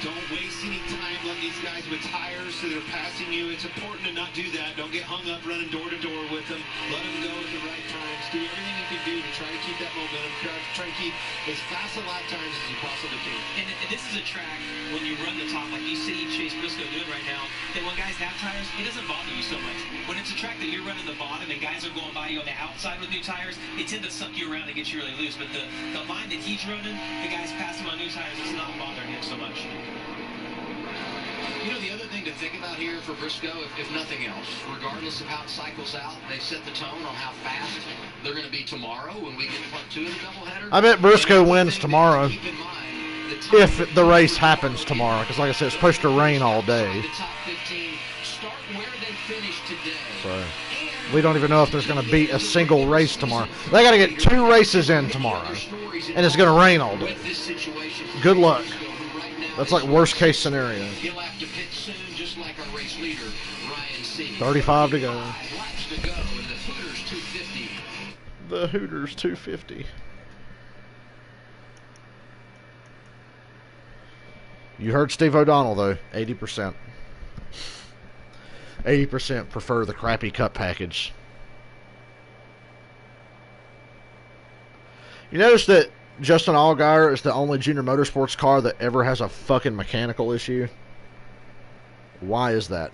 Don't waste any time letting these guys with tires so they're passing you. It's important to not do that. Don't get hung up running door to door with them. Let them go at the right times. Do everything you can do to try to keep that momentum. Try to keep as fast a lap times as you possibly can. And this is a track when you run the top like you see Chase Briscoe doing right now, that when guys have tires, it doesn't bother you so much. When it's a track that you're running the bottom and guys are going by you on the outside with new tires, they tend to suck you around and get you really loose. But the line that he's running, the guys pass him on new tires, it's not bothering him so much. You know, the other thing to think about here for Briscoe, if nothing else, regardless of how it cycles out, they set the tone on how fast they're going to be tomorrow when we get part 2 of the doubleheader. I bet Briscoe wins tomorrow. If the race happens tomorrow, because like I said, it's supposed to rain all day. So we don't even know if there's going to be a single race tomorrow. They got to get 2 races in tomorrow, and it's going to rain all day. Good luck. That's like worst case scenario. 35 to go. The Hooters 250. You heard Steve O'Donnell, though. 80%. 80% prefer the crappy Cup package. You notice that Justin Allgaier is the only Junior Motorsports car that ever has a fucking mechanical issue? Why is that?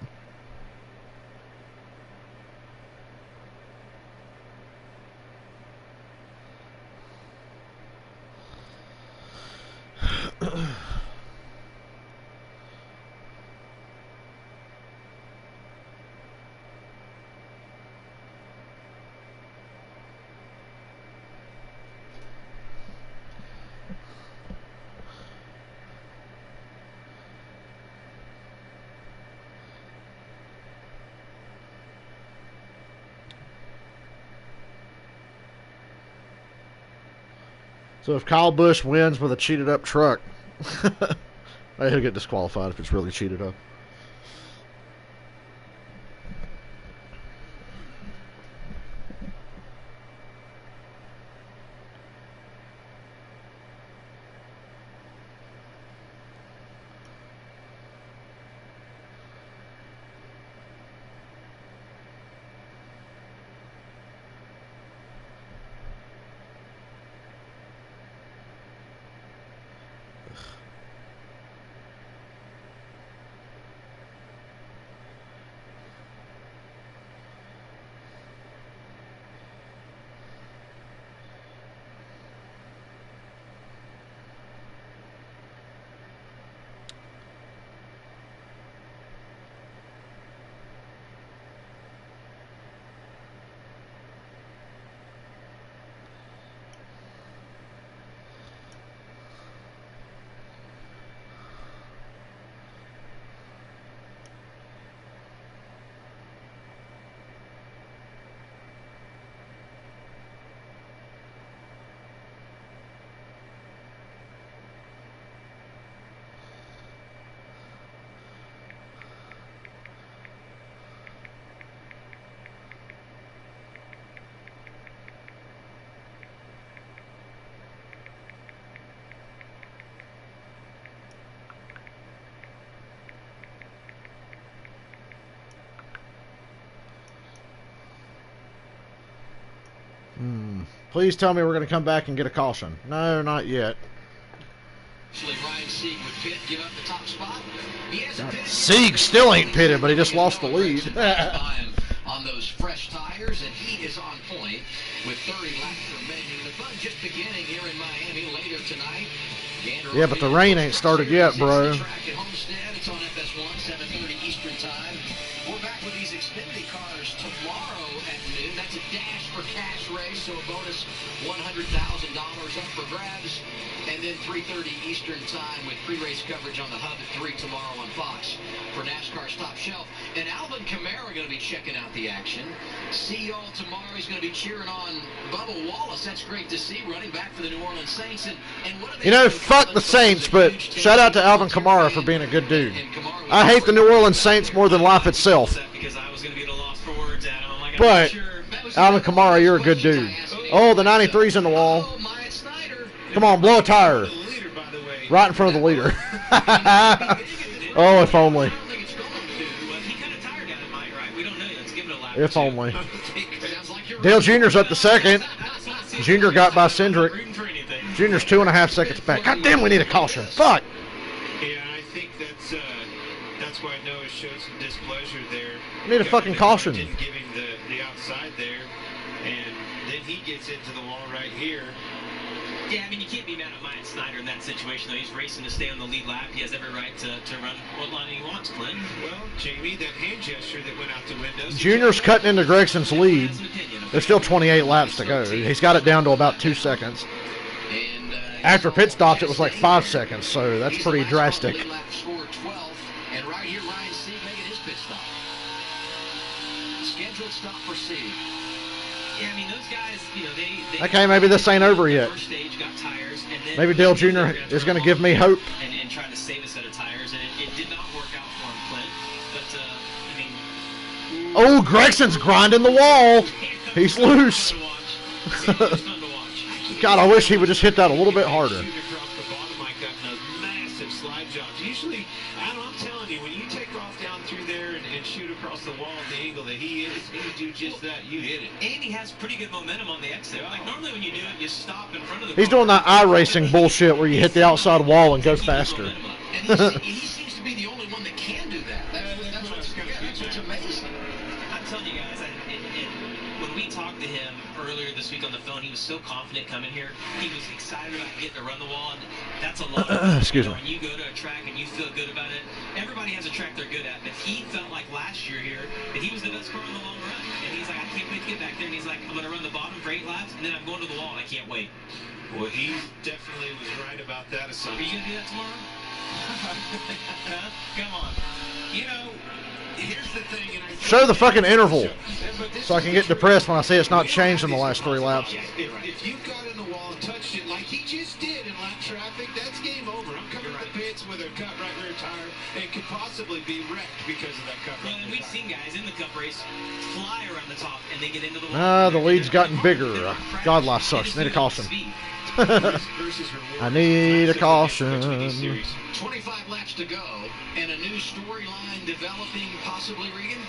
So if Kyle Busch wins with a cheated up truck, he'll get disqualified if it's really cheated up. Please tell me we're going to come back and get a caution. No, not yet. Ryan Sieg would pit, give up the top spot. Sieg still ain't pitted, but he just lost the lead. On those fresh tires, and he is on point with 30 laps remaining. The fun just beginning here in Miami later tonight. Yeah, but the rain ain't started yet, bro. Homestead, it's on FS1, 7:30 Eastern time. We're back with these Xfinity cars tomorrow at noon. That's a dash for cash race, so a bonus $100,000 up for grabs. And then 3:30 Eastern time with pre-race coverage on the Hub at 3 tomorrow on Fox for NASCAR's Top Shelf. And Alvin Kamara going to be checking out the action. See y'all tomorrow. He's going to be cheering on Bubba Wallace. That's great to see, running back for the New Orleans Saints. And what are they, you know, fuck the Saints, but shout out to Alvin Kamara for being a good dude. I hate the New Orleans Saints more than life itself. But Alvin Kamara, you're a good dude. Oh, the 93's in the wall. Come on, blow a tire. Right in front of the leader. Oh, if only. If only. Dale Jr.'s up to second. Jr. got by Cindric. Jr.'s 2.5 seconds back. God damn, we need a caution. Fuck. Yeah, I think that's why Noah showed some displeasure there. We need a fucking caution. Didn't give him the outside there, and then he gets into the wall right here. Yeah, I mean, you can't be mad at Myatt Snyder in that situation, though. He's racing to stay on the lead lap. He has every right to run what line he wants, Clint. Well, Jamie, that hand gesture that went out the window. Junior's cutting into Gregson's lead. There's still 28 laps to go. He's got it down to about 2 seconds. After pit stops, it was like 5 seconds, so that's pretty drastic. And right here, Ryan Sieg making his pit stop. Scheduled stop for Sieg. Yeah, I mean, those guys, you know, they Okay, maybe this ain't over yet. first stage, got tires, and then Maybe Dale Jr. is going to give me hope. and try to save a set of tires, and it did not work out for him, Clint. But, I mean... Oh, Gregson's grinding the wall. He's loose. God, I wish he would just hit that a little bit harder. Usually, Adam, I'm telling you, when you take off down through there and shoot across the wall at the angle that he is, and you do just that, you hit it. And he has pretty good momentum on the exit. Like, normally when you do it, you stop in front of the He's car. doing that iRacing bullshit where you hit the outside wall and go faster. And he seems to be the only one that can do that. That's what's amazing. I'm telling you guys, when we talked to him earlier this week on the phone, he was so confident coming here. He was excited about getting to run the wall, and that's a lot. Excuse me. When you go to a track and you feel good about it, everybody has a track they're good at. But he felt like last year here that he was the best car in the long run. And he's like, I can't wait to get back there. And he's like, I'm going to run the bottom for 8 laps, and then I'm going to the wall, and I can't wait. Well, he definitely was right about that Are assumption. you going to do that tomorrow? Come on. You know, Here's the thing, and I think Show the fucking interval but this so I is can the get trick. depressed when I see it's not changed in the last 3 laps. If you got in the wall and touched it like he just did in lap traffic, that's game over. I'm coming to the pits with a cut right rear tire and could possibly be wrecked because of that cut right rear And we've tire. seen guys in the Cup race fly around the top and they get into the wall. The lead's gotten bigger. God, life sucks. Need a caution. I need a caution. 25 laps to go, and a new storyline developing, possibly, Regan?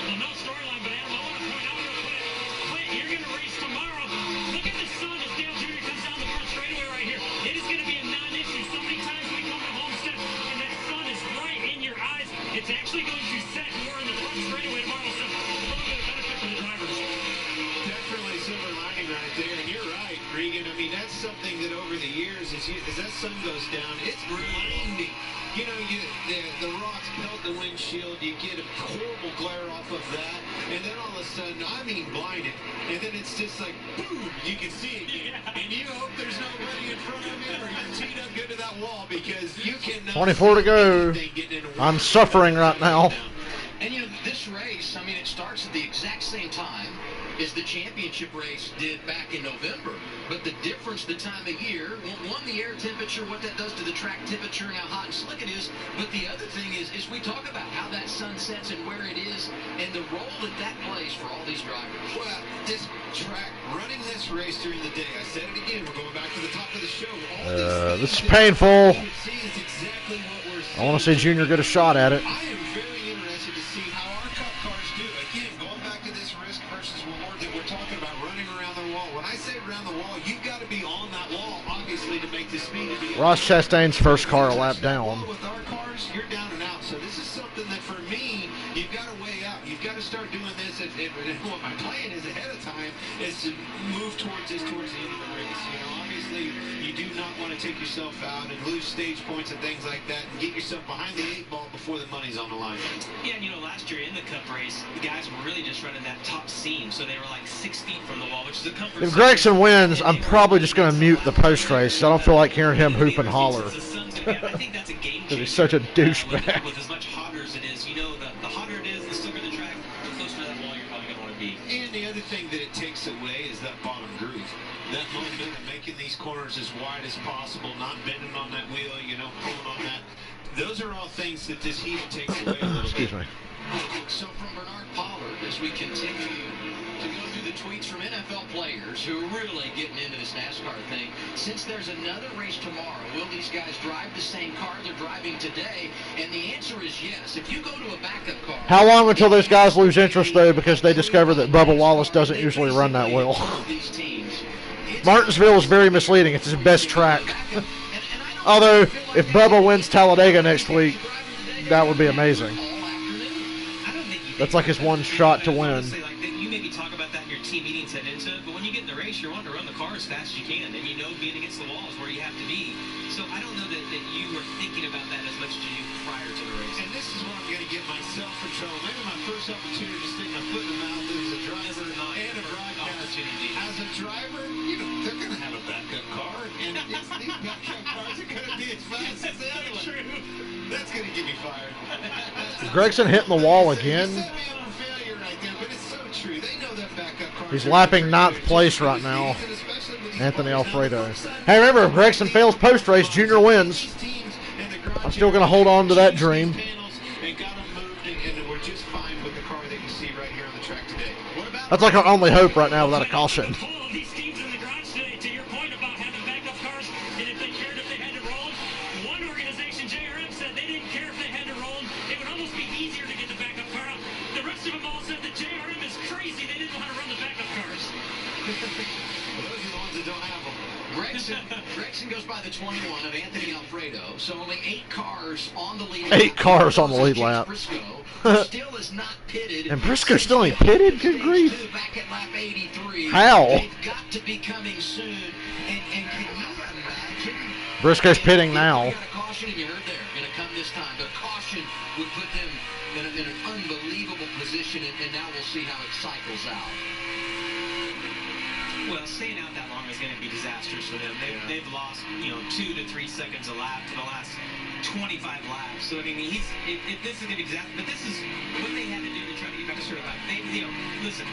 Well, no storyline, but Adam, I want to point out real quick. Clint, you're going to race tomorrow. Look at the sun as Dale Jr. comes down the front straightaway right here. It is going to be a non-issue. So many times we come to Homestead, and that sun is right in your eyes. It's actually going to set more in the front straightaway tomorrow. So a little bit of benefit for the drivers. Definitely silver lining right there, and you're right, Regan. I mean, that's something that over the years, as that sun goes down, it's blinding. You know, the rocks pelt the windshield, you get a horrible glare off of that, and then all of a sudden, I mean blinded, and then it's just like, boom, you can see it again. And you hope there's nobody in front of you, or you're teed up good to that wall, because you cannot 24 to go. I'm suffering right now. And, you know, this race, I mean, it starts at the exact same time as the championship race did back in November. But the difference, the time of year, one, the air temperature, what that does to the track temperature and how hot and slick it is. But the other thing is we talk about how that sun sets and where it is and the role that that plays for all these drivers. Well, this track, running this race during the day, I said it again, we're going back to the top of the show. All This is painful. you see is exactly what we're seeing. I want to see Junior get a shot at it. I am very interested to see how our Cup cars do. Again, going back to this risk versus reward that we're talking about, running around the wall. When I say around the wall, you've got to be on that wall, obviously, to make the speed. To be Ross Chastain's first car a lap down. With our cars, you're down and out. So this is something that, for me, you've got to weigh out. You've got to start doing this. And what my plan is ahead of time is to move towards this towards the end of the race. You know, obviously, you do not want to take yourself out and lose stage points and things like that and get yourself behind the 8 ball before the money's on the line. Yeah, and you know, last year in the Cup race, the guys were really just running that top seam, so they were like 6 feet from the wall, which is a comfort. If Gregson wins, I'm probably just going to mute the post race. I don't feel like hearing him hoop and holler. I think that's a game Because changer. he's such a douchebag. With as much hotter as it is, you know, the hotter it is, the slicker the track, the closer to that wall you're probably going to want to be. And the other thing that it takes away is that bottom groove. That momentum, making these corners as wide as possible, not bending on that wheel, you know, pulling on that. Those are all things that this heat takes away a little Excuse bit. me. So from Bernard Pollard, as we continue to go through the tweets from NFL players who are really getting into this NASCAR thing, since there's another race tomorrow, will these guys drive the same car they're driving today? And the answer is yes. If you go to a backup car... How long until those guys lose interest, though, because they discover that Bubba Wallace doesn't usually run that well? Martinsville is very misleading. It's his best track. Although, if Bubba wins Talladega next week, that would be amazing. That's like his one shot to win. You maybe talk about that in your team meetings heading into it, but when you get in the race, you're wanting to run the car as fast as you can, and you know being against the wall is where you have to be. So I don't know that you were thinking about that as much as you prior to the race. And this is what I'm going to get myself in trouble. Maybe my first opportunity to stick my foot in the mouth as a driver and a broadcaster. As a driver, you know, they're going to have a backup car, and these backup cars are going to be as fast as the other one. That's going to get me fired. Gregson hitting the wall again. He's lapping 9th place right now. Anthony Alfredo. Hey, remember, if Gregson fails post-race, Junior wins. I'm still going to hold on to that dream. That's like our only hope right now without a caution. Gregson goes by the 21 of Anthony Alfredo, so only 8 cars on the lead. 8 cars on the lead lap. Briscoe, still is not pitted. And Briscoe still ain't pitted? Good grief. Back at lap 83. How? They've got to be coming soon. And can you imagine? Briscoe's pitting now. You got a caution, and you heard there, going to come this time. The caution would put them in an unbelievable position, and now we'll see how it cycles out. Well, staying out that long is going to be disastrous for them. They've lost, 2 to 3 seconds a lap for the last 25 laps. So, I mean, if this is going to be disastrous, but this is what they had to do to try to get back to certified. Listen,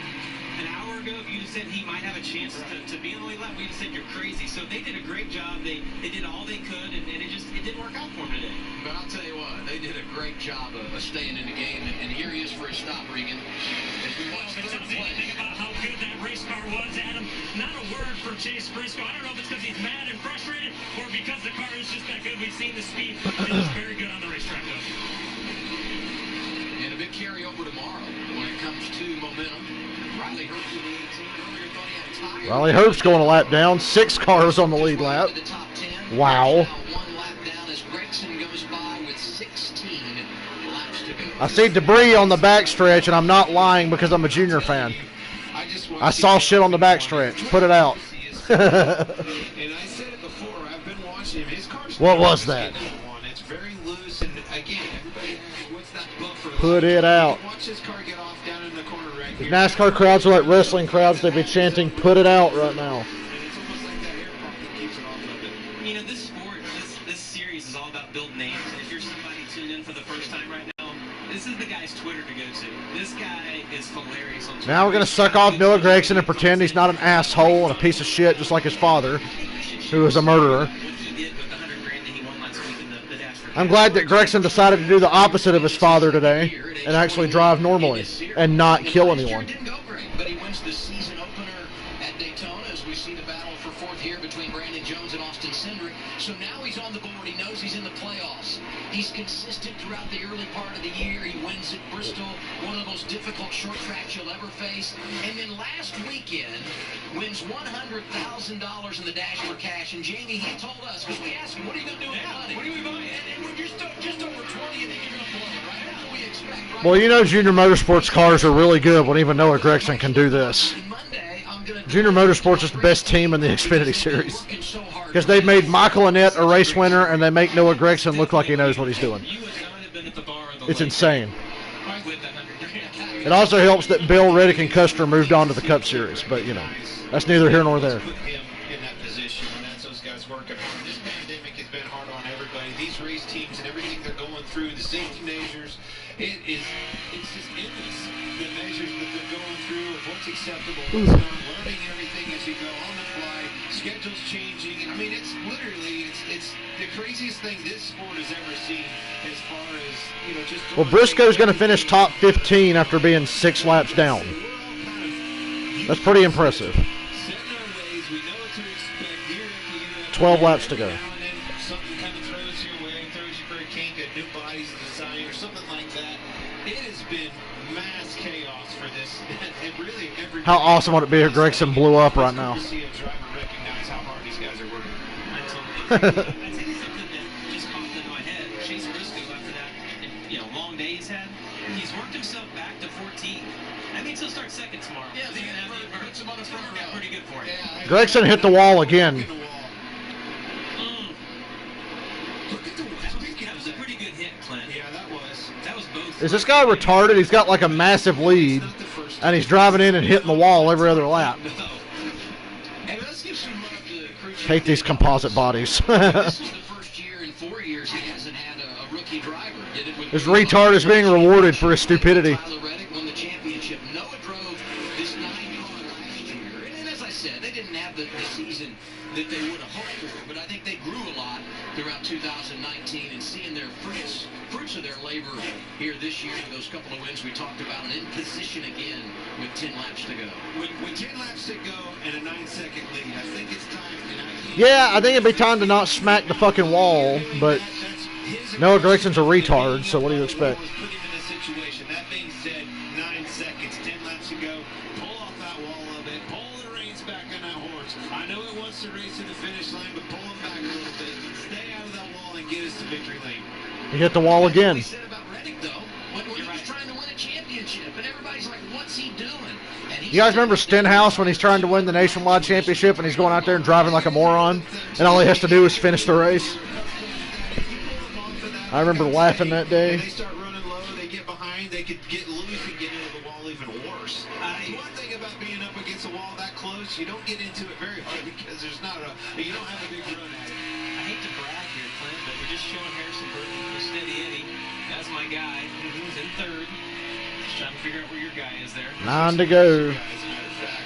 an hour ago, if you said he might have a chance to be in the lead lap, we'd have said you're crazy. So they did a great job. They did all they could, and it didn't work out for him today. But I'll tell you what, they did a great job of staying in the game, and here he is for his stop, Regan. As we watch If it third tells you anything place. about how good that race car was, Adam, not a word for Chase Briscoe. I don't know if it's because he's mad and frustrated or because the car is just that good. We've seen the speed. It was very good on the racetrack, though. And a big carryover tomorrow when it comes to momentum. Riley Herbst in the 18. Earlier thought he had a tire. Riley Herbst going a lap down. 6 cars on the lead Just lap. right into the top 10. Wow. Now 1 lap down as Gregson goes by with 16 laps to go. I see debris on the backstretch, and I'm not lying because I'm a Junior fan. I saw shit on the backstretch. Put it out. And I said it before, I've been watching him. His car's What was that? It's very loose, and again, everybody has, what's that buffer? Put it out. Watch this car get off down in the corner right If here. NASCAR crowds are like wrestling crowds, they'd be chanting, "Put it out" right now. And it's almost like that air pump that keeps it off of it. You know, this sport, this series is all about building names. And if you're somebody tuned in for the first time right now, this is the guy's Twitter to go to. This guy is hilarious on Twitter. Now we're going to suck off Noah Gragson and pretend he's not an asshole and a piece of shit just like his father, who is a murderer. What he did with the $100,000 that he won last week in the dash for I'm glad that Gregson decided to do the opposite of his father today and actually drive normally and not kill anyone. Didn't go great, but he wins the season opener at Daytona as we see the battle for fourth here between Brandon Jones and Austin Cindric. So now he's on the board. He knows he's in the playoffs. He's consistent throughout the early part of the year. He wins at Bristol, one of the most difficult short tracks you'll ever face. And then last weekend, wins $100,000 in the Dash for Cash. And Jamie, he told us, because we asked him, what are you going to do with the money? What are we buying? And we're just over 20, and then you're going to blow it, right? That's what we expect, right? Well, you know Junior Motorsports cars are really good when even Noah Gragson can do this. And Monday, I'm gonna Junior Motorsports is the best team in the Xfinity Series working so hard. because they've made Michael Annett a race winner and they make Noah Gragson look like he knows what he's doing. You would not have been at the bar of the It's lake insane. with the $100,000. It also helps that Bill, Reddick, and Custer moved on to the Cup Series, but, you know, that's neither here nor there. Put him in that position, and that's those guys working hard. This pandemic has been hard on everybody. These race teams and everything they're going through, the safety measures, it's just endless. The measures that they're going through of what's acceptable, what's not, learning everything as you go on the fly, schedules changing. I mean, it's literally, it's the craziest thing this sport has ever seen as far as, you know, just... Well, Briscoe's going to finish top 15 after being 6 laps down. We're all kind of That's pretty impressive. set in our ways. We know what to expect year after year after 12 year. laps to go. Now and then something kind of throws your way, throws you for a kink, a new body's design or something like that. It has been mass chaos for this, and really every. How awesome would it be if Gregson blew up right now? To see a driver recognize how hard these guys are working. I totally agree. I'd say something that just popped into my head. Chase Briscoe, after that, long day he's had, he's worked himself back to 14. That means he'll start second tomorrow. Yeah, He's gonna have the puts him on the front row. pretty good for him. Yeah, Gregson hit the wall again. Look at the wall. Look at the wall. That was a pretty good hit, Clint. Yeah, that was. That was both. Is this guy retarded? He's got like a massive lead, Not the first and he's driving in and hitting the wall every other lap. No. and let's give some love to crew chief. Hate these composite bodies. This is the first year in 4 years he hasn't had a rookie driver. Did it with This retard is being rewarded for his stupidity. Tyler Reddick won the championship. Noah drove this 9-car last year. And as I said, they didn't have the season that they would have hoped for, but I think they grew a lot throughout 2019 and seeing their fruits of their labor here this year with those couple of wins we talked about and in position again with 10 laps to go. With 10 laps to go and a 9-second lead, I think it's time. Yeah, I think it'd be time to not smack the fucking wall, but Noah Gregson's a retard, so what do you expect? Put him in this situation. That being said, 9 seconds, 10 laps to go. Pull off that wall a bit. Pull the reins back on that horse. I know it wants to race to the finish line, but pull him back a little bit. Stay out of that wall and get us to victory lane. He hit the wall again. We said about Reddick, though, when he was trying to win a championship, and everybody's like, what's he doing? And You guys remember Stenhouse when he's trying to win the nationwide championship and he's going out there and driving like a moron, and all he has to do is finish the race? I remember laughing that day. They start running low, they get behind, they could get loose and get into the wall even worse. The one thing about being up against a wall that close, you don't get into it very hard because you don't have a big run at it. I hate to brag here, Clint, but we're just showing Harrison Burton for Steady Eddie. That's my guy. He's in third. Just trying to figure out where your guy is there. 9 to go. As a matter of fact.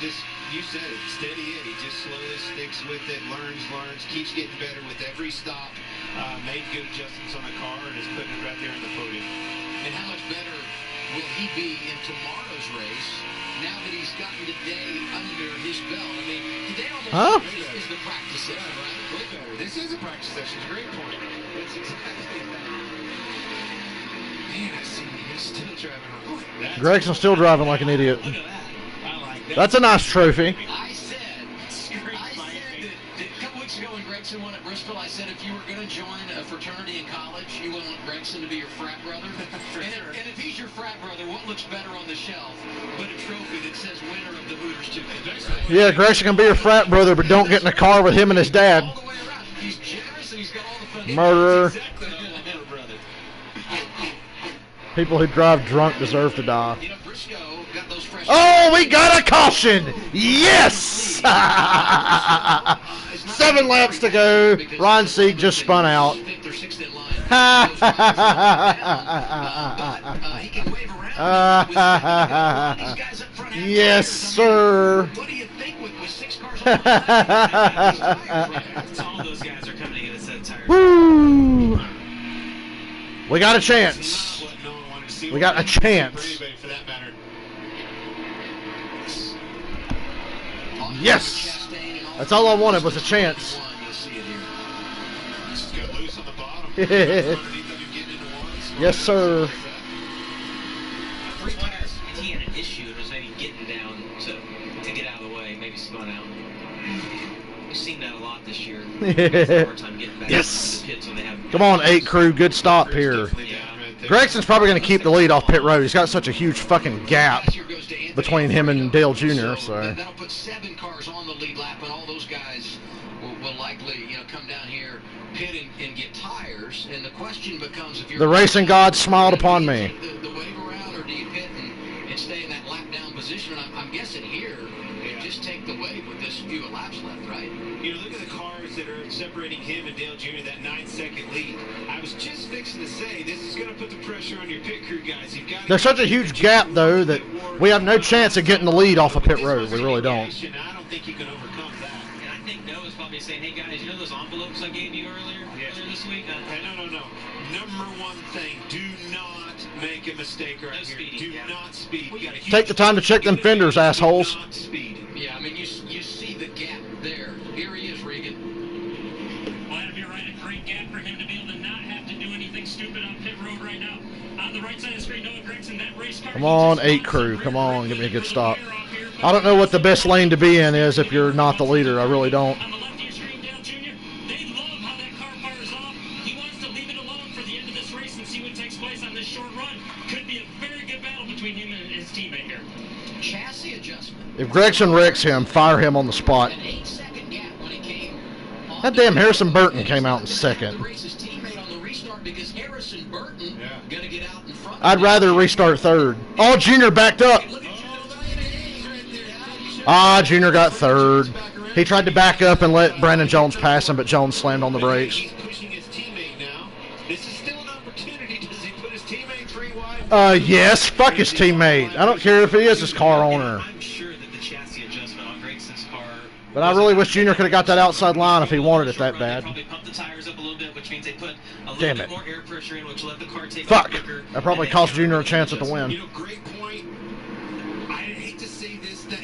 just, you said it, steady in. He just slowly sticks with it, learns, keeps getting better with every stop. Made good adjustments on the car and is putting it right there in the podium. And how much better will he be in tomorrow's race now that he's gotten the day under his belt? I mean, today almost is the practice session, right? Way better. This is a practice session. Great point. That's exactly that. Man, I see he's still driving. Gregson's still driving like an idiot. Look at that. I like that. That's a nice trophy. I said that a couple weeks ago when Gregson won at Bristol, I said if you were going to join a fraternity in college, you would want Gregson to be your frat brother. And if he's your frat brother, what looks better on the shelf but a trophy that says winner of the Hooters 2? Yeah, Gregson can be your frat brother, but don't get in the car with him and his dad. All the way around. He's generous and he's got all the fun. Murderer. Exactly like a brother. People who drive drunk deserve to die. You know, Briscoe got those fresh. Oh, we got a caution! Yes! 7 laps to go. Ron Sieg just spun out. Fifth or sixth in line. He can wave around. These guys up front have Yes, sir. What do you think with 6 cars on the All those guys are coming to get a set of tires. Woo! We got a chance. What no one wanted to see. We got a chance. For anybody, for that matter. Yes! That's all I wanted was a chance. You'll see it here. Just got loose on the bottom. Underneath them, getting into ones. Yes, sir. First one, if he had an issue, it was maybe getting down to get out of the way, maybe spun out. We've seen that a lot this year. Yes. Come on, 8 crew, good stop here. Gregson's probably going to keep the lead off pit road. He's got such a huge fucking gap between him and Dale Jr. So that'll put 7 cars on the lead lap, and all those guys will likely, come down here, pit and get tires. And the question becomes, if you're the racing gods smiled upon me. The wave around, or do you pit and stay in that lap down position? And I'm guessing here, just take the wave with this few laps left, right? Look at the cars that are separating him and Dale Jr., that 9-second lead. I was just fixing to say, this is going to put the pressure on your pit crew guys. You've got There's such a huge gap, though, that we have no chance of getting the lead off of pit road. We really don't. I don't think you can overcome that. And I think Noah's probably saying, hey guys, you know those envelopes I gave you earlier this week? Hey, no. Number one thing, do not make a mistake right here. Speeding, Do not speed. You got a Take the time to check them fenders, assholes. Do not speed. Yeah, I mean, you see the gap there. Here he is, Regan. Well, that'd be a great gap for him to be able to not have to do anything stupid on pit road right now. On the right side of the screen, Noah Gregson, that race car. Come on, 8 crew. Come on, give me a good stop. I don't know what the best lane to be in is if you're not the leader. I really don't. On the left of your screen, Dale Jr., they love how that car fires off. He wants to leave it alone for the end of this race and see what takes place on this short run. Could be a very good battle between him and his teammate here. Chassis adjustment. If Gregson wrecks him, fire him on the spot. An 8-second gap when he came. That damn Harrison Burton came out in second. The race's teammate on the restart because Harrison Burton gonna get out in front. I'd rather restart third. Oh, Junior backed up. Junior got third. He tried to back up and let Brandon Jones pass him, but Jones slammed on the brakes. He's pushing his teammate now. This is still an opportunity. Does he put his teammate 3 wide? Yes, fuck his teammate. I don't care if he is his car owner. I'm sure that the chassis adjustment on Gregson's car. But I really wish Junior could have got that outside line if he wanted it that bad. They probably pumped the tires up a little bit, which means they put a little Damn bit it. more air pressure in, which let the car take Fuck. off quicker. That probably cost Junior a chance at the win. Great point. I hate to say this, that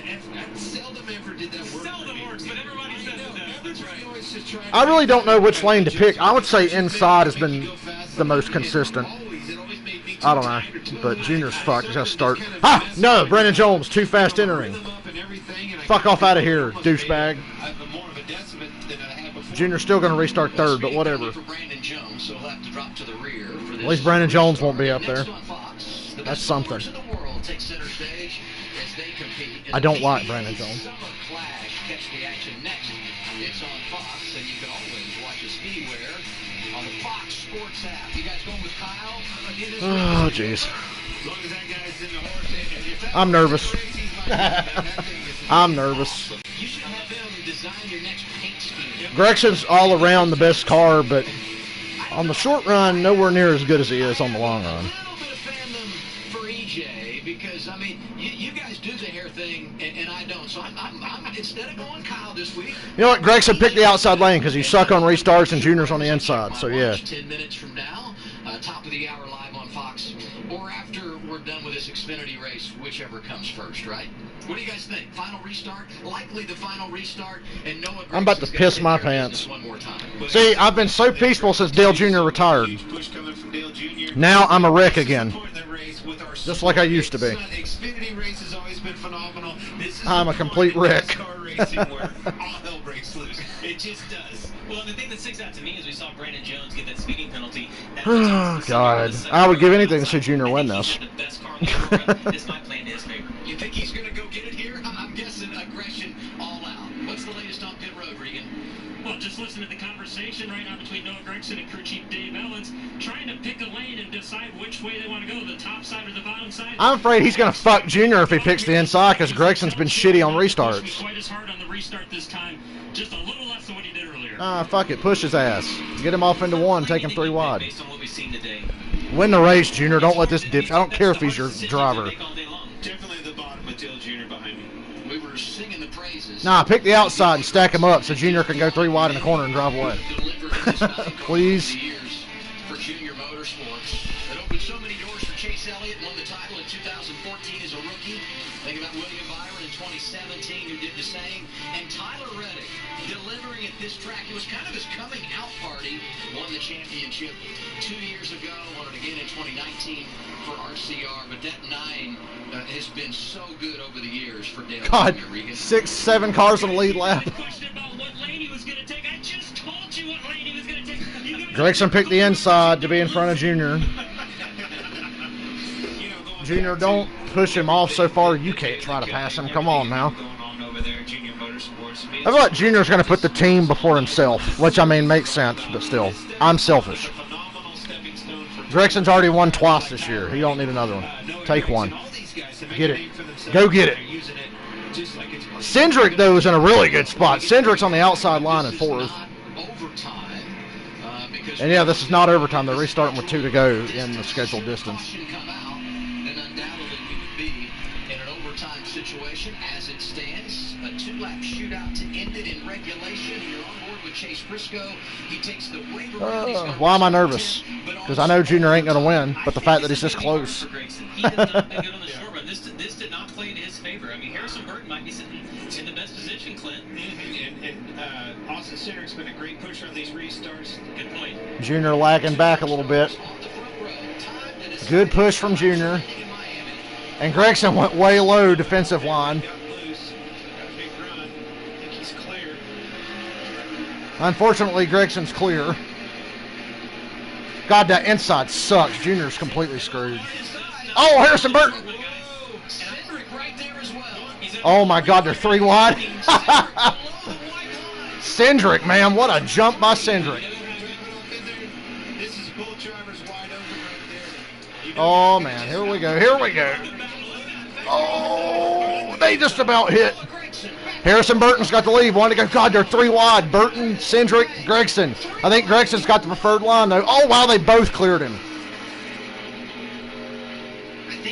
seldom ever did that work. Seldom works, but everybody says it does. That's right. Everybody always just tries I really don't know which lane to pick. I would say inside has been the most consistent. I don't know, but Junior's fucked. He's got to start. No, Brandon Jones, too fast entering. Fuck off out of here, douchebag. Junior's still going to restart third, but whatever. At least Brandon Jones won't be up there. That's something. I don't like Brandon Jones. It's on Fox, and you can always watch a Speedware on the Fox Sports app. You guys going with Kyle? Oh, jeez. I'm nervous. I'm nervous. You should have them design your next paint scheme. Gregson's all around the best car, but on the short run, nowhere near as good as he is on the long run. A little bit of fandom for EJ because, I mean, you guys do the hair thing. thing, and I don't. So I'm instead of going Kyle this week. You know what? Gregson picked the outside lane because he's suck on restarts and Junior's on the inside. So yeah. 10 minutes from now, top of the hour live on Fox, or after we're done with this Xfinity race, whichever comes first, right? What do you guys think? Final restart? Likely the final restart, and Noah I'm about to Gragson's piss gonna my take care of pants. business one more time. See, I've been so peaceful since Dale Jr. retired. Huge push coming from Dale Jr. Now I'm a wreck again. Support that race with our Just like I used to be. Xfinity race has always been phenomenal. This is I'm a complete the part in wreck. NASCAR racing where all hell breaks loose. It just does. Well, the thing that sticks out to me is we saw Brandon Jones get that speeding penalty. Oh, God. I would give anything to see Junior win this. The best car in the ever run. This might play in his favor. You think he's going to go get it here? I'm guessing aggression all out. What's the latest on pit road, Regan? Well, just listen to the conversation right now between Noah Gregson and crew chief Dave Ellens, trying to pick a lane and decide which way they want to go, the top side or the bottom side. I'm afraid he's going to fuck Junior if he picks the inside because Gregson's been shitty on restarts. Quite as hard on the restart this time, just a little less than what he did earlier. Fuck it. Push his ass. Get him off into one. Take him 3 wide. Based on what we've seen today. Win the race, Junior. Don't let this dip. I don't care if he's your driver. Definitely the bottom with Dale Jr. behind me. We were singing the praises. Nah, pick the outside and stack him up so Junior can go 3 wide in the corner and drive away. Please. For Junior Motorsports. It opened so many doors for Chase Elliott, won the title in 2014 as a rookie. Think about William Byron in 2017 who did the same. And Tyler Reddick delivering at this track. It was kind of his coming out party. Won the championship 2 years ago. Won it again in 2019 for RCR. But that 9 has been so good over the years for Dale God, Jr. Regan. 6, 7 cars in the lead lap. Question about what lane he was going to take. I just told you what lane he was going to take. Gregson picked the inside to be in front of Junior. Junior, don't push him off so far you can't try to pass him. Come on now. I feel like Junior's going to put the team before himself, which, I mean, makes sense, but still, I'm selfish. Gregson's already won twice this year. He don't need another one. Take one. Get it. Go get it. Cindric, though, is in a really good spot. Cindric's on the outside line in 4th. And, yeah, this is not overtime. They're restarting with 2 to go in the scheduled distance. Situation as it stands, a 2-lap shootout to end it in regulation. You're on board with Chase Briscoe. He takes the waiver route. Why am I nervous? Because I know Junior ain't going to win, but the fact that he's this close. He has not been good on the short run. This did not play in his favor. I mean, Harrison Burton might be sitting in the best position, Clint. And Austin Cindric's been a great pusher on these restarts. Good point. Junior lagging back a little bit. Good push from Junior. And Gregson went way low defensive line. Unfortunately, Gregson's clear. God, that inside sucks. Junior's completely screwed. Oh, Harrison Burton. Oh, my God, they're 3 wide. Cindric, man, what a jump by Cindric. Oh, man, here we go, here we go. Oh, they just about hit. Harrison Burton's got the lead. One to go. God, they're 3 wide. Burton, Cindric, Gregson. I think Gregson's got the preferred line, though. Oh, wow, they both cleared him.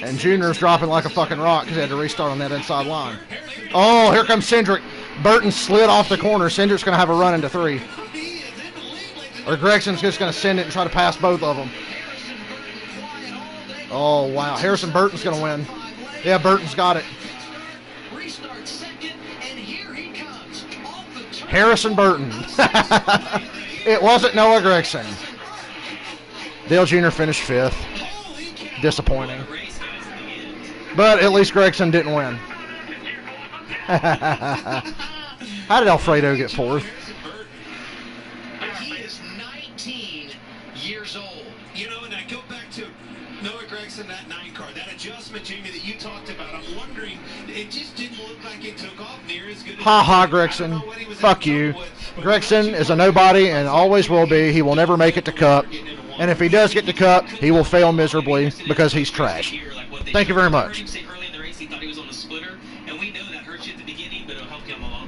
And Junior's dropping like a fucking rock because he had to restart on that inside line. Oh, here comes Cindric. Burton slid off the corner. Cindric's going to have a run into 3. Or Gregson's just going to send it and try to pass both of them. Oh, wow. Harrison Burton's going to win. Yeah, Burton's got it. Harrison Burton. It wasn't Noah Gregson. Dale Jr. finished 5th. Disappointing. But at least Gregson didn't win. How did Alfredo get 4th? He is 19 years old. You know, and I go back to Noah Gregson, that 9 car, that adjustment, Jamie, that you talked about. I'm wondering, it just didn't look like it took off near as good as... Ha ha, Gregson. Fuck you. Gregson is a nobody and always will be. He will never make it to Cup. And if he does get to Cup, he will fail miserably because he's trash. Thank you very much.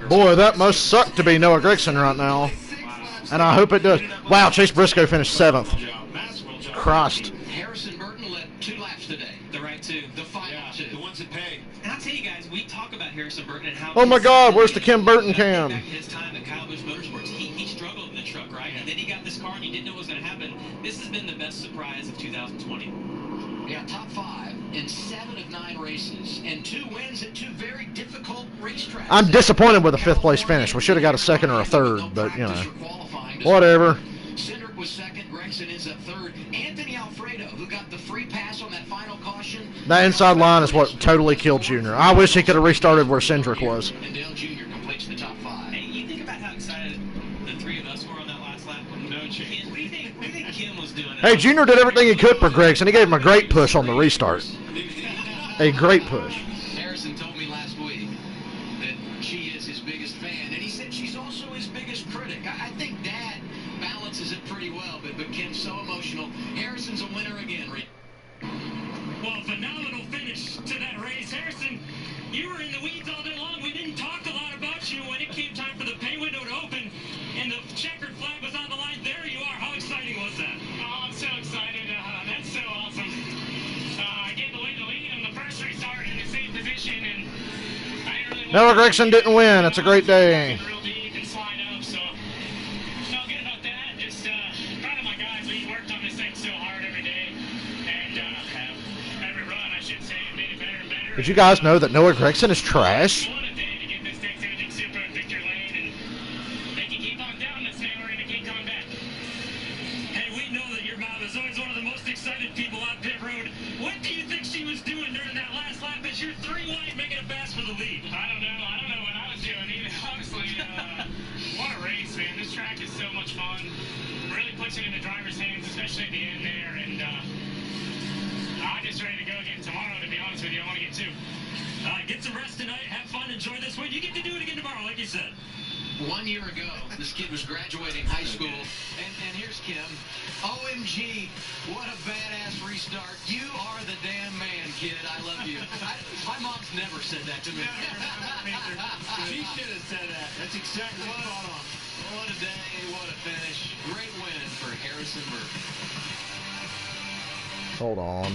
Boy, that must suck to be Noah Gregson right now. And I hope it does. Wow, Chase Briscoe finished 7th. Christ. Harrison Burton led 2 laps today. The right 2. The final 2. The ones that pay. And I'll tell you guys, we talk about Harrison Burton and how. Oh my God, where's the Kim Burton cam? Back in his time at Kyle Busch Motorsports, he struggled in the truck, right? And then he got this car and you didn't know what was going to happen. This has been the best surprise of 2020. Yeah, top 5 in 7 of 9 races and 2 wins at 2 very difficult racetracks. I'm disappointed with a 5th place finish. We should have got a 2nd or a 3rd, but you know, whatever. Cindric was 2nd. Gregson is up 3rd. Anthony Alfredo, who got the free pass on that final caution. That inside line is what totally killed Junior. I wish he could have restarted where Cindric was. And Dale Jr. completes the top 5. Hey, you think about how excited the 3 of us were on that last lap? No chance. What do you think Kim was doing? Hey, Junior did everything he could for Gregson. He gave him a great push on the restart. A great push. Harrison told me last week that she is his biggest fan, and he said she's also his biggest critic. I think Dad balances it pretty well, but Kim's so emotional. Harrison's a winner again, Reed. Well, phenomenal finish to that race. Harrison, you were in the weeds all day long. We didn't talk a lot about you when it came time for the pay window to open and the checkered flag was on the line. There you are. How exciting was that? Oh, I'm so excited. That's so awesome. I get to win the lead on the first restart in the same position, and I didn't really Noah Gregson didn't win. It's a great day. real deep and slide up, so felt good about that. Just proud of my guys. We worked on this thing so hard every day, and every run, I should say, made it better and better. Did you guys know that Noah Gregson is trash? One a day to get this thing to super in victory lane, and they can keep on down this thing. We're gonna keep coming back. Hey, we know that your mom is always one of the most excited people on pit road. What do you think she was doing during that last lap as you're 3 wide making a pass for the lead? I don't know what I was doing either. Honestly, what a race, man. This track is so much fun. Really puts it in the driver's hands, especially at the end there. And I'm just ready to go again tomorrow, to be honest with you. I want to get 2. Get some rest tonight. Have fun. Enjoy this win. You get to do it again tomorrow, like you said. 1 year ago, this kid was graduating high school, and here's Kim. OMG, what a badass restart. You are the damn man, kid. I love you. My mom's never said that to me. She should have said that. That's exactly spot on. What a day, what a finish. Great win for Harrison Burton. Hold on.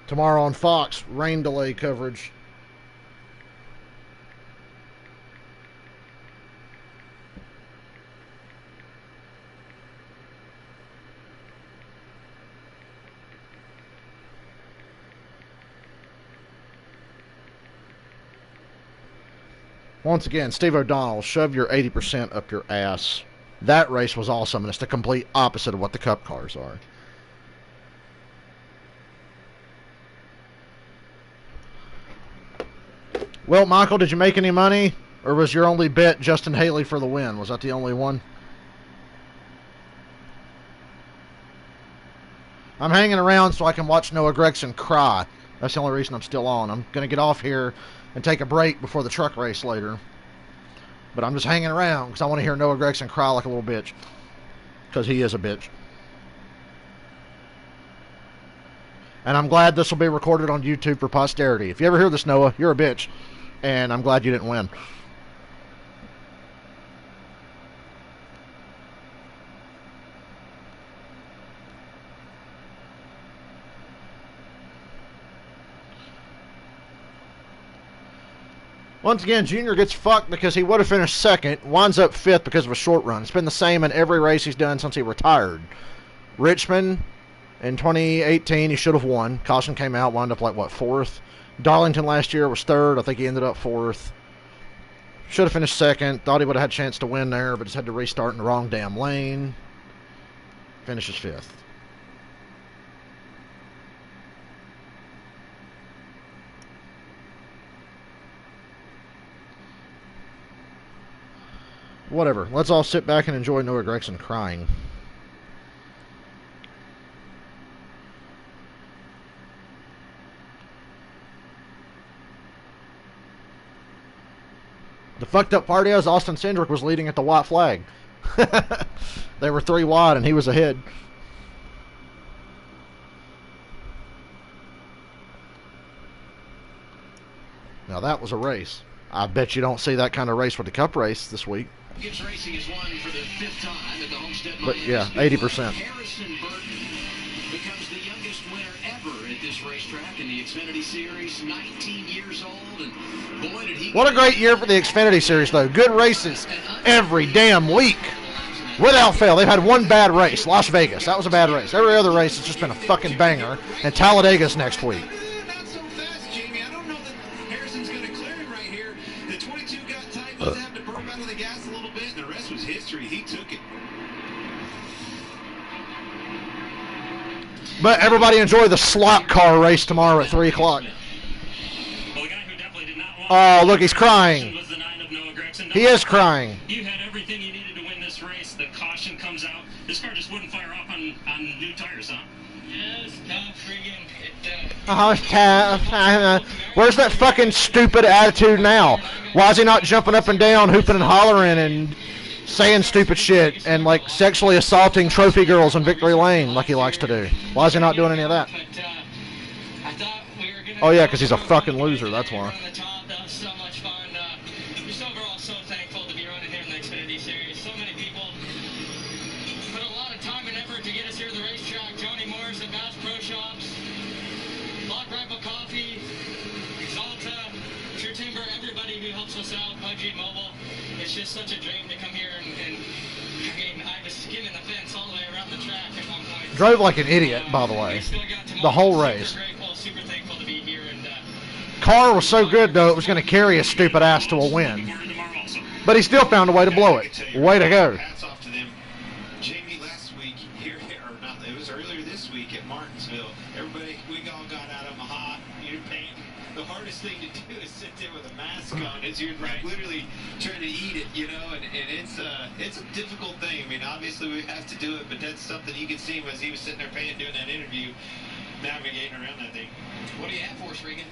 Tomorrow on Fox, rain delay coverage. Once again, Steve O'Donnell, shove your 80% up your ass. That race was awesome, and it's the complete opposite of what the Cup cars are. Well, Michael, did you make any money? Or was your only bet Justin Haley for the win? Was that the only one? I'm hanging around so I can watch Noah Gregson cry. That's the only reason I'm still on. I'm going to get off here and take a break before the truck race later. But I'm just hanging around because I want to hear Noah Gregson cry like a little bitch. Because he is a bitch. And I'm glad this will be recorded on YouTube for posterity. If you ever hear this, Noah, you're a bitch. And I'm glad you didn't win. Once again, Junior gets fucked because he would have finished second, winds up fifth because of a short run. It's been the same in every race he's done since he retired. Richmond, in 2018, he should have won. Caution came out, wound up like, what, fourth? Darlington last year was third. I think he ended up fourth. Should have finished second. Thought he would have had a chance to win there, but just had to restart in the wrong damn lane. Finishes fifth. Whatever. Let's all sit back and enjoy Noah Gregson crying. The fucked up part is Austin Cindric was leading at the white flag. They were 3 wide and he was ahead. Now that was a race. I bet you don't see that kind of race with the Cup race this week. Gibbs Racing has won for the 5th time at the Homestead. But yeah, 80%. Harrison Burton becomes the youngest winner ever in at this racetrack in the Xfinity Series, 19 years old, and boy, did he... What a great year for the Xfinity Series, though. Good races every damn week. Without fail, they've had one bad race, Las Vegas. That was a bad race. Every other race has just been a fucking banger. And Talladega's next week. Not so fast, Jamie. I don't know that Harrison's going to clear him right here. The 22 got tight, was having to burn out of the gas a little bit, and the rest was history. He took it. But everybody enjoy the slot car race tomorrow at 3 o'clock. Well, the guy who definitely did not want Oh, look, he's crying. was the 9 of Noah Gregson. He is crying. You had everything you needed to win this race. The caution comes out. This car just wouldn't fire off on new tires, huh? Yes, tough friggin' Oh, it's tough. Where's that fucking stupid attitude now? Why is he not jumping up and down, hooping and hollering and saying stupid shit and like sexually assaulting trophy girls in Victory Lane like he likes to do? Why is he not doing any of that? Oh yeah, because he's a fucking loser, that's why. That was so much fun. Just overall so thankful to be running here in the Xfinity Series. So many people put a lot of time and effort to get us here to the racetrack. Johnny Morris at Bass Pro Shops, Lock Rifle Coffee, Exalta, True Timber, everybody who helps us out, Pudgy Mobile. It's just such a dream to come here and I mean, I was skimming the fence all the way around the track at one point. Drove like an idiot, by the way. The whole race. Super grateful, super thankful to be here. And Car was so good, though, it was going to carry his stupid ass to a win. But he still found a way to blow it. Way to go. Hats off to them. Jamie, last week here, or not, it was earlier this week at Martinsville. Everybody, we all got out of them hot. You're painting. The hardest thing to do is sit there with a mask on. It's you're like literally trying to eat it, you know, and it's a difficult thing. I mean, obviously we have to do it, but that's something you could see as he was sitting there doing that interview, navigating around that thing. What do you have for us, Regan?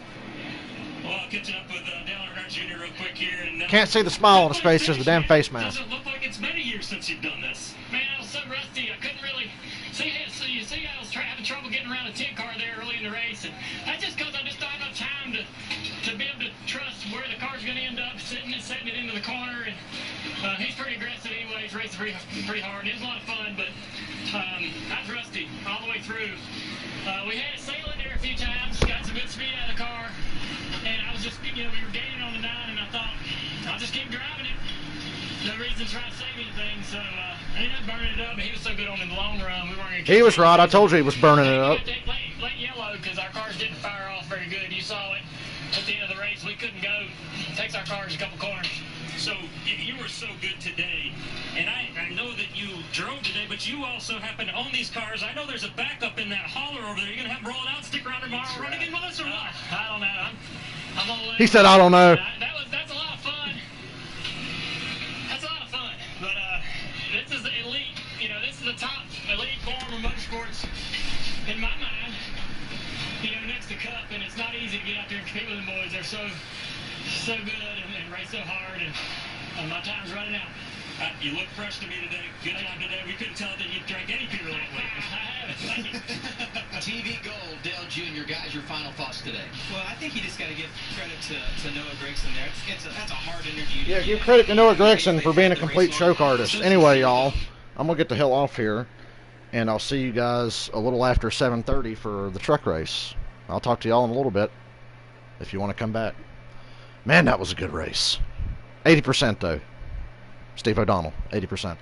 Well, catching up with Dale Earnhardt Jr. real quick here. And, Can't see the smile on his face, just the damn face mask. Doesn't look like it's been a year since you've done this. Man, I was so rusty. I couldn't really see it. So you see, I was having trouble getting around a 10 car there early in the race, and that's just because I just don't have enough time to be able to trust where the car's going to end up, setting it into the corner. And he's pretty aggressive anyway. He's racing pretty hard. It was a lot of fun, but I was rusty all the way through. We had it sailing there a few times, got some good speed out of the car, and I was just, we were gaining on the 9, and I thought, I'll just keep driving it. No reason to try to save anything, so I ended up burning it up, but he was so good on it in the long run, we weren't going to... He was right, I told you he was burning it up. Late yellow, because our cars didn't fire off very good. You saw it at the end of the race. We couldn't go. It takes our cars a couple corners. So you were so good today, and I know that you drove today, but you also happen to own these cars. I know there's a backup in that hauler over there. You're going to have them roll it out, stick around tomorrow, run again with us or what? I don't know. I'm on the way. He said, I don't know. That's a lot of fun. That's a lot of fun. But this is the elite, this is the top elite form of motorsports in my mind. Next to Cup, and it's not easy to get out there and compete with them boys. They're so good and race so hard, and my time's running out. You look fresh to me today. Good job today. We couldn't tell that you drank any beer lately. I haven't. TV Gold, Dale Jr., guys, your final thoughts today. well, I think you just got to give credit to Noah Gregson there. That's a hard interview. Yeah, give credit to Noah Gregson for being a complete choke artist. Anyway, y'all, I'm going to get the hell off here, and I'll see you guys a little after 7:30 for the truck race. I'll talk to y'all in a little bit if you want to come back. Man, that was a good race. 80% though. Steve O'Donnell, 80%.